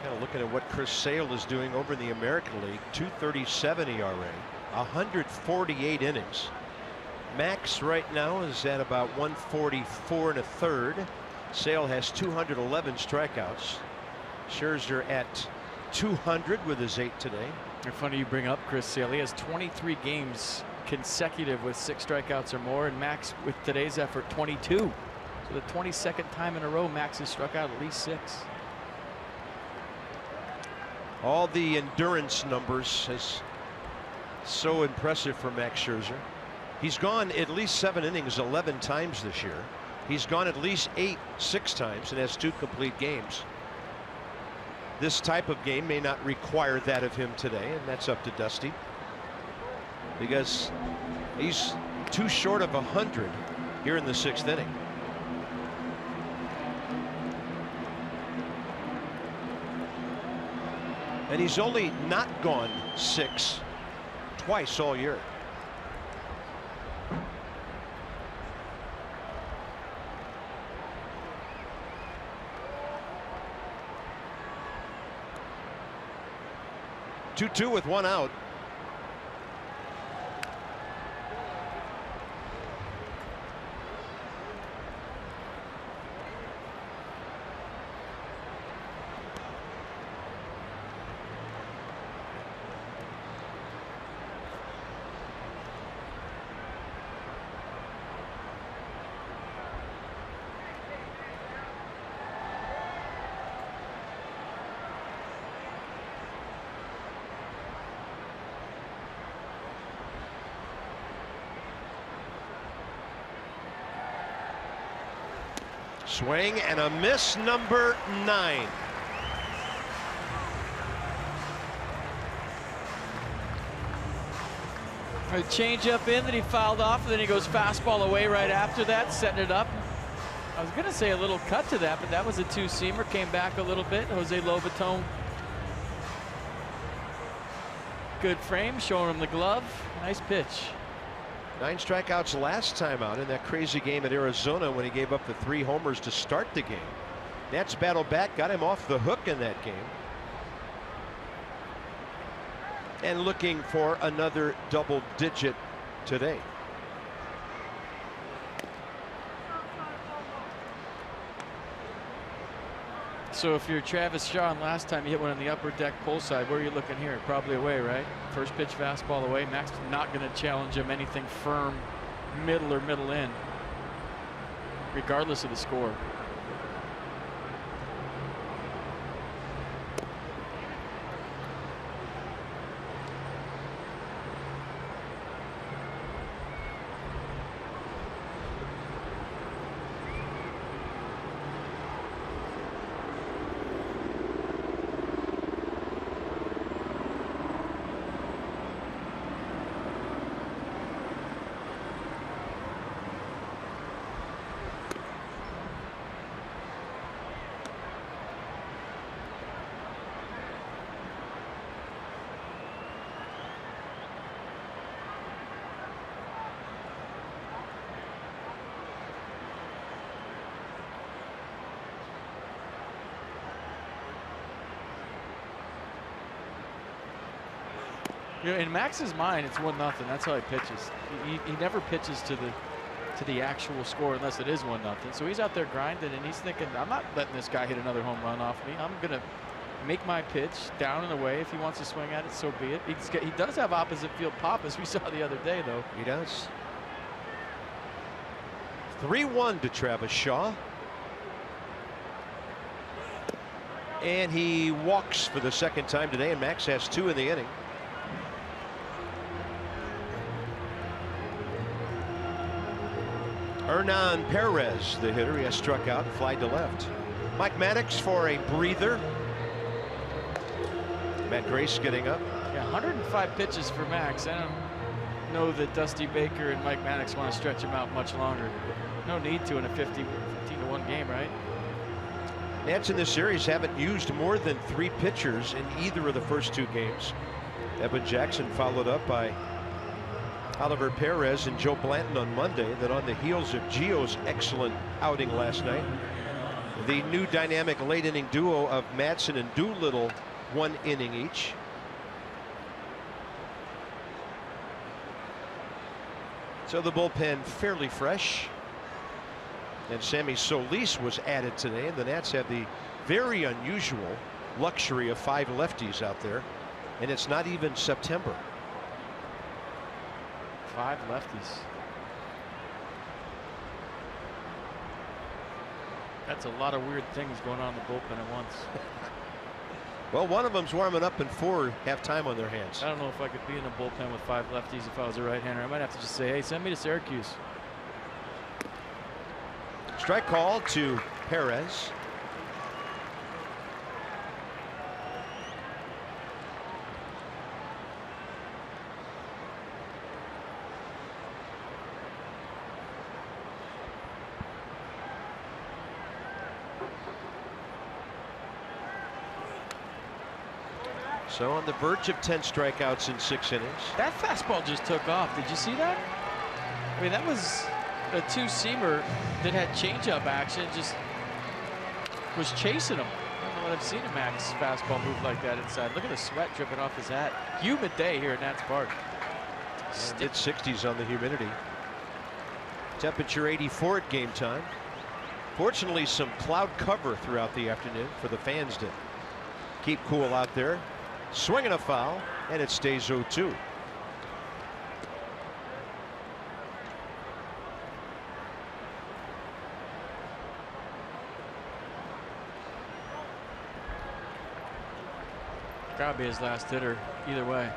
Kind of looking at what Chris Sale is doing over in the American League. 2.37 ERA, 148 innings. Max right now is at about 144 1/3. Sale has 211 strikeouts. Scherzer at 200 with his 8 today. It's funny you bring up Chris Sale. He has 23 games consecutive with 6 strikeouts or more, and Max with today's effort 22. So the 22nd time in a row Max has struck out at least 6. All the endurance numbers is so impressive for Max Scherzer. He's gone at least 7 innings 11 times this year. He's gone at least 8 6 times and has 2 complete games. This type of game may not require that of him today, and that's up to Dusty, because he's too short of 100 here in the 6th inning. And he's only not gone 6 twice all year. Two with 1 out. Swing and a miss, number 9. A change up in that he fouled off, and then he goes fastball away right after that, setting it up. I was going to say a little cut to that, but that was a 2-seamer. Came back a little bit. Jose Lobaton. Good frame, showing him the glove. Nice pitch. 9 strikeouts last time out in that crazy game at Arizona when he gave up the 3 homers to start the game. Nats battled back, got him off the hook in that game. And looking for another double digit today. So if you're Travis Shaw, and last time you hit one on the upper deck pull side, where are you looking here? Probably away, right? First pitch fastball away. Max not going to challenge him anything firm, middle or middle in, regardless of the score. You know, in Max's mind, it's 1-0. That's how he pitches. He never pitches to the actual score unless it is 1-0. So he's out there grinding, and he's thinking, I'm not letting this guy hit another home run off me. I'm gonna make my pitch down and away. If he wants to swing at it, so be it. He does have opposite field pop, as we saw the other day, though. He does. 3-1 to Travis Shaw. And he walks for the 2nd time today, and Max has 2 in the inning. Hernan Perez, the hitter, he has struck out and flied to left. Mike Maddox for a breather. Matt Grace getting up. Yeah, 105 pitches for Max. I don't know that Dusty Baker and Mike Maddox want to stretch him out much longer. No need to in a 15-1 game, right? Nats in this series haven't used more than 3 pitchers in either of the first 2 games. Evan Jackson followed up by Oliver Perez and Joe Blanton on Monday. Then on the heels of Gio's excellent outing last night, The new dynamic late inning duo of Madsen and Doolittle, 1 inning each. So the bullpen fairly fresh. And Sammy Solis was added today, and the Nats have the very unusual luxury of 5 lefties out there, and it's not even September. 5 lefties. That's a lot of weird things going on in the bullpen at once. Well, one of them's warming up and 4 have time on their hands. I don't know if I could be in a bullpen with 5 lefties if I was a right-hander. I might have to just say, hey, send me to Syracuse. Strike call to Perez. So on the verge of 10 strikeouts in 6 innings. That fastball just took off. Did you see that? I mean, that was a 2-seamer that had changeup action, just was chasing him. I don't know what I've seen a Max fastball move like that inside. Look at the sweat dripping off his hat. Humid day here at Nats Park. Mid-60s on the humidity. Temperature 84 at game time. Fortunately, some cloud cover throughout the afternoon for the fans to keep cool out there. Swinging a foul, and it stays 0-2. Gotta be his last hitter either way.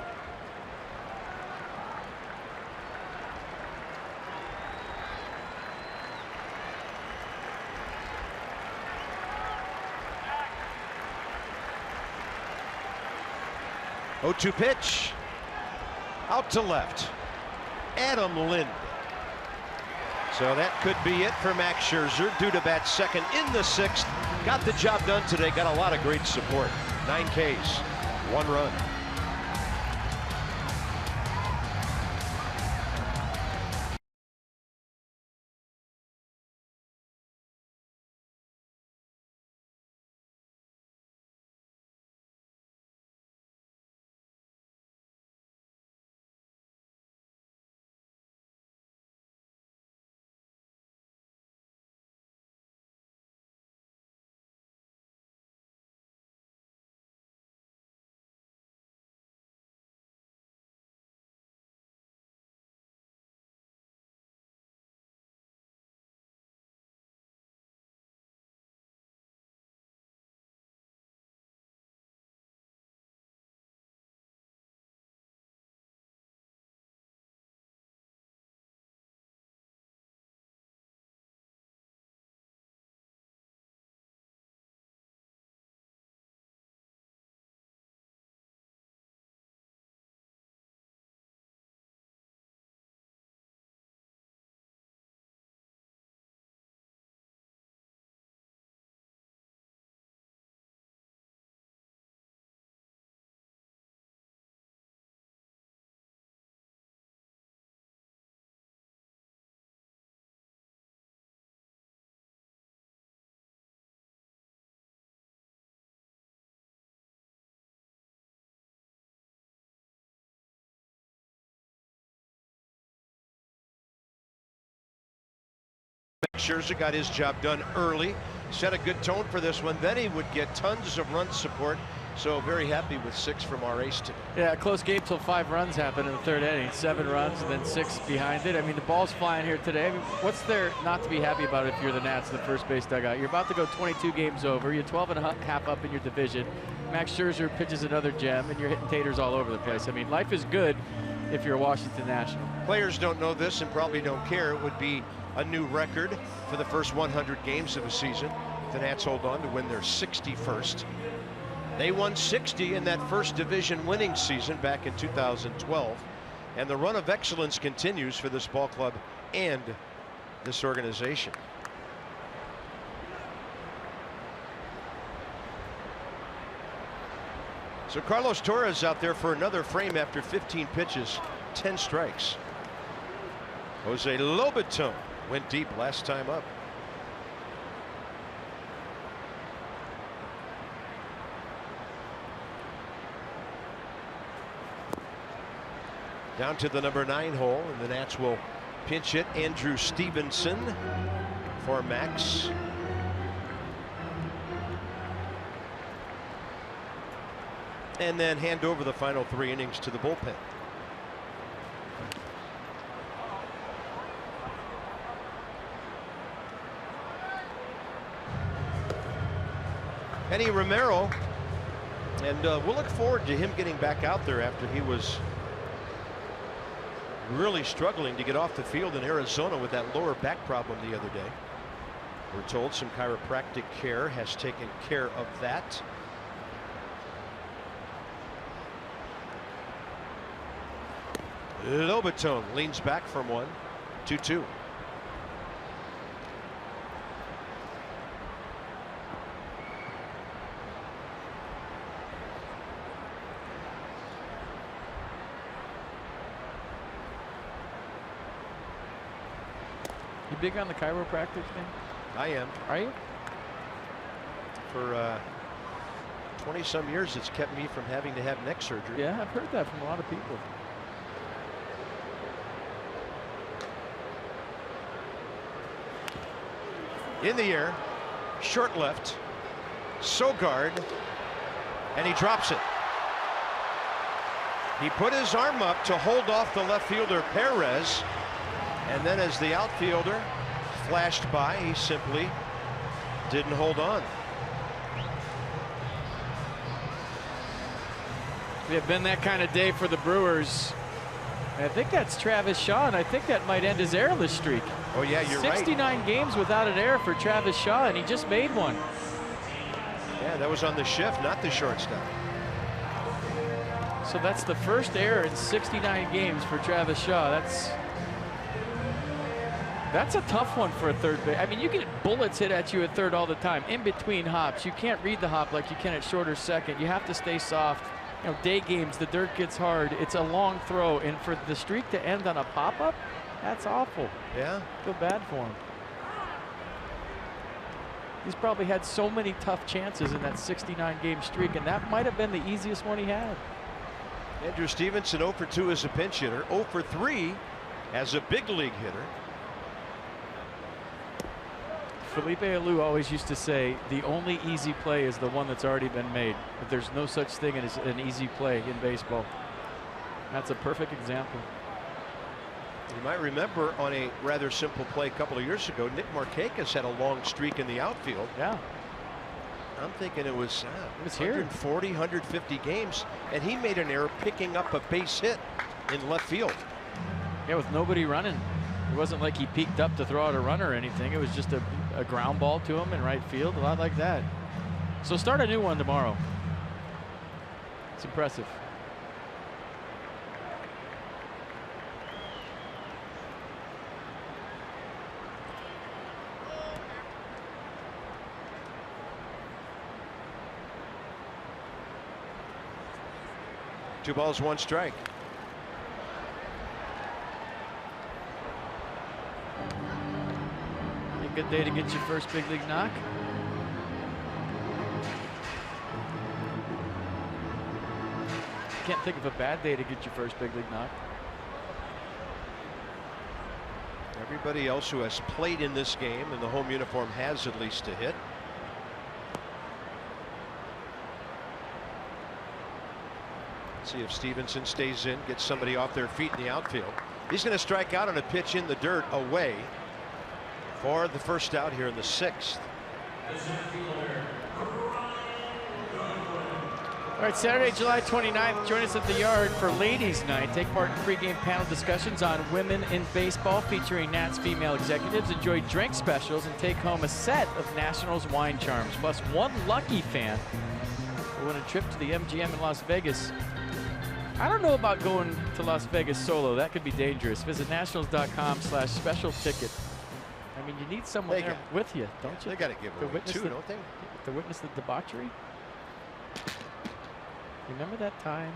Oh, 2 pitch. Out to left. Adam Lind. So that could be it for Max Scherzer, due to bat second in the 6th. Got the job done today. Got a lot of great support. 9 Ks, 1 run. Scherzer got his job done early, set a good tone for this one. Then he would get tons of run support. So very happy with 6 from our ace today. Yeah, close game till 5 runs happened in the 3rd inning. 7 runs and then 6 behind it. I mean, the ball's flying here today. I mean, what's there not to be happy about if you're the Nats in the first base dugout? You're about to go 22 games over. You're 12 and a half up in your division. Max Scherzer pitches another gem, and you're hitting taters all over the place. I mean, life is good if you're a Washington National. Players don't know this and probably don't care. It would be a new record for the first 100 games of a season. The Nats hold on to win their 61st. They won 60 in that first division winning season back in 2012. And the run of excellence continues for this ball club and this organization. So Carlos Torres out there for another frame after 15 pitches, 10 strikes. Jose Lobaton went deep last time up. Down to the number 9 hole, and the Nats will pinch hit Andrew Stevenson for Max. And then hand over the final 3 innings to the bullpen. Eddie Romero, and we'll look forward to him getting back out there after he was really struggling to get off the field in Arizona with that lower back problem the other day. We're told some chiropractic care has taken care of that. Lobaton leans back from 1, 2-2. You big on the chiropractic thing? I am. Are you? For 20-some years, it's kept me from having to have neck surgery. Yeah, I've heard that from a lot of people. In the air, short left, Sogard, and he drops it. He put his arm up to hold off the left fielder Perez, and then as the outfielder flashed by, he simply didn't hold on. It had been that kind of day for the Brewers. I think that's Travis Shaw, and I think that might end his errorless streak. Oh yeah, you're 69 right. games without an error for Travis Shaw, and he just made one. Yeah, that was on the shift, not the shortstop. So that's the first error in 69 games for Travis Shaw. That's a tough one for a third base. I mean, you get bullets hit at you at third all the time, in between hops. You can't read the hop like you can at short or second. You have to stay soft. You know, day games, the dirt gets hard. It's a long throw, and for the streak to end on a pop-up, that's awful. Yeah. Feel bad for him. He's probably had so many tough chances in that 69-game streak, and that might have been the easiest one he had. Andrew Stevenson 0 for 2 as a pinch hitter, 0 for 3 as a big league hitter. Felipe Alou always used to say the only easy play is the one that's already been made. But there's no such thing as an easy play in baseball. That's a perfect example. You might remember on a rather simple play a couple of years ago, Nick Markakis had a long streak in the outfield. Yeah. I'm thinking it was here. 140, 150 games, and he made an error picking up a base hit in left field. Yeah, with nobody running. It wasn't like he peeked up to throw out a runner or anything. It was just a ground ball to him in right field, a lot like that. So start a new one tomorrow. It's impressive. Two balls, one strike. A good day to get your first big league knock. Can't think of a bad day to get your first big league knock. Everybody else who has played in this game in the home uniform has at least a hit. See if Stevenson stays in, gets somebody off their feet in the outfield. He's going to strike out on a pitch in the dirt away for the first out here in the 6th. All right, Saturday, July 29th, join us at the Yard for Ladies Night. Take part in pregame panel discussions on women in baseball featuring Nats female executives. Enjoy drink specials and take home a set of Nationals wine charms. Plus, one lucky fan will win a trip to the MGM in Las Vegas. I don't know about going to Las Vegas solo. That could be dangerous. Visit nationals.com/special ticket. I mean, you need someone there with you, don't you? They got to give away two, don't they? To witness the debauchery. Remember that time?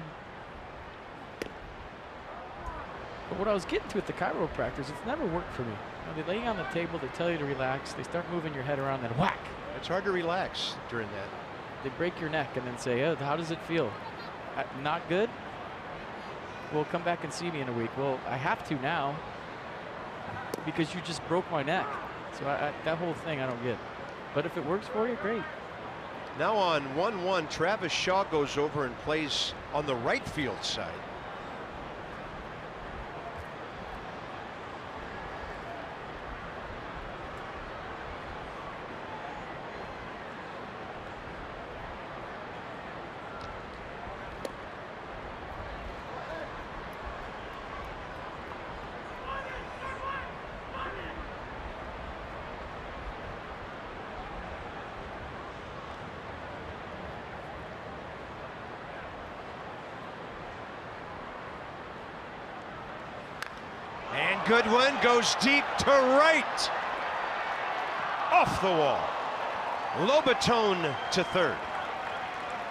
But what I was getting to with the chiropractors, it's never worked for me. You know, they lay you on the table, they tell you to relax, they start moving your head around, then whack. It's hard to relax during that. They break your neck and then say, oh, how does it feel? Not good? Well, come back and see me in a week. Well, I have to now because you just broke my neck. So that whole thing I don't get. But if it works for you, great. Now on 1-1, Travis Shaw goes over and plays on the right field side. And Goodwin goes deep to right. Off the wall. Lobatone to third.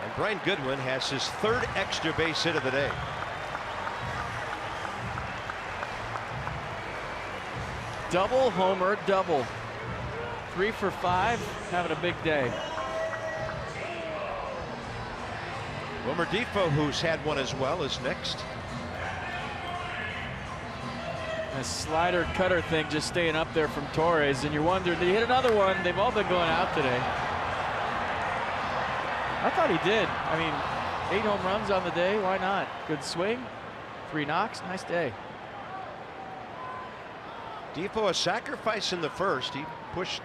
And Brian Goodwin has his third extra base hit of the day. Double homer, double. 3 for 5, having a big day. Wilmer Difo, who's had one as well, is next. A slider cutter thing just staying up there from Torres, and you're wondering, did he hit another one? They've all been going out today. I thought he did. I mean, 8 home runs on the day. Why not? Good swing, 3 knocks. Nice day. Difo a sacrifice in the first. He pushed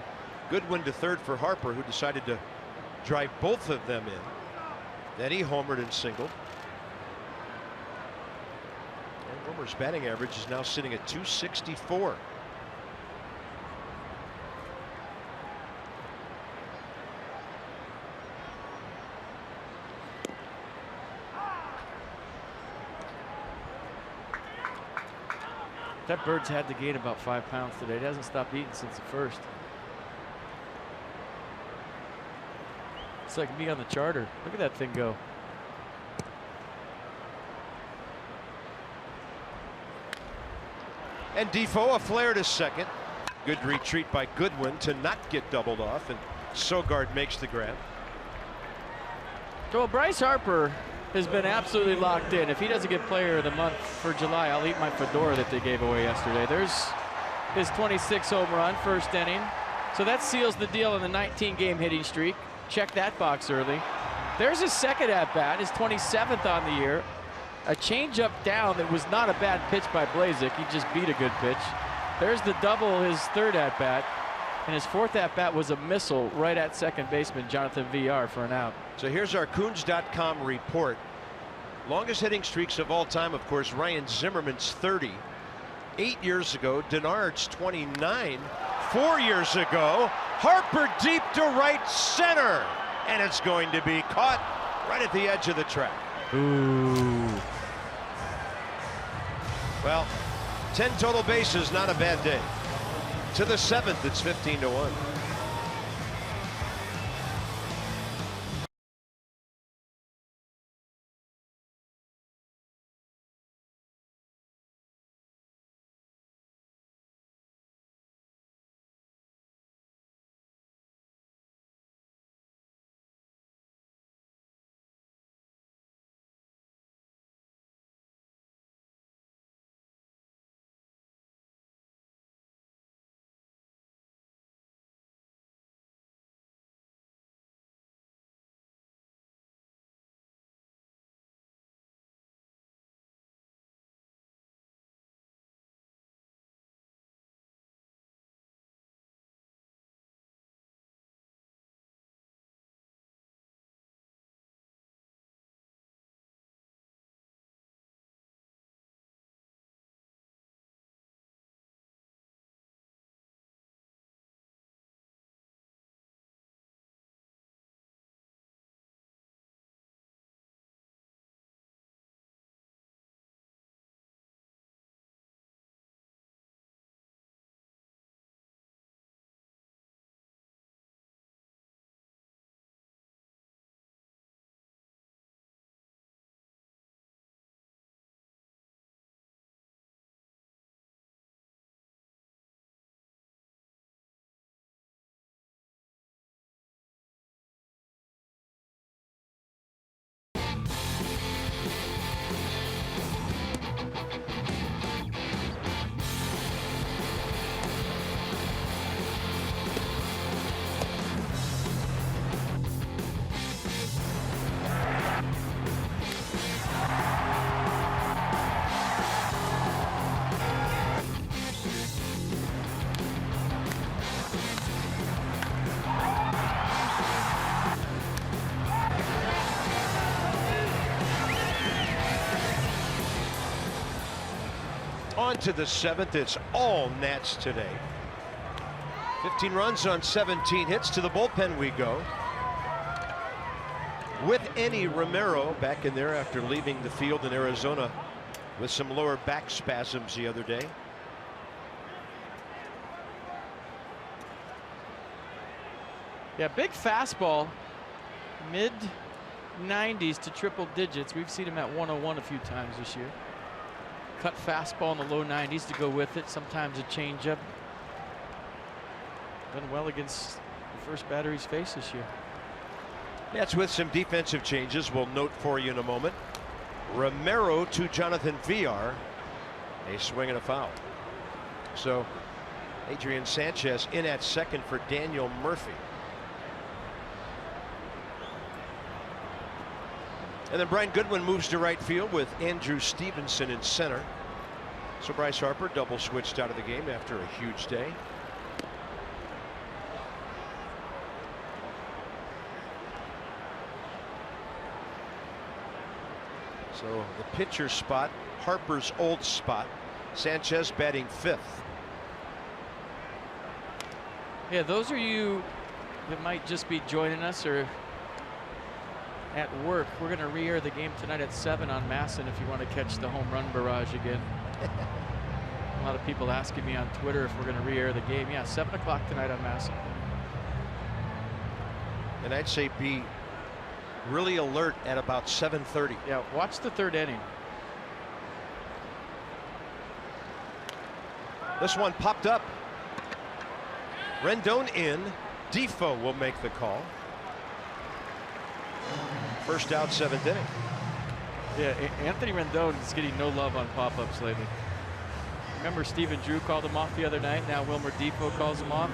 Goodwin to third for Harper, who decided to drive both of them in. Then he homered and singled. And Wilmer's batting average is now sitting at .264. That bird's had to gain about 5 pounds today. It hasn't stopped eating since the first. It's like me on the charter. Look at that thing go. And Difo a flare to second. Good retreat by Goodwin to not get doubled off, and Sogard makes the grab. Well, Bryce Harper has been absolutely locked in. If he doesn't get player of the month for July, I'll eat my fedora that they gave away yesterday. There's his 26 home run, first inning. So that seals the deal in the 19-game hitting streak. Check that box early. There's his second at-bat, his 27th on the year. A changeup down that was not a bad pitch by Blazek. He just beat a good pitch. There's the double, his third at-bat. And his fourth at-bat was a missile right at second baseman Jonathan VR for an out. So here's our Coons.com report. Longest hitting streaks of all time, of course, Ryan Zimmerman's 30. 8 years ago, Denard's 29. 4 years ago, Harper deep to right center. And it's going to be caught right at the edge of the track. Ooh. Well, 10 total bases, not a bad day. To the 7th, it's 15-1. On to the 7th. It's all Nats today. 15 runs on 17 hits. To the bullpen we go. With Enny Romero back in there after leaving the field in Arizona with some lower back spasms the other day. Yeah, big fastball, mid 90s to triple digits. We've seen him at 101 a few times this year. Cut fastball in the low 90s to go with it. Sometimes a changeup. Done well against the first batter he's faced this year. That's with some defensive changes we'll note for you in a moment. Romero to Jonathan Villar. A swing and a foul. So Adrian Sanchez in at second for Daniel Murphy. And then Brian Goodwin moves to right field with Andrew Stevenson in center. So Bryce Harper double switched out of the game after a huge day. So the pitcher spot, Harper's old spot. Sanchez batting 5th. Yeah, those are you that might just be joining us or at work. We're going to re-air the game tonight at 7 on Masson if you want to catch the home run barrage again. A lot of people asking me on Twitter if we're going to re-air the game. Yeah, 7 o'clock tonight on Masson. And I'd say be really alert at about 7:30. Yeah, watch the 3rd inning. This one popped up. Rendon in. Defoe will make the call. First out, 7th inning. Yeah, Anthony Rendon is getting no love on pop-ups lately. Remember Stephen Drew called him off the other night. Now Wilmer Defoe calls him off.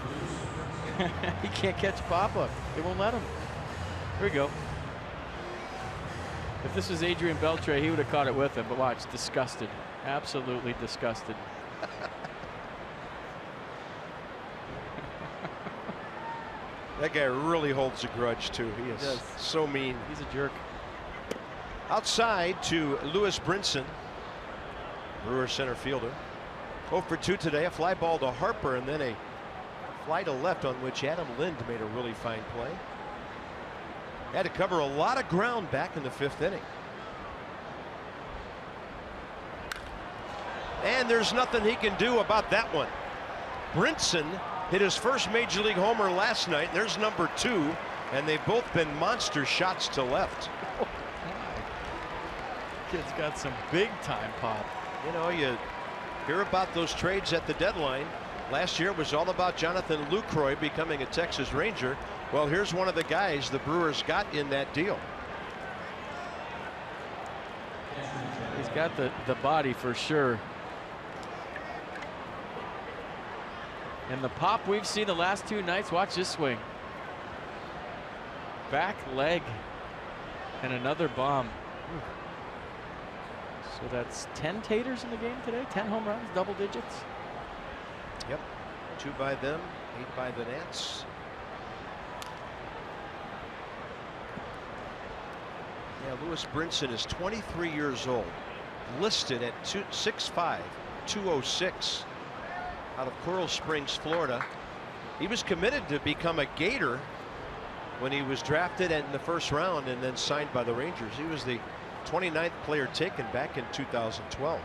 He can't catch a pop-up. They won't let him. Here we go. If this was Adrian Beltre, he would have caught it with him. But watch, disgusted. Absolutely disgusted. That guy really holds a grudge too. He is so mean. He's a jerk. Outside to Lewis Brinson, Brewers center fielder. 0 for 2 today. A fly ball to Harper and then a fly to left on which Adam Lind made a really fine play. Had to cover a lot of ground back in the 5th inning. And there's nothing he can do about that one. Brinson hit his first major league homer last night. There's number 2, and they've both been monster shots to left. Kid's got some big time pop. You know, you hear about those trades at the deadline. Last year was all about Jonathan Lucroy becoming a Texas Ranger. Well, here's one of the guys the Brewers got in that deal. He's got the body for sure. And the pop we've seen the last 2 nights. Watch this swing. Back leg and another bomb. So that's 10 taters in the game today. 10 home runs, double digits. Yep. 2 by them, 8 by the Nats. Yeah, Lewis Brinson is 23 years old, listed at 6'5", 206. Out of Coral Springs, Florida. He was committed to become a Gator when he was drafted in the 1st round and then signed by the Rangers. He was the 29th player taken back in 2012.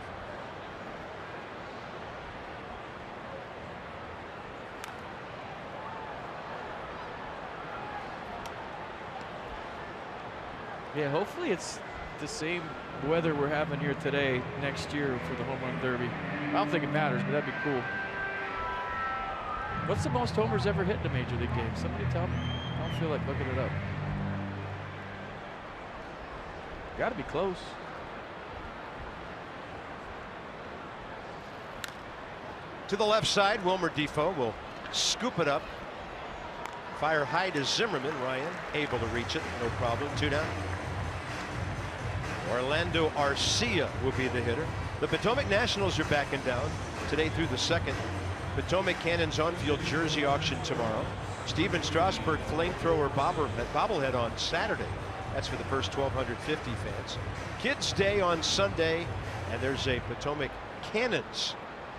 Yeah, hopefully it's the same weather we're having here today next year for the home run derby. I don't think it matters, but that'd be cool. What's the most homers ever hit in a major league game? Somebody tell me. I don't feel like looking it up. Got to be close. To the left side, Wilmer Defoe will scoop it up. Fire high to Zimmerman. Ryan able to reach it. No problem. 2 down. Orlando Arcia will be the hitter. The Potomac Nationals are backing down today through the 2nd. Potomac Cannons on-field jersey auction tomorrow. Steven Strasburg flamethrower bobblehead on Saturday. That's for the first 1,250 fans. Kids Day on Sunday, and there's a Potomac Cannons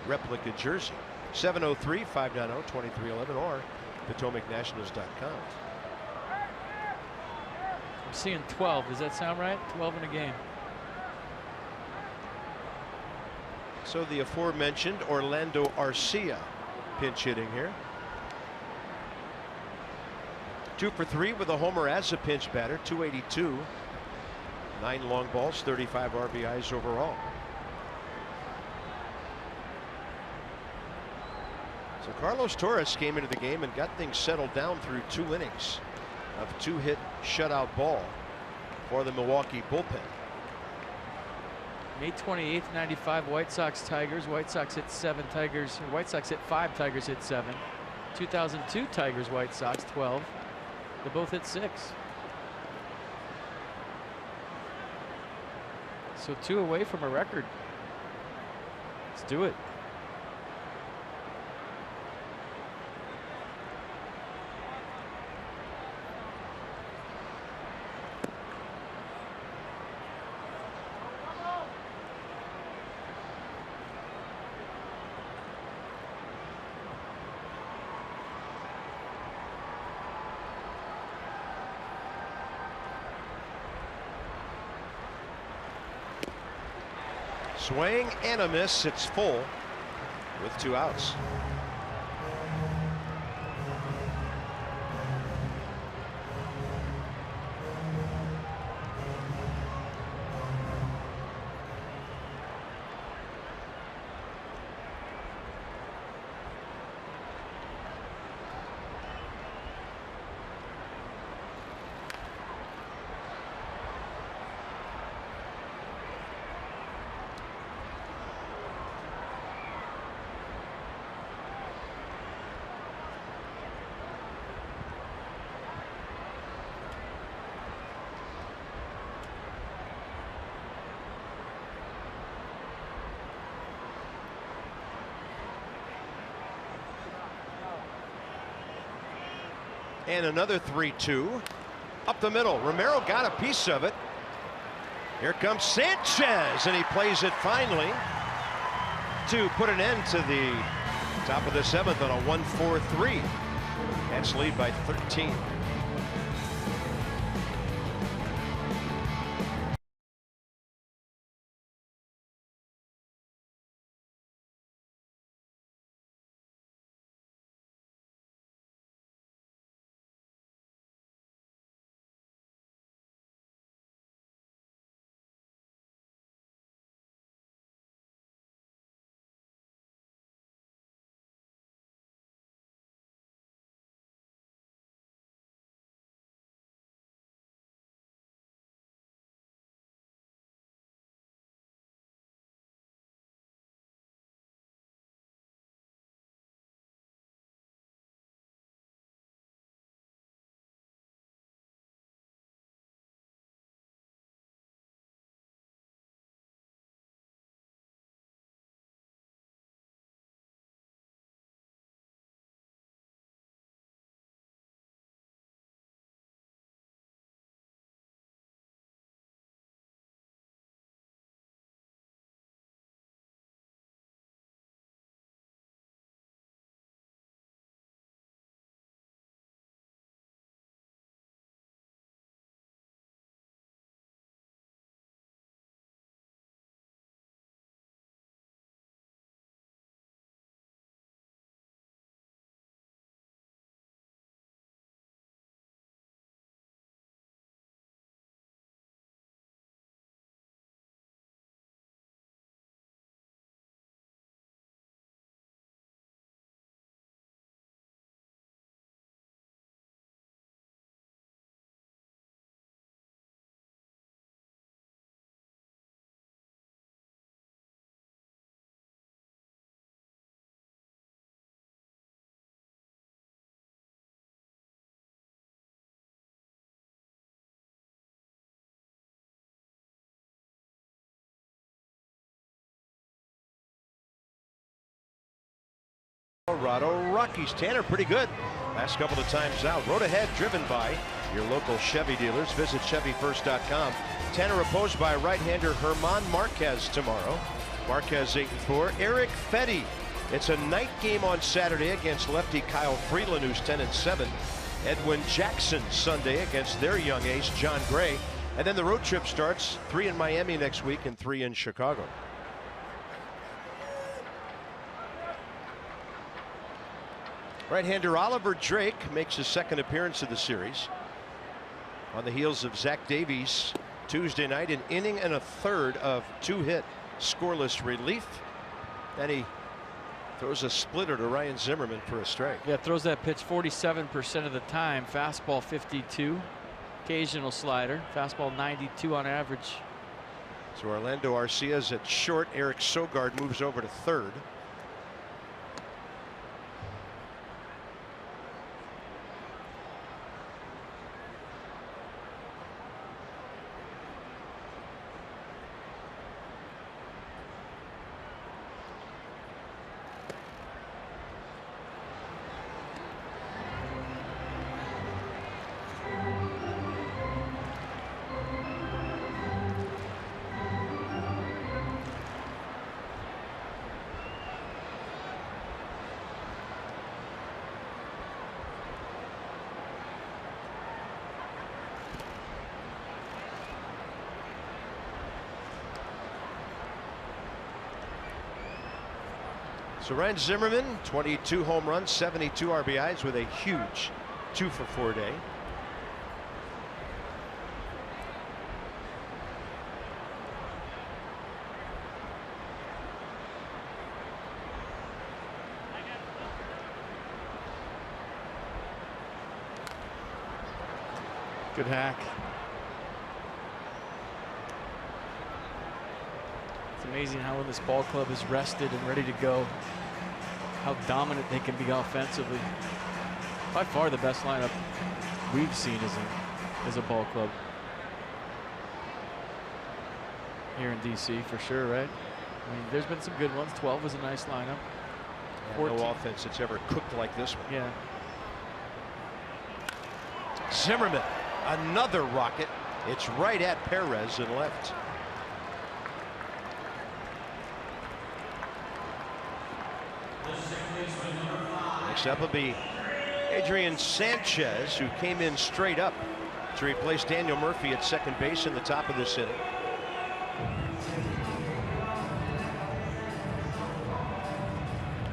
replica jersey. 703-590-2311 or PotomacNationals.com. I'm seeing 12. Does that sound right? 12 in a game. So the aforementioned Orlando Arcia pinch hitting here. 2 for 3 with a homer as a pinch batter. 282. 9 long balls, 35 RBIs overall. So Carlos Torres came into the game and got things settled down through 2 innings of 2-hit shutout ball for the Milwaukee bullpen. May 28th, 95, White Sox Tigers. White Sox hit 7, Tigers. White Sox hit 5, Tigers hit 7. 2002 Tigers, White Sox 12. They both hit 6. So 2 away from a record. Let's do it. Swing and a miss. It's full with 2 outs. And another 3-2 up the middle. Romero got a piece of it. Here comes Sanchez, and he plays it finally to put an end to the top of the 7th on a 1-4-3. Mets lead by 13. Colorado Rockies. Tanner pretty good last couple of times out. Road ahead driven by your local Chevy dealers. Visit ChevyFirst.com. Tanner opposed by right-hander Herman Marquez tomorrow. Marquez 8-4. Eric Fetty. It's a night game on Saturday against lefty Kyle Freeland, who's 10-7. Edwin Jackson Sunday against their young ace, John Gray. And then the road trip starts, 3 in Miami next week and 3 in Chicago. Right-hander Oliver Drake makes his second appearance of the series on the heels of Zach Davies Tuesday night, an inning and a third of 2-hit scoreless relief. Then he throws a splitter to Ryan Zimmerman for a strike. Yeah, throws that pitch 47% of the time. Fastball 52, occasional slider. Fastball 92 on average. So Orlando Arcia's at short. Eric Sogard moves over to third. So Ryan Zimmerman, 22 home runs, 72 RBIs with a huge 2-for-4 day. Good hack. It's amazing how when this ball club is rested and ready to go, how dominant they can be offensively. By far the best lineup we've seen as a ball club here in DC, for sure, right? I mean, there's been some good ones. 12 was a nice lineup. Yeah, no offense that's ever cooked like this one. Yeah. Zimmerman, another rocket. It's right at Perez and left. Next up will be Adrian Sanchez, who came in straight up to replace Daniel Murphy at second base in the top of this inning.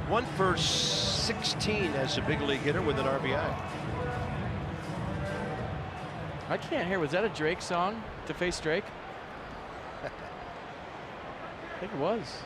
One for 16 as a big league hitter with an RBI. I can't hear. Was that a Drake song to face Drake? I think it was.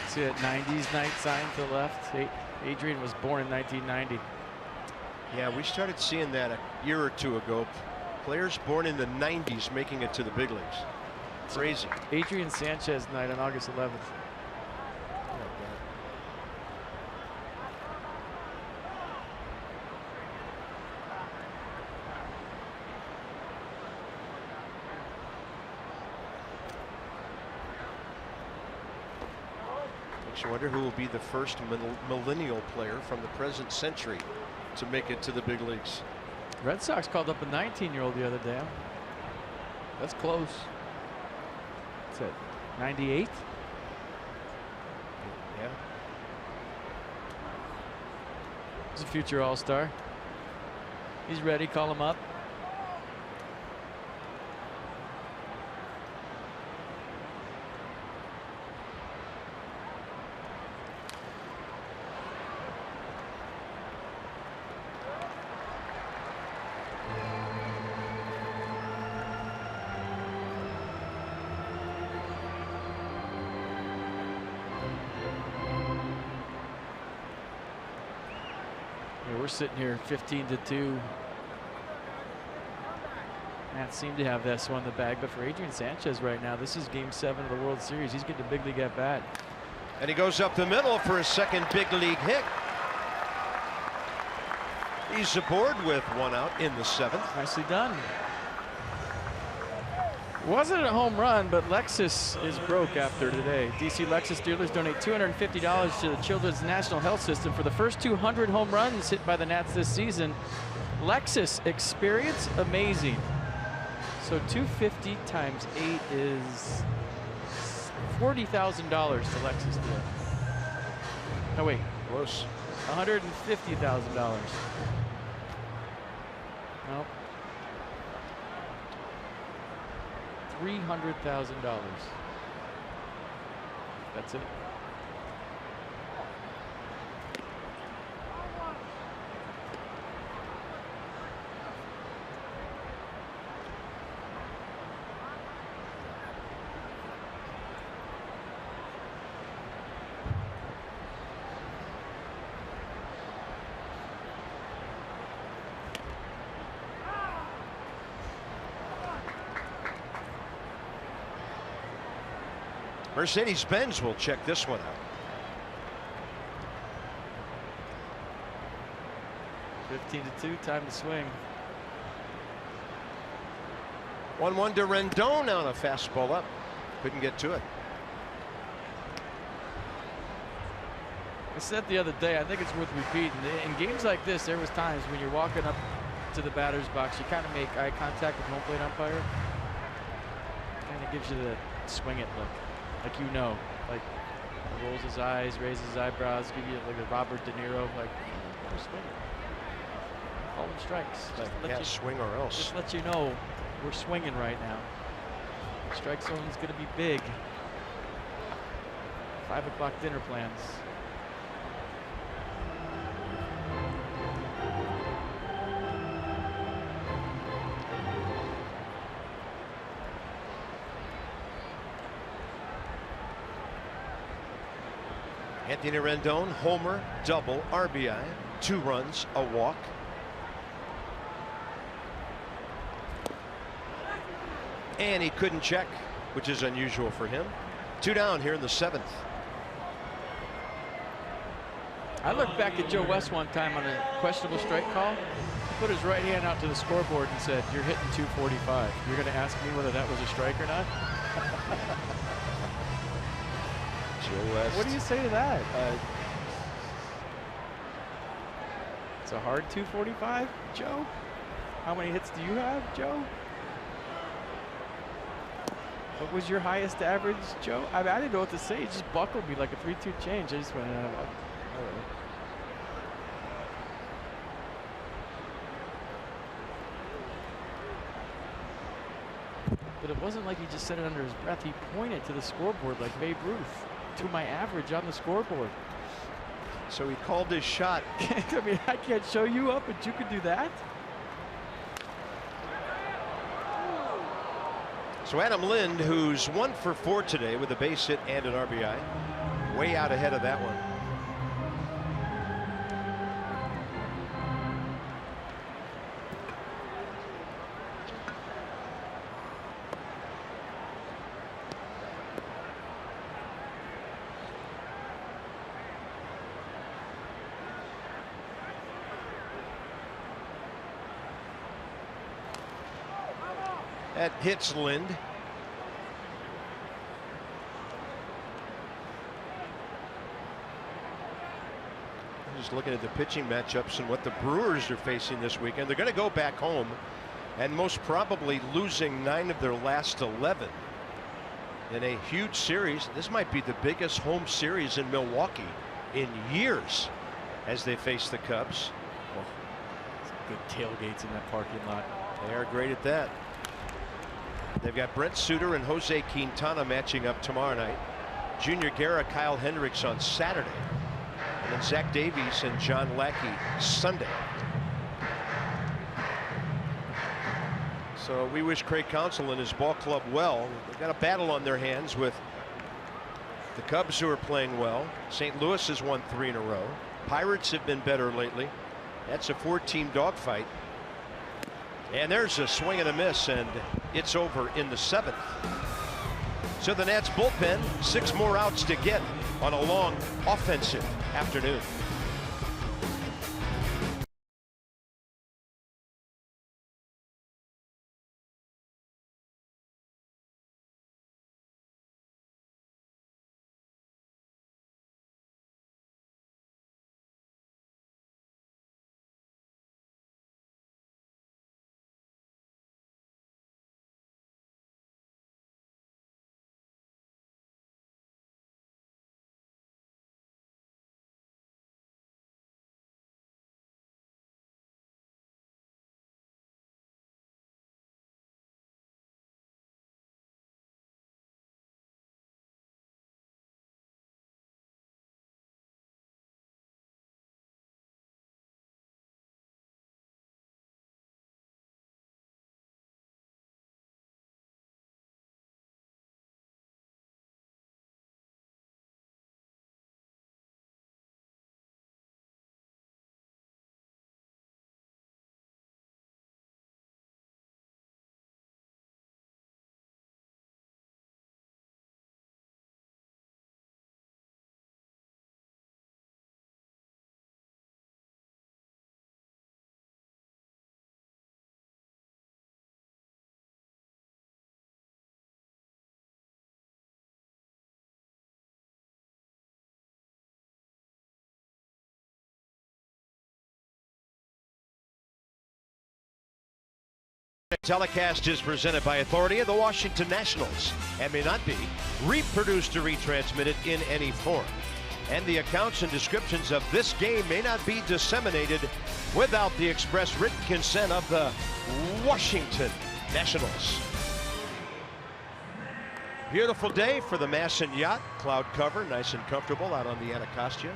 See that 90s night sign to the left? Adrian was born in 1990. Yeah, we started seeing that a year or two ago. Players born in the 90s making it to the big leagues. Crazy. Adrian Sanchez night on August 11th. I wonder who will be the first millennial player from the present century to make it to the big leagues. Red Sox called up a 19-year-old the other day. That's close. What's that, 98? Yeah. He's a future All-Star. He's ready. Call him up. we're sitting here 15-2. Nats seem to have this one in the bag, but for Adrian Sanchez right now, this is Game 7 of the World Series. He's getting a big league at bat. And he goes up the middle for his second big league hit. He's aboard with one out in the 7th. Nicely done. Wasn't a home run, but Lexus is broke after today. DC Lexus dealers donate $250 to the Children's National Health System for the first 200 home runs hit by the Nats this season. Lexus experience amazing. So 250 times 8 is $40,000 to Lexus today. No, wait. Close. $150,000. Nope. $300,000. That's it. Mercedes-Benz will check this one out. 15-2, time to swing. 1-1 to Rendon on a fastball up. Couldn't get to it. I said the other day, I think it's worth repeating. In games like this, there was times when you're walking up to the batter's box, you kind of make eye contact with home plate umpire. Kind of gives you the swing it look. Like, you know, like, rolls his eyes, raises his eyebrows, give you like a Robert De Niro, like, we're swinging. Calling strikes. Yeah, swing or else. Just let you know we're swinging right now. Strike zone is going to be big. 5 o'clock dinner plans. Anthony Rendon, homer, double, RBI, 2 runs, a walk. And he couldn't check, which is unusual for him. 2 down here in the 7th. I looked back at Joe West one time on a questionable strike call. He put his right hand out to the scoreboard and said, "You're hitting 245. You're going to ask me whether that was a strike or not?" Joe West. What do you say to that? It's a hard 245, Joe. How many hits do you have, Joe? What was your highest average, Joe? I didn't know what to say. He just buckled me like a 3-2 change. I just went, I don't know. But it wasn't like he just said it under his breath. He pointed to the scoreboard like Babe Ruth, to my average on the scoreboard. So he called his shot. I mean, I can't show you up, but you could do that. So Adam Lind, who's 1 for 4 today with a base hit and an RBI, way out ahead of that one. That hits Lind. Just looking at the pitching matchups and what the Brewers are facing this weekend. They're going to go back home and most probably losing 9 of their last 11 in a huge series. This might be the biggest home series in Milwaukee in years as they face the Cubs. Well, some good tailgates in that parking lot. They are great at that. They've got Brent Suter and Jose Quintana matching up tomorrow night. Junior Guerra, Kyle Hendricks on Saturday. And then Zach Davies and John Lackey Sunday. So we wish Craig Counsell and his ball club well. They've got a battle on their hands with the Cubs, who are playing well. St. Louis has won 3 in a row. Pirates have been better lately. That's a 4-team dogfight. And there's a swing and a miss, and it's over in the 7th. So the Nats bullpen, 6 more outs to get on a long offensive afternoon. Telecast is presented by authority of the Washington Nationals and may not be reproduced or retransmitted in any form. And the accounts and descriptions of this game may not be disseminated without the express written consent of the Washington Nationals. Beautiful day for the Masson Yacht. Cloud cover, nice and comfortable out on the Anacostia.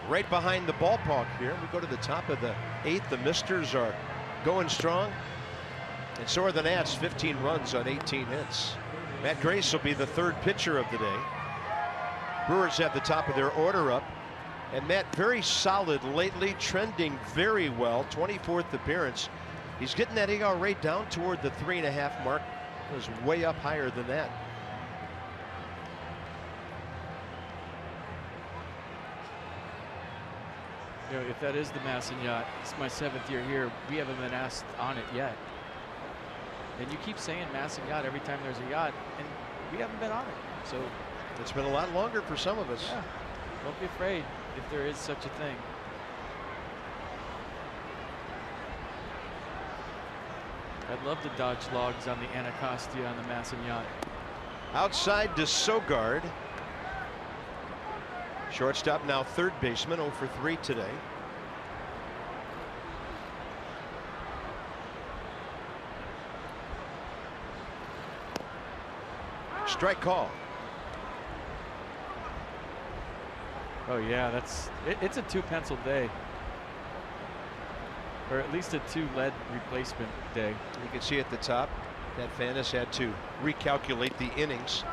Right behind the ballpark here. We go to the top of the 8th. The Misters are going strong, and so are the Nats. 15 runs on 18 hits. Matt Grace will be the 3rd pitcher of the day. Brewers have the top of their order up, and Matt very solid lately, trending very well. 24th appearance. He's getting that ERA rate down toward the 3.5 mark. It was way up higher than that. You know, if that is the Masson Yacht, it's my 7th year here. We haven't been asked on it yet. And you keep saying Masson Yacht every time there's a yacht, and we haven't been on it. So it's been a lot longer for some of us. Yeah. Don't be afraid if there is such a thing. I'd love to dodge logs on the Anacostia on the Masson Yacht. Outside to Sogard. Shortstop, now 3rd baseman, 0 for 3 today. Strike call. Oh yeah, it's a 2 pencil day, or at least a 2 lead replacement day. You can see at the top that Fannis had to recalculate the innings.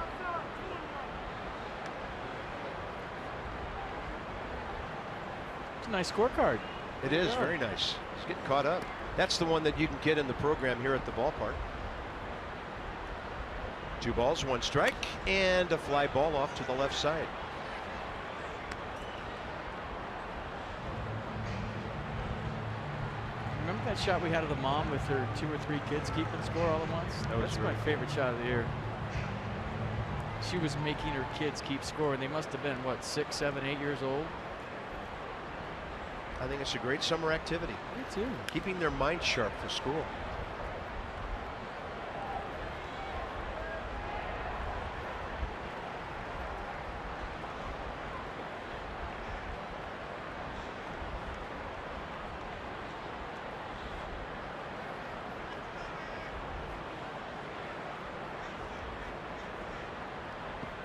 Nice scorecard. It is very nice. He's getting caught up. That's the one that you can get in the program here at the ballpark. 2 balls, 1 strike, and a fly ball off to the left side. Remember that shot we had of the mom with her 2 or 3 kids keeping score all at once? That's my favorite shot of the year. She was making her kids keep score, and they must have been, what, 6, 7, 8 years old? I think it's a great summer activity. Me too. Keeping their mind sharp for school.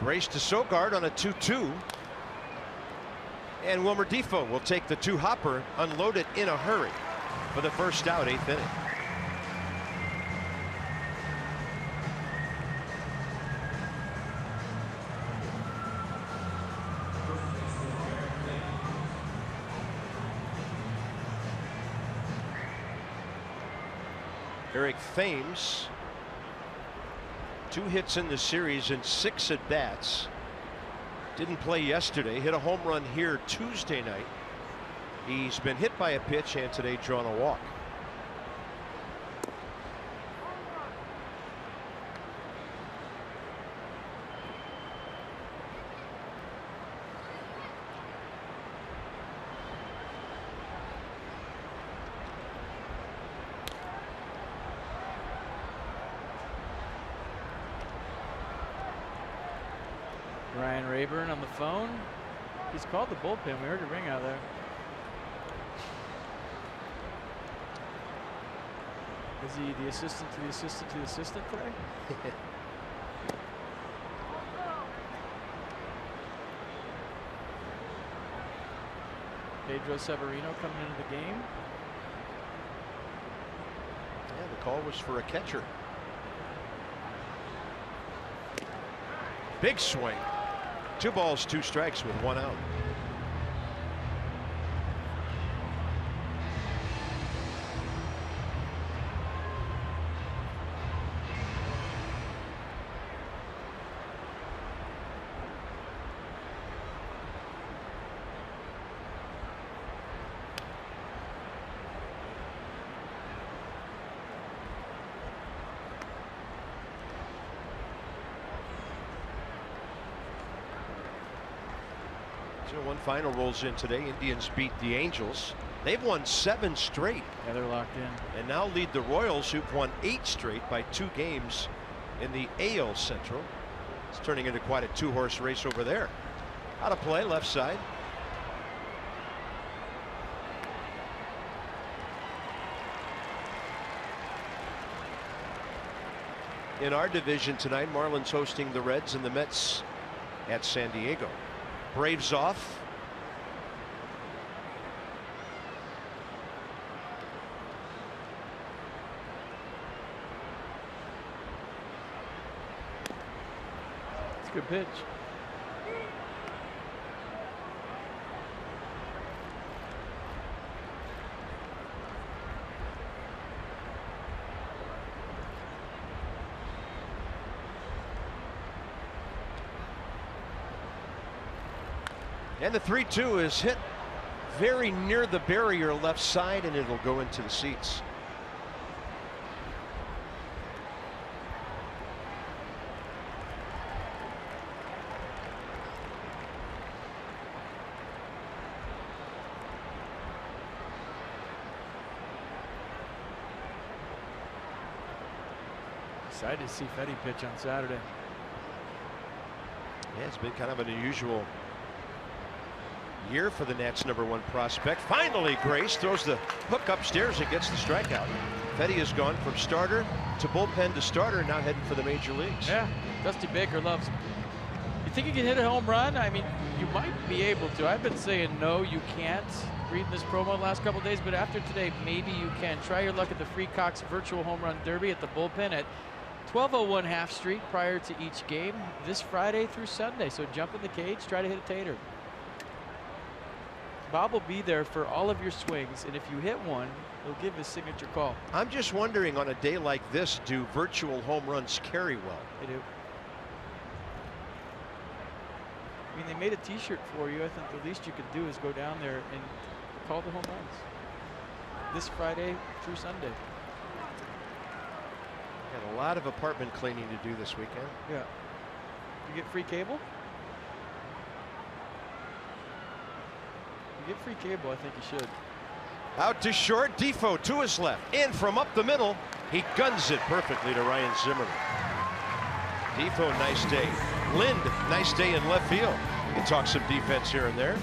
Brace to Sogard on a 2-2. And Wilmer Defoe will take the 2-hopper, unload it in a hurry for the first out, 8th inning. Eric Thames, 2 hits in the series and 6 at bats. Didn't play yesterday. Hit a home run here Tuesday night. He's been hit by a pitch and today drawn a walk. Ryan Rayburn on the phone. He's called the bullpen. We heard it ring out there. Is he the assistant to the assistant to the assistant today? Pedro Severino coming into the game. Yeah, the call was for a catcher. Big swing. 2 balls, 2 strikes with 1 out. One final rolls in today. Indians beat the Angels. They've won 7 straight. Yeah, they're locked in. And now lead the Royals, who've won 8 straight by 2 games in the AL Central. It's turning into quite a 2-horse race over there. Out of play, left side. In our division tonight, Marlins hosting the Reds and the Mets at San Diego. Braves off. It's a good pitch. And the 3-2 is hit very near the barrier left side, and it'll go into the seats. Excited to see Fetty pitch on Saturday. Yeah, it's been kind of an unusual year for the Nats' #1 prospect. Finally, Grace throws the hook upstairs and gets the strikeout. Fetty has gone from starter to bullpen to starter, now heading for the major leagues. Yeah, Dusty Baker loves him. You think you can hit a home run? I mean, you might be able to. I've been saying no, you can't. Reading this promo the last couple of days, but after today, maybe you can. Try your luck at the Free Cox Virtual Home Run Derby at the bullpen at 1201 Half Street prior to each game this Friday through Sunday. So jump in the cage, try to hit a tater. Bob will be there for all of your swings, and if you hit one, he'll give his signature call. I'm just wondering, on a day like this, do virtual home runs carry well? They do. I mean, they made a t-shirt for you. I think the least you could do is go down there and call the home runs this Friday through Sunday. Got a lot of apartment cleaning to do this weekend. Yeah. You get free cable? You get free cable, I think you should. Out to short, Defoe to his left. In from up the middle. He guns it perfectly to Ryan Zimmerman. Defoe, nice day. Lind, nice day in left field. You can talk some defense here and there.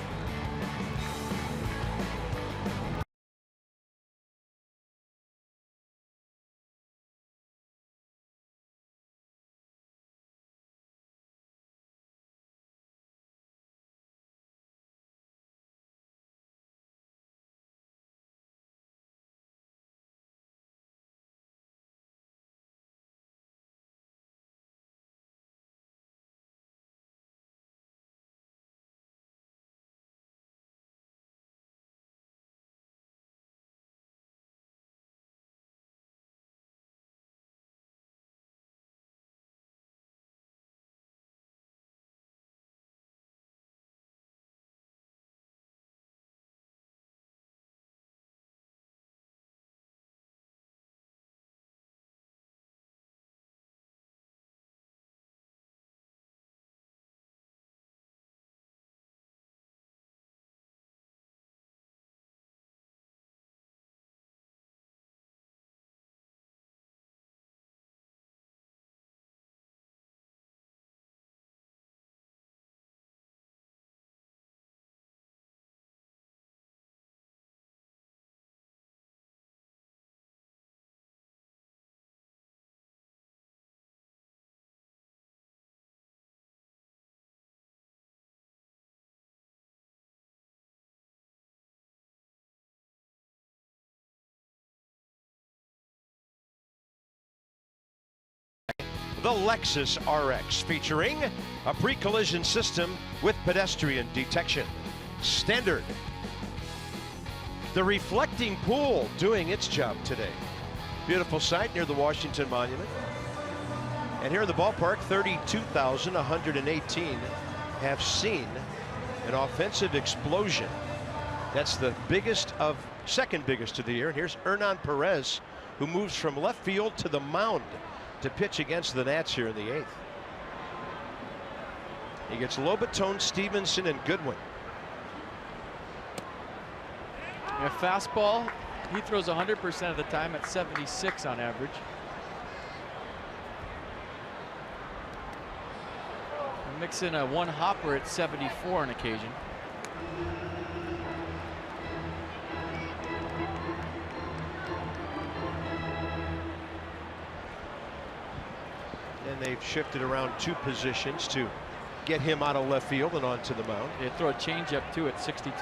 the Lexus RX, featuring a pre-collision system with pedestrian detection. Standard. The reflecting pool doing its job today. Beautiful sight near the Washington Monument. And here in the ballpark, 32,118 have seen an offensive explosion. That's the second biggest of the year. And here's Hernan Perez, who moves from left field to the mound to pitch against the Nats here in the 8th. He gets Lobaton, Stevenson, and Goodwin. A fastball, he throws 100% of the time at 76 on average. Mix in a one hopper at 74 on occasion. And they've shifted around 2 positions to get him out of left field and onto the mound. They throw a changeup too at 62.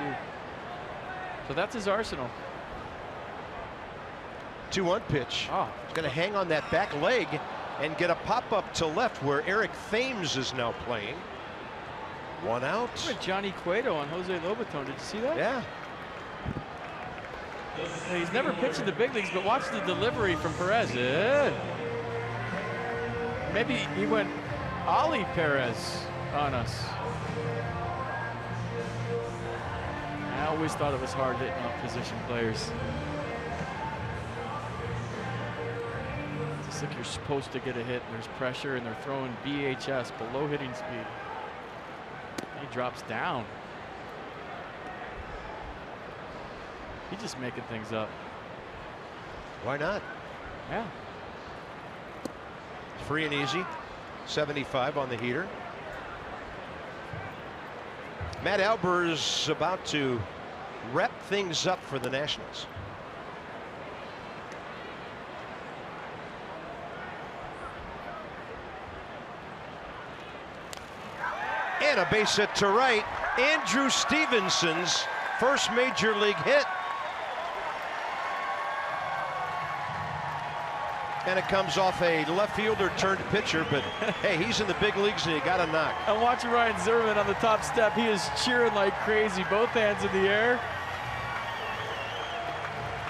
So that's his arsenal. 2-1 pitch. Oh, he's going to hang on that back leg and get a pop-up to left where Eric Thames is now playing. 1 out. Johnny Cueto on Jose Lobaton. Did you see that? Yeah. He's never pitched in the big leagues, but watch the delivery from Perez. Maybe he went Ollie Perez on us. I always thought it was hard hitting off position players. It's like you're supposed to get a hit, and there's pressure, and they're throwing BHS, below hitting speed. He drops down. He's just making things up. Why not? Yeah. Free and easy. 75 on the heater. Matt Alber's about to wrap things up for the Nationals. And a base hit to right. Andrew Stevenson's first major league hit. And it comes off a left fielder turned pitcher, but hey, he's in the big leagues and he got a knock. I'm watching Ryan Zimmerman on the top step. He is cheering like crazy, both hands in the air.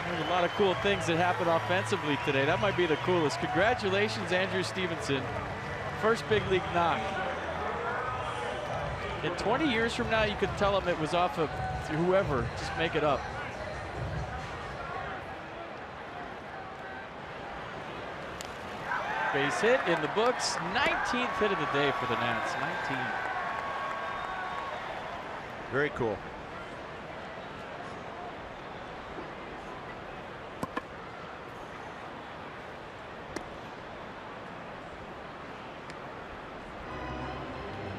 There's a lot of cool things that happen offensively today. That might be the coolest. Congratulations, Andrew Stevenson. First big league knock. In 20 years from now, you could tell him it was off of whoever. Just make it up. Base hit in the books. 19th hit of the day for the Nats. 19. Very cool.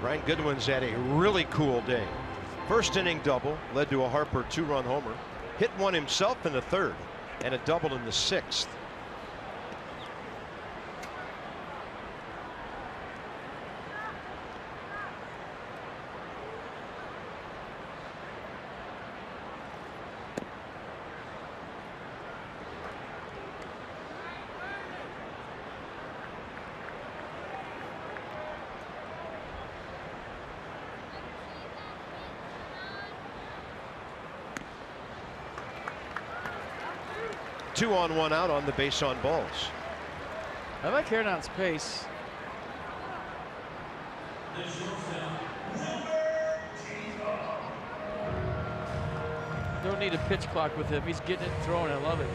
Ryan Goodwin's had a really cool day. First inning double led to a Harper 2-run homer. Hit one himself in the 3rd and a double in the 6th. Two on, 1 out on the base on balls. I like Hernan's pace. Don't need a pitch clock with him. He's getting it and throwing. I love it.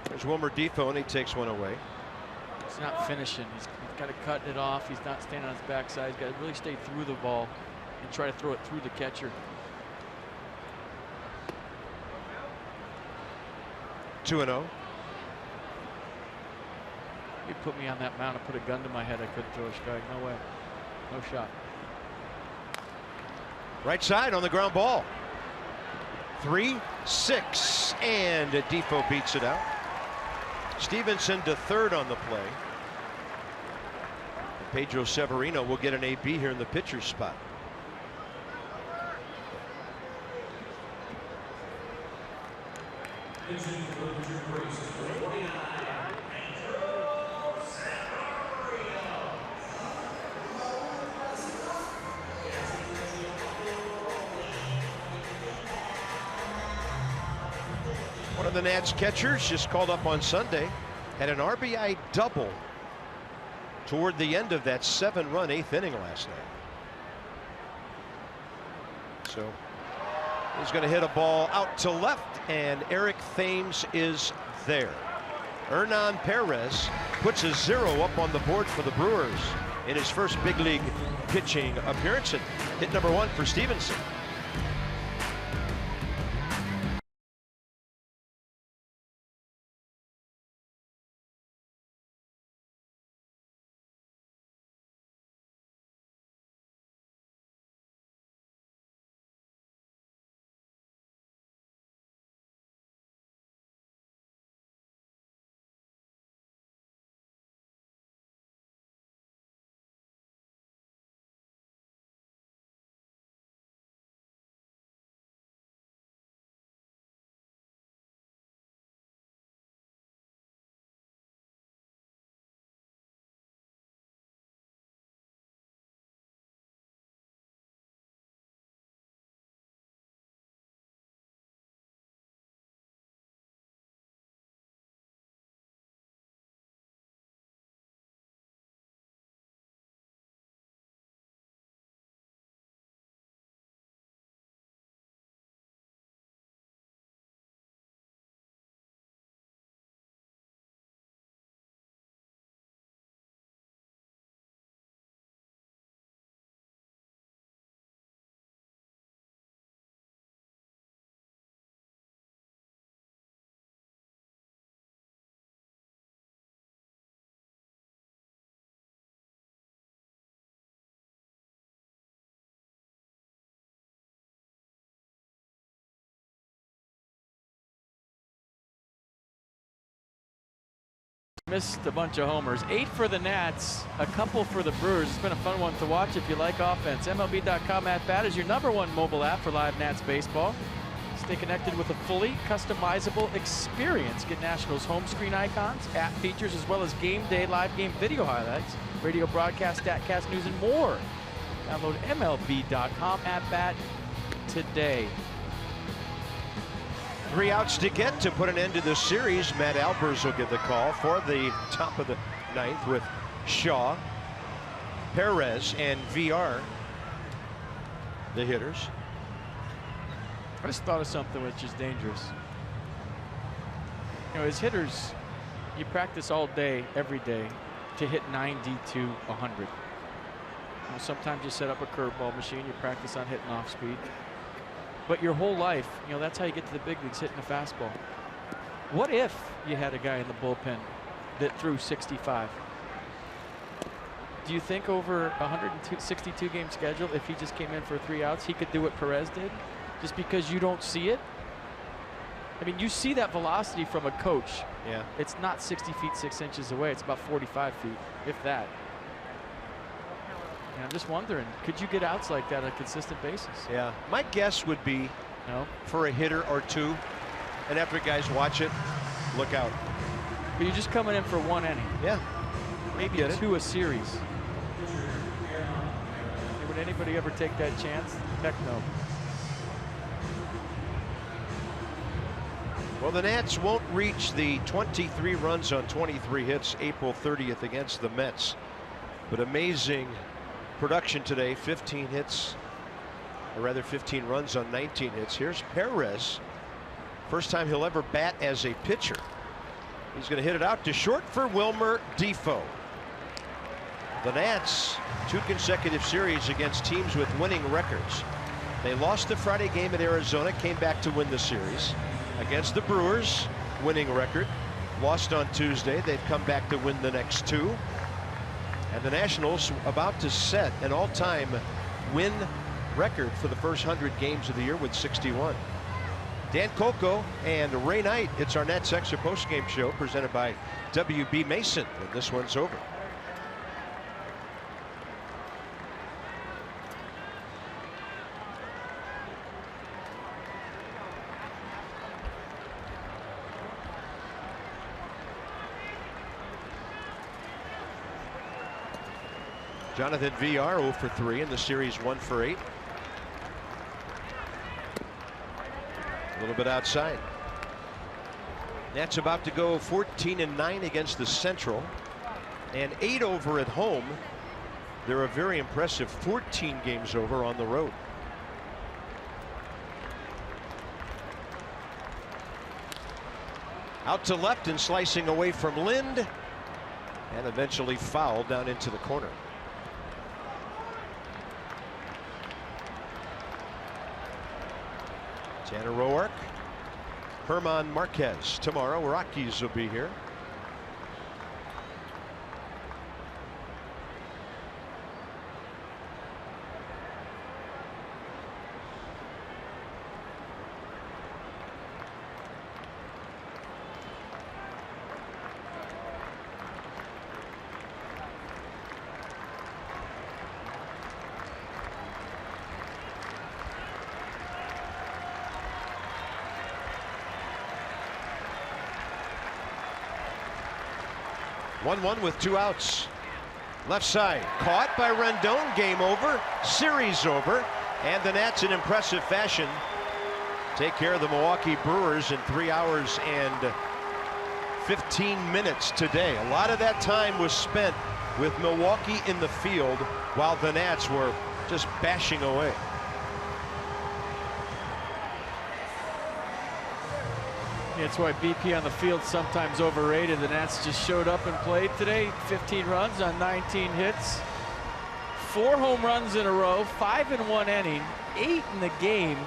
There's Wilmer Difo, and he takes one away. He's not finishing. He's got to cut it off. He's not standing on his backside. He's got to really stay through the ball and try to throw it through the catcher. 2-0. You put me on that mound and put a gun to my head, I couldn't throw a strike. No way. No shot. Right side on the ground ball. 3-6, and Difo beats it out. Stevenson to 3rd on the play. Pedro Severino will get an AB here in the pitcher's spot. One of the Nats catchers just called up on Sunday, had an RBI double toward the end of that 7-run 8th inning last night. So he's going to hit a ball out to left, and Eric Thames is there. Hernan Perez puts a 0 up on the board for the Brewers in his first big league pitching appearance. And hit number 1 for Stevenson. Missed a bunch of homers. 8 for the Nats, a couple for the Brewers. It's been a fun one to watch if you like offense. MLB.com @bat is your #1 mobile app for live Nats baseball. Stay connected with a fully customizable experience. Get Nationals home screen icons, app features, as well as game day live game video highlights, radio broadcast, statcast news, and more. Download MLB.com @bat today. 3 outs to get to put an end to the series. Matt Albers will give the call for the top of the 9th with Shaw, Perez, and VR, the hitters. I just thought of something which is dangerous. You know, as hitters, you practice all day, every day, to hit 90 to 100. You know, sometimes you set up a curveball machine, you practice on hitting off speed. But your whole life, you know, that's how you get to the big leagues, hitting a fastball. What if you had a guy in the bullpen that threw 65? Do you think over a 162 game schedule, if he just came in for 3 outs, he could do what Perez did? Just because you don't see it? I mean, you see that velocity from a coach. Yeah. It's not 60 feet 6 inches away. It's about 45 feet, if that. And I'm just wondering, could you get outs like that on a consistent basis? Yeah. My guess would be No. for a hitter or 2. And after guys watch it, look out. But you're just coming in for 1 inning. Yeah. Maybe 2 a series. Would anybody ever take that chance? Heck no. Well, the Nats won't reach the 23 runs on 23 hits April 30th against the Mets. But amazing production today, 15 hits, or rather 15 runs on 19 hits. Here's Perez. First time he'll ever bat as a pitcher. He's going to hit it out to short for Wilmer Defoe. The Nats, 2 consecutive series against teams with winning records. They lost the Friday game at Arizona, came back to win the series. Against the Brewers, winning record. Lost on Tuesday. They've come back to win the next 2. And the Nationals about to set an all-time win record for the first 100 games of the year with 61. Dan Coco and Ray Knight. It's our Nats Extra postgame show presented by WB Mason. And this one's over. Jonathan VR 0 for 3 in the series, 1 for 8. A little bit outside. Nats about to go 14-9 against the Central and 8 over at home. They're a very impressive 14 games over on the road. Out to left and slicing away from Lind, and eventually fouled down into the corner. Tanner Roark, Herman Marquez tomorrow. Rockies will be here. One with 2 outs. Left side caught by Rendon. Game over. Series over. And the Nats in impressive fashion take care of the Milwaukee Brewers in 3 hours and 15 minutes today. A lot of that time was spent with Milwaukee in the field while the Nats were just bashing away. That's why BP on the field sometimes overrated. The Nats just showed up and played today. 15 runs on 19 hits. 4 home runs in a row. 5 in 1 inning. 8 in the game.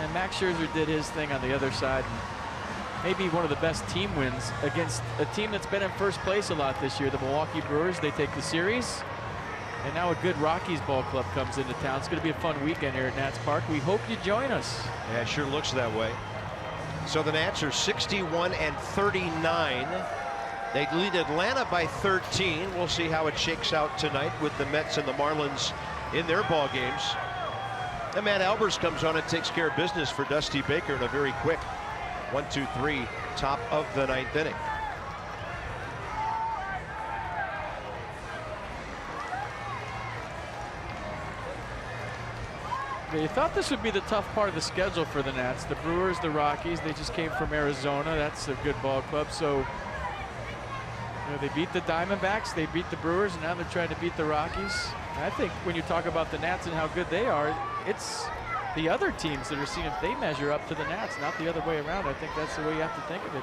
And Max Scherzer did his thing on the other side. Maybe one of the best team wins against a team that's been in first place a lot this year. The Milwaukee Brewers, they take the series. And now a good Rockies ball club comes into town. It's going to be a fun weekend here at Nats Park. We hope you join us. Yeah, it sure looks that way. So the Nats are 61-39. They lead Atlanta by 13. We'll see how it shakes out tonight with the Mets and the Marlins in their ball games. And Matt Albers comes on and takes care of business for Dusty Baker in a very quick 1-2-3 top of the 9th inning. You thought this would be the tough part of the schedule for the Nats. The Brewers, the Rockies, they just came from Arizona. That's a good ball club. So, they beat the Diamondbacks, they beat the Brewers, and now they're trying to beat the Rockies. And I think when you talk about the Nats and how good they are, it's the other teams that are seeing if they measure up to the Nats, not the other way around. I think that's the way you have to think of it.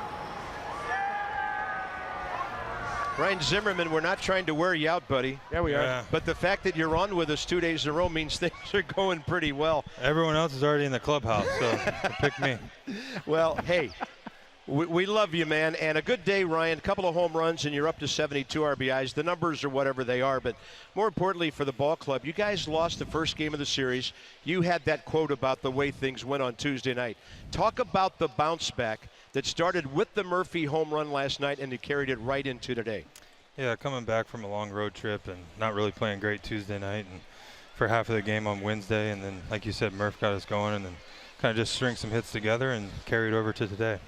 Ryan Zimmerman, we're not trying to wear you out, buddy. Yeah, we are. Yeah. But the fact that you're on with us 2 days in a row means things are going pretty well. Everyone else is already in the clubhouse, so pick me. Well, hey, we love you, man. And a good day, Ryan. A couple of home runs, and you're up to 72 RBIs. The numbers are whatever they are. But more importantly for the ball club, you guys lost the first game of the series. You had that quote about the way things went on Tuesday night. Talk about the bounce back that started with the Murphy home run last night and you carried it right into today. Yeah, coming back from a long road trip and not really playing great Tuesday night and for half of the game on Wednesday, and then like you said, Murph got us going and then kind of just string some hits together and carried over to today.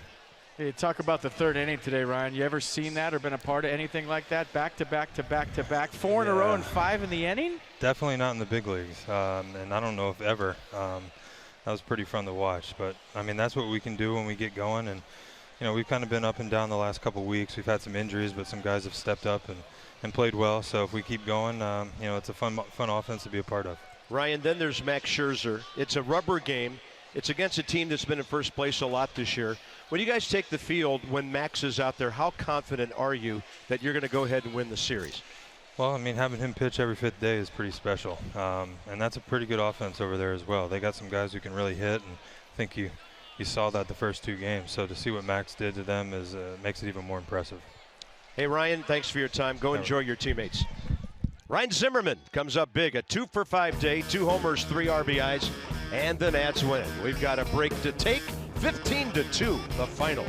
Hey, talk about the 3rd inning today, Ryan. You ever seen that or been a part of anything like that? Back to back to back to back, 4 in a row and 5 in the inning? Definitely not in the big leagues, and I don't know if ever. That was pretty fun to watch, but I mean that's what we can do when we get going. And we've kind of been up and down the last couple of weeks. We've had some injuries, but some guys have stepped up and played well. So if we keep going, it's a fun offense to be a part of. Ryan, then there's Max Scherzer. It's a rubber game. It's against a team that's been in first place a lot this year. When you guys take the field, when Max is out there, how confident are you that you're going to go ahead and win the series? Well, I mean, having him pitch every 5th day is pretty special. And that's a pretty good offense over there as well. They got some guys who can really hit, and I think you saw that the first 2 games. So to see what Max did to them makes it even more impressive. Hey, Ryan, thanks for your time. Go enjoy your teammates. Ryan Zimmerman comes up big. A 2-for-5 day, 2 homers, 3 RBIs, and the Nats win. We've got a break to take. 15-2, the final.